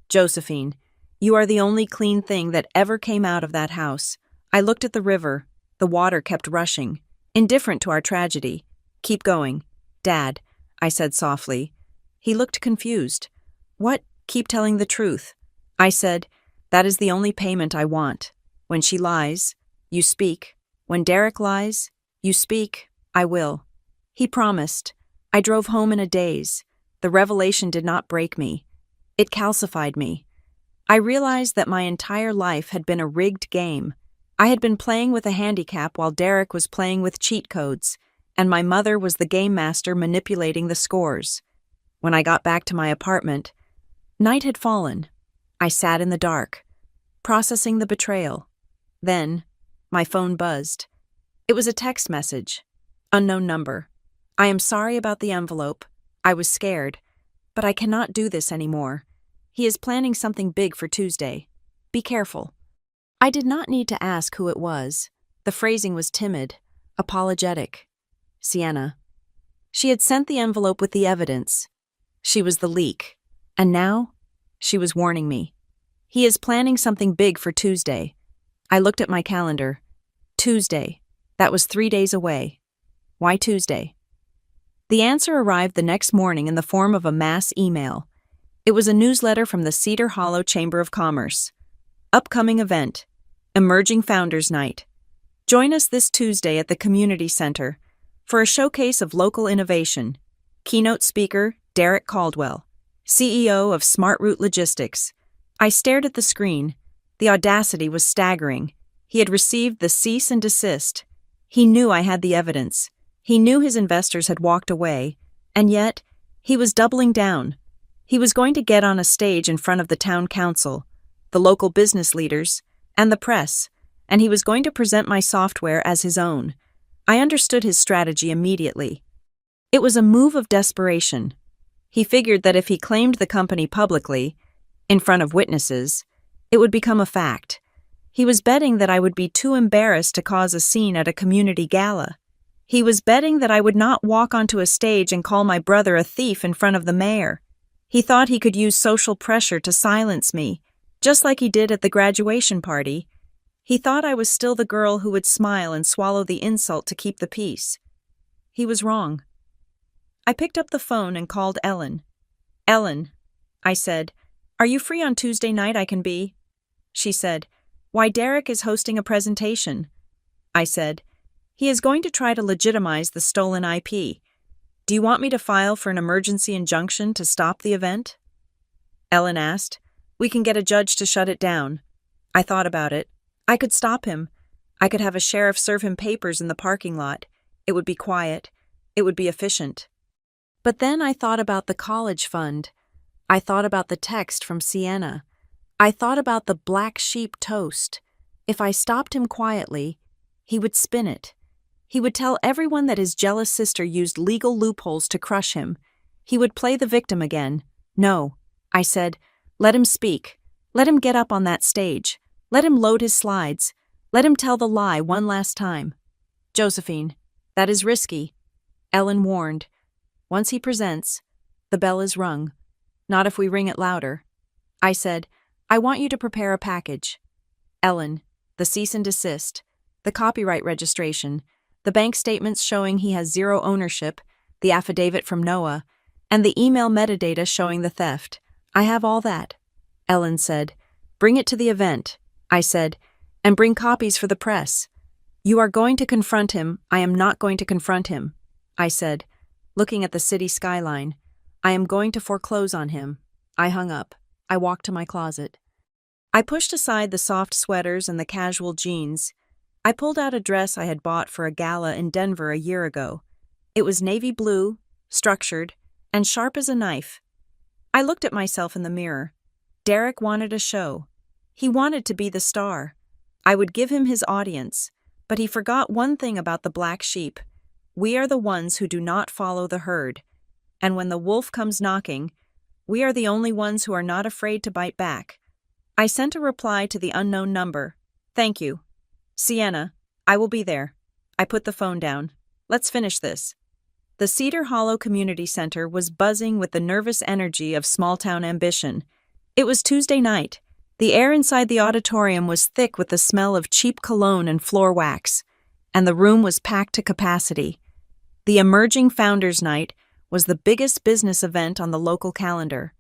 Josephine, you are the only clean thing that ever came out of that house. I looked at the river. The water kept rushing, indifferent to our tragedy. Keep going. Dad, I said softly. He looked confused. What? Keep telling the truth. I said, that is the only payment I want. When she lies, you speak. When Derek lies, you speak. I will. He promised. I drove home in a daze. The revelation did not break me. It calcified me. I realized that my entire life had been a rigged game. I had been playing with a handicap while Derek was playing with cheat codes, and my mother was the game master manipulating the scores. When I got back to my apartment, night had fallen. I sat in the dark, processing the betrayal. Then, my phone buzzed. It was a text message. Unknown number. I am sorry about the envelope. I was scared. But I cannot do this anymore. He is planning something big for Tuesday. Be careful. I did not need to ask who it was. The phrasing was timid, apologetic. Sienna. She had sent the envelope with the evidence. She was the leak. And now, she was warning me. He is planning something big for Tuesday. I looked at my calendar. Tuesday. That was 3 days away. Why Tuesday? The answer arrived the next morning in the form of a mass email. It was a newsletter from the Cedar Hollow Chamber of Commerce. Upcoming event. Emerging Founders Night. Join us this Tuesday at the Community Center for a showcase of local innovation. Keynote speaker, Derek Caldwell, CEO of SmartRoute Logistics. I stared at the screen. The audacity was staggering. He had received the cease and desist. He knew I had the evidence. He knew his investors had walked away, and yet, he was doubling down. He was going to get on a stage in front of the town council, the local business leaders, and the press, and he was going to present my software as his own. I understood his strategy immediately. It was a move of desperation. He figured that if he claimed the company publicly, in front of witnesses, it would become a fact. He was betting that I would be too embarrassed to cause a scene at a community gala. He was betting that I would not walk onto a stage and call my brother a thief in front of the mayor. He thought he could use social pressure to silence me, just like he did at the graduation party. He thought I was still the girl who would smile and swallow the insult to keep the peace. He was wrong. I picked up the phone and called Ellen. "Ellen," I said, "are you free on Tuesday night? I can be." She said, "Why, Derek is hosting a presentation." I said, "He is going to try to legitimize the stolen IP. Do you want me to file for an emergency injunction to stop the event?" Ellen asked, "We can get a judge to shut it down." I thought about it. I could stop him. I could have a sheriff serve him papers in the parking lot. It would be quiet. It would be efficient. But then I thought about the college fund. I thought about the text from Sienna. I thought about the black sheep toast. If I stopped him quietly, he would spin it. He would tell everyone that his jealous sister used legal loopholes to crush him. He would play the victim again. No, I said, let him speak. Let him get up on that stage. Let him load his slides. Let him tell the lie one last time. "Josephine, that is risky," Ellen warned. "Once he presents, the bell is rung. Not if we ring it louder." I said, "I want you to prepare a package. Ellen, the cease and desist, the copyright registration, the bank statements showing he has zero ownership, the affidavit from Noah, and the email metadata showing the theft. I have all that." Ellen said, "Bring it to the event." I said, "And bring copies for the press." "You are going to confront him. I am not going to confront him." I said, looking at the city skyline. "I am going to foreclose on him." I hung up. I walked to my closet. I pushed aside the soft sweaters and the casual jeans. I pulled out a dress I had bought for a gala in Denver a year ago. It was navy blue, structured, and sharp as a knife. I looked at myself in the mirror. Derek wanted a show. He wanted to be the star. I would give him his audience, but he forgot one thing about the black sheep. We are the ones who do not follow the herd. And when the wolf comes knocking, we are the only ones who are not afraid to bite back. I sent a reply to the unknown number. "Thank you. Sienna, I will be there." I put the phone down. "Let's finish this." The Cedar Hollow Community Center was buzzing with the nervous energy of small-town ambition. It was Tuesday night. The air inside the auditorium was thick with the smell of cheap cologne and floor wax, and the room was packed to capacity. The Emerging Founders Night was the biggest business event on the local calendar,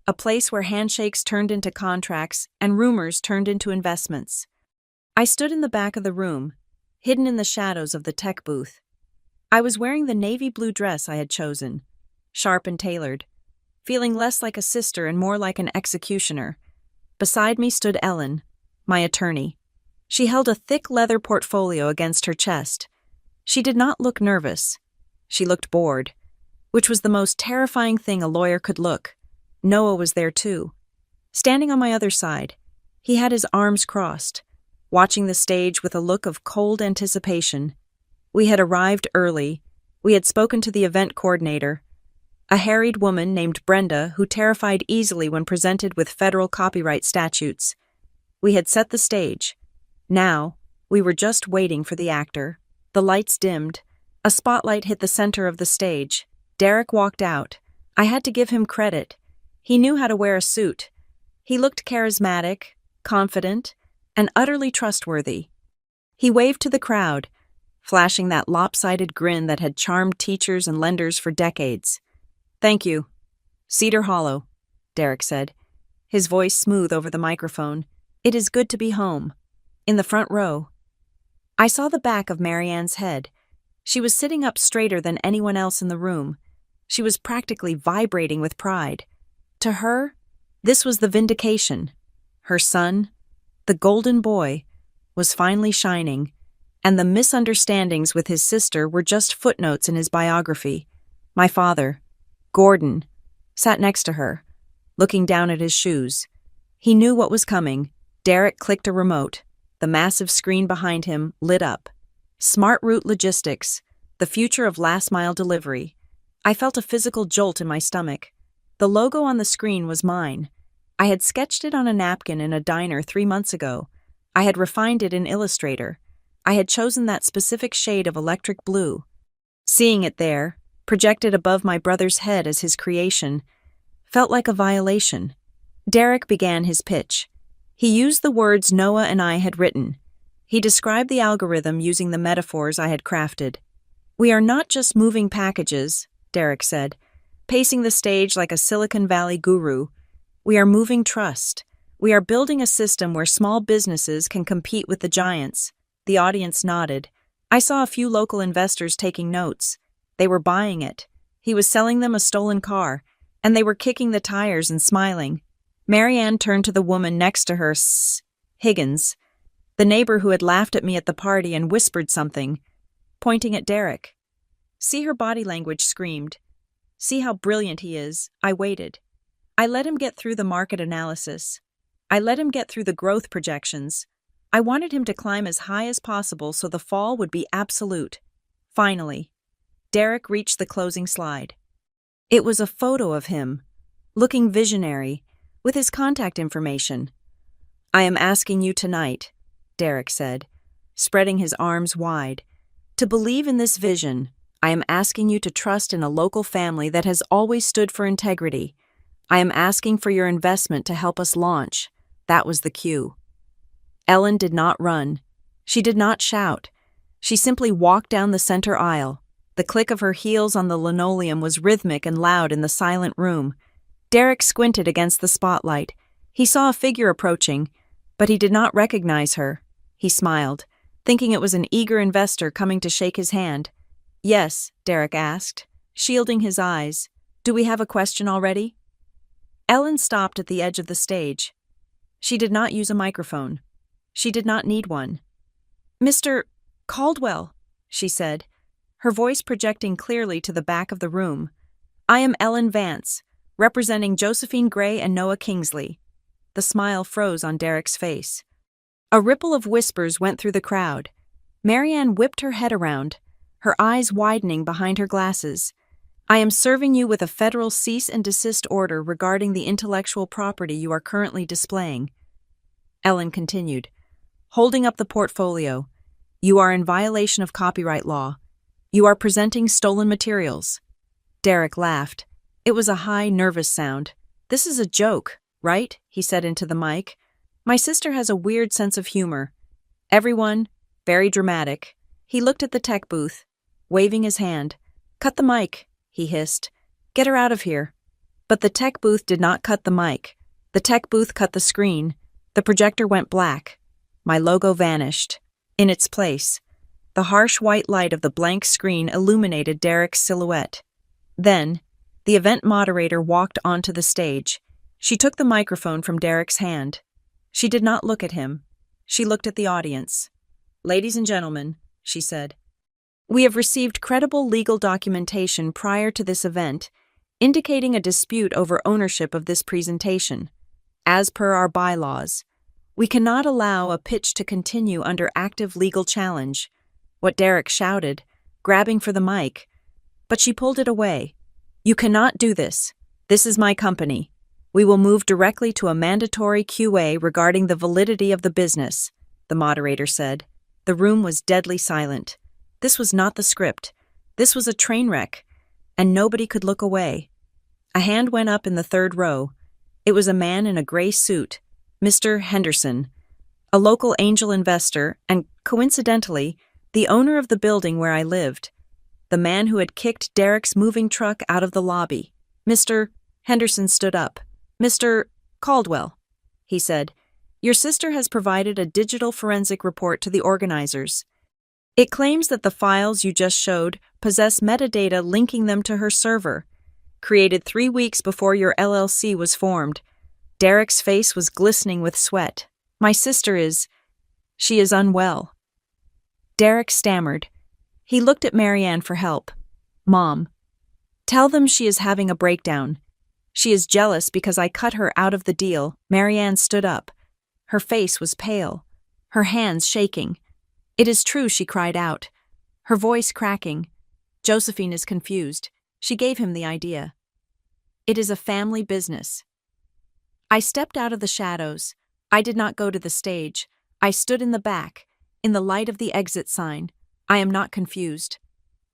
a place where handshakes turned into contracts and rumors turned into investments. I stood in the back of the room, hidden in the shadows of the tech booth. I was wearing the navy blue dress I had chosen, sharp and tailored, feeling less like a sister and more like an executioner. Beside me stood Ellen, my attorney. She held a thick leather portfolio against her chest. She did not look nervous. She looked bored, which was the most terrifying thing a lawyer could look. Noah was there too. Standing on my other side, he had his arms crossed, watching the stage with a look of cold anticipation. We had arrived early. We had spoken to the event coordinator, a harried woman named Brenda who terrified easily when presented with federal copyright statutes. We had set the stage. Now, we were just waiting for the actor. The lights dimmed. A spotlight hit the center of the stage. Derek walked out. I had to give him credit. He knew how to wear a suit. He looked charismatic, confident, and utterly trustworthy. He waved to the crowd, flashing that lopsided grin that had charmed teachers and lenders for decades. "Thank you. Cedar Hollow," Derek said, his voice smooth over the microphone. "It is good to be home." In the front row, I saw the back of Marianne's head. She was sitting up straighter than anyone else in the room. She was practically vibrating with pride. To her, this was the vindication. Her son, the golden boy, was finally shining, and the misunderstandings with his sister were just footnotes in his biography. My father, Gordon, sat next to her, looking down at his shoes. He knew what was coming. Derek clicked a remote. The massive screen behind him lit up. Smart Route Logistics, the future of last-mile delivery. I felt a physical jolt in my stomach. The logo on the screen was mine. I had sketched it on a napkin in a diner 3 months ago. I had refined it in Illustrator. I had chosen that specific shade of electric blue. Seeing it there, projected above my brother's head as his creation, felt like a violation. Derek began his pitch. He used the words Noah and I had written. He described the algorithm using the metaphors I had crafted. We are not just moving packages, Derek said, pacing the stage like a Silicon Valley guru. We are moving trust. We are building a system where small businesses can compete with the giants. The audience nodded. I saw a few local investors taking notes. They were buying it. He was selling them a stolen car, and they were kicking the tires and smiling. Marianne turned to the woman next to her, Higgins, the neighbor who had laughed at me at the party, and whispered something, pointing at Derek. See, her body language screamed. See how brilliant he is. I waited. I let him get through the market analysis. I let him get through the growth projections. I wanted him to climb as high as possible so the fall would be absolute. Finally, Derek reached the closing slide. It was a photo of him, looking visionary, with his contact information. I am asking you tonight, Derek said, spreading his arms wide, to believe in this vision. I am asking you to trust in a local family that has always stood for integrity. I am asking for your investment to help us launch. That was the cue. Ellen did not run. She did not shout. She simply walked down the center aisle. The click of her heels on the linoleum was rhythmic and loud in the silent room. Derek squinted against the spotlight. He saw a figure approaching, but he did not recognize her. He smiled, thinking it was an eager investor coming to shake his hand. Yes, Derek asked, shielding his eyes. Do we have a question already? Ellen stopped at the edge of the stage. She did not use a microphone. She did not need one. Mr. Caldwell, she said, her voice projecting clearly to the back of the room. I am Ellen Vance, representing Josephine Gray and Noah Kingsley. The smile froze on Derek's face. A ripple of whispers went through the crowd. Marianne whipped her head around, her eyes widening behind her glasses. I am serving you with a federal cease and desist order regarding the intellectual property you are currently displaying. Ellen continued, holding up the portfolio. You are in violation of copyright law. You are presenting stolen materials. Derek laughed. It was a high, nervous sound. This is a joke, right? He said into the mic. My sister has a weird sense of humor. Everyone, very dramatic. He looked at the tech booth, waving his hand. Cut the mic, he hissed. Get her out of here. But the tech booth did not cut the mic. The tech booth cut the screen. The projector went black. My logo vanished. In its place, the harsh white light of the blank screen illuminated Derek's silhouette. Then, the event moderator walked onto the stage. She took the microphone from Derek's hand. She did not look at him. She looked at the audience. Ladies and gentlemen, she said, we have received credible legal documentation prior to this event, indicating a dispute over ownership of this presentation. As per our bylaws, we cannot allow a pitch to continue under active legal challenge. What Derek shouted, grabbing for the mic. But she pulled it away. You cannot do this. This is my company. We will move directly to a mandatory QA regarding the validity of the business, the moderator said. The room was deadly silent. This was not the script. This was a train wreck, and nobody could look away. A hand went up in the third row. It was a man in a gray suit, Mr. Henderson, a local angel investor and, coincidentally, the owner of the building where I lived, the man who had kicked Derek's moving truck out of the lobby. Mr. Henderson stood up. Mr. Caldwell, he said, your sister has provided a digital forensic report to the organizers. It claims that the files you just showed possess metadata linking them to her server, created 3 weeks before your LLC was formed. Derek's face was glistening with sweat. My sister she is unwell. Derek stammered. He looked at Marianne for help. Mom, tell them she is having a breakdown. She is jealous because I cut her out of the deal. Marianne stood up. Her face was pale, her hands shaking. It is true, she cried out, her voice cracking. Josephine is confused. She gave him the idea. It is a family business. I stepped out of the shadows. I did not go to the stage. I stood in the back, in the light of the exit sign. I am not confused.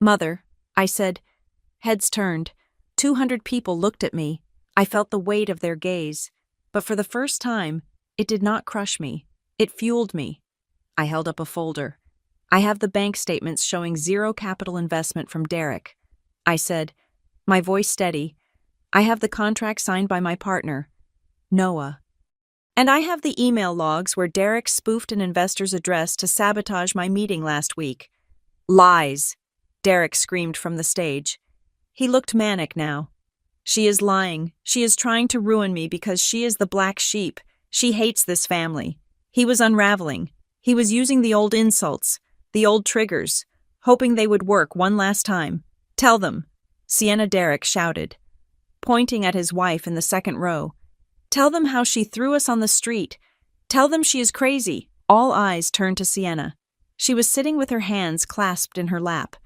Mother, I said. Heads turned. 200 people looked at me. I felt the weight of their gaze. But for the first time, it did not crush me. It fueled me. I held up a folder. I have the bank statements showing zero capital investment from Derek, I said, my voice steady. I have the contract signed by my partner, Noah. And I have the email logs where Derek spoofed an investor's address to sabotage my meeting last week. Lies, Derek screamed from the stage. He looked manic now. She is lying. She is trying to ruin me because she is the black sheep. She hates this family. He was unraveling. He was using the old insults, the old triggers, hoping they would work one last time. Tell them, Sienna Derek shouted, pointing at his wife in the second row. Tell them how she threw us on the street. Tell them she is crazy. All eyes turned to Sienna. She was sitting with her hands clasped in her lap.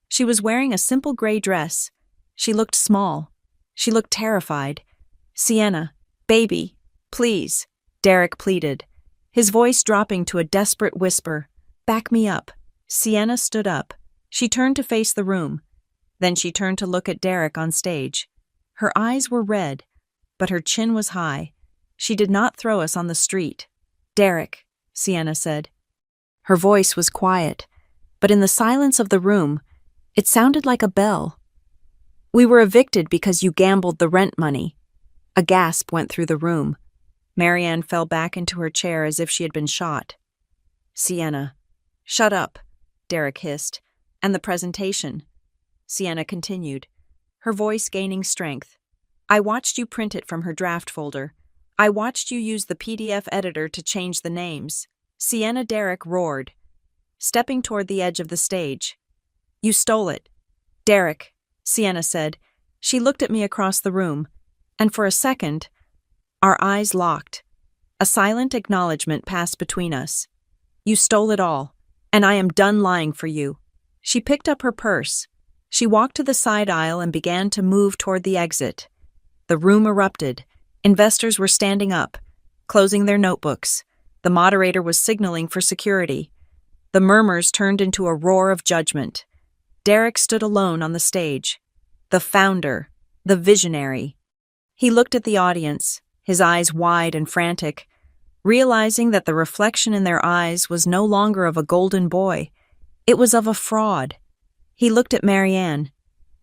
She was wearing a simple gray dress. She looked small. She looked terrified. Sienna, baby, please, Derek pleaded, his voice dropping to a desperate whisper. Back me up. Sienna stood up. She turned to face the room. Then she turned to look at Derek on stage. Her eyes were red, but her chin was high. She did not throw us on the street. Derek, Sienna said. Her voice was quiet, but in the silence of the room, it sounded like a bell. We were evicted because you gambled the rent money. A gasp went through the room. Marianne fell back into her chair as if she had been shot. Sienna. Shut up, Derek hissed. And the presentation. Sienna continued, her voice gaining strength. I watched you print it from her draft folder. I watched you use the PDF editor to change the names. Sienna Derek roared, stepping toward the edge of the stage. You stole it. Derek, Sienna said. She looked at me across the room, and for a second, our eyes locked. A silent acknowledgement passed between us. You stole it all, and I am done lying for you. She picked up her purse. She walked to the side aisle and began to move toward the exit. The room erupted. Investors were standing up, closing their notebooks. The moderator was signaling for security. The murmurs turned into a roar of judgment. Derek stood alone on the stage. The founder, the visionary. He looked at the audience, his eyes wide and frantic, realizing that the reflection in their eyes was no longer of a golden boy. It was of a fraud. He looked at Marianne.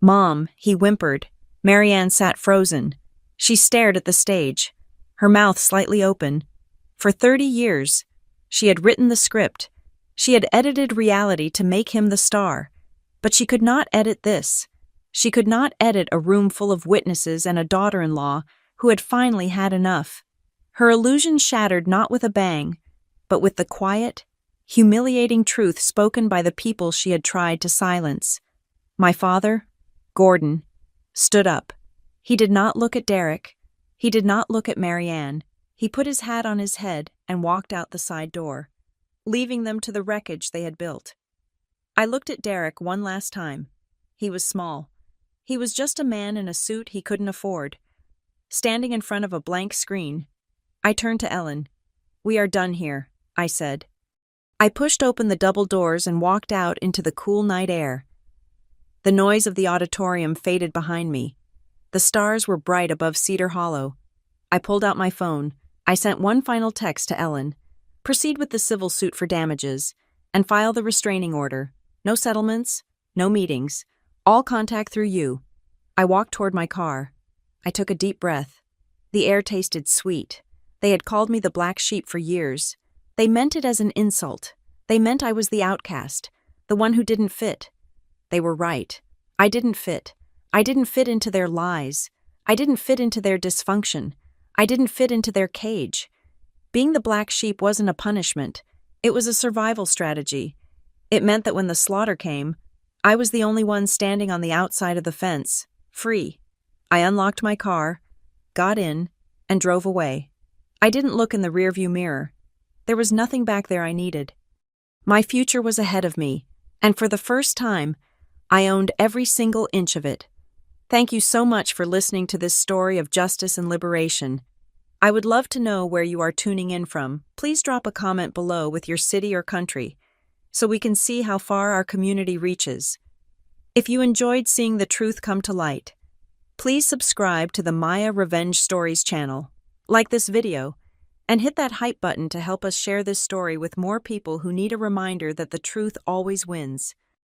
Mom, he whimpered. Marianne sat frozen. She stared at the stage, her mouth slightly open. For 30 years, she had written the script. She had edited reality to make him the star. But she could not edit this. She could not edit a room full of witnesses and a daughter-in-law who had finally had enough. Her illusion shattered not with a bang, but with the quiet, humiliating truth spoken by the people she had tried to silence. My father, Gordon, stood up. He did not look at Derek. He did not look at Marianne. He put his hat on his head and walked out the side door, leaving them to the wreckage they had built. I looked at Derek one last time. He was small. He was just a man in a suit he couldn't afford. Standing in front of a blank screen, I turned to Ellen. We are done here, I said. I pushed open the double doors and walked out into the cool night air. The noise of the auditorium faded behind me. The stars were bright above Cedar Hollow. I pulled out my phone. I sent one final text to Ellen. Proceed with the civil suit for damages and file the restraining order. No settlements, no meetings. All contact through you. I walked toward my car. I took a deep breath. The air tasted sweet. They had called me the black sheep for years. They meant it as an insult. They meant I was the outcast, the one who didn't fit. They were right. I didn't fit. I didn't fit into their lies. I didn't fit into their dysfunction. I didn't fit into their cage. Being the black sheep wasn't a punishment. It was a survival strategy. It meant that when the slaughter came, I was the only one standing on the outside of the fence, free. I unlocked my car, got in, and drove away. I didn't look in the rearview mirror. There was nothing back there I needed. My future was ahead of me, and for the first time, I owned every single inch of it. Thank you so much for listening to this story of justice and liberation. I would love to know where you are tuning in from. Please drop a comment below with your city or country, so we can see how far our community reaches. If you enjoyed seeing the truth come to light, please subscribe to the Maya Revenge Stories channel, like this video, And hit that hype button to help us share this story with more people who need a reminder that the truth always wins.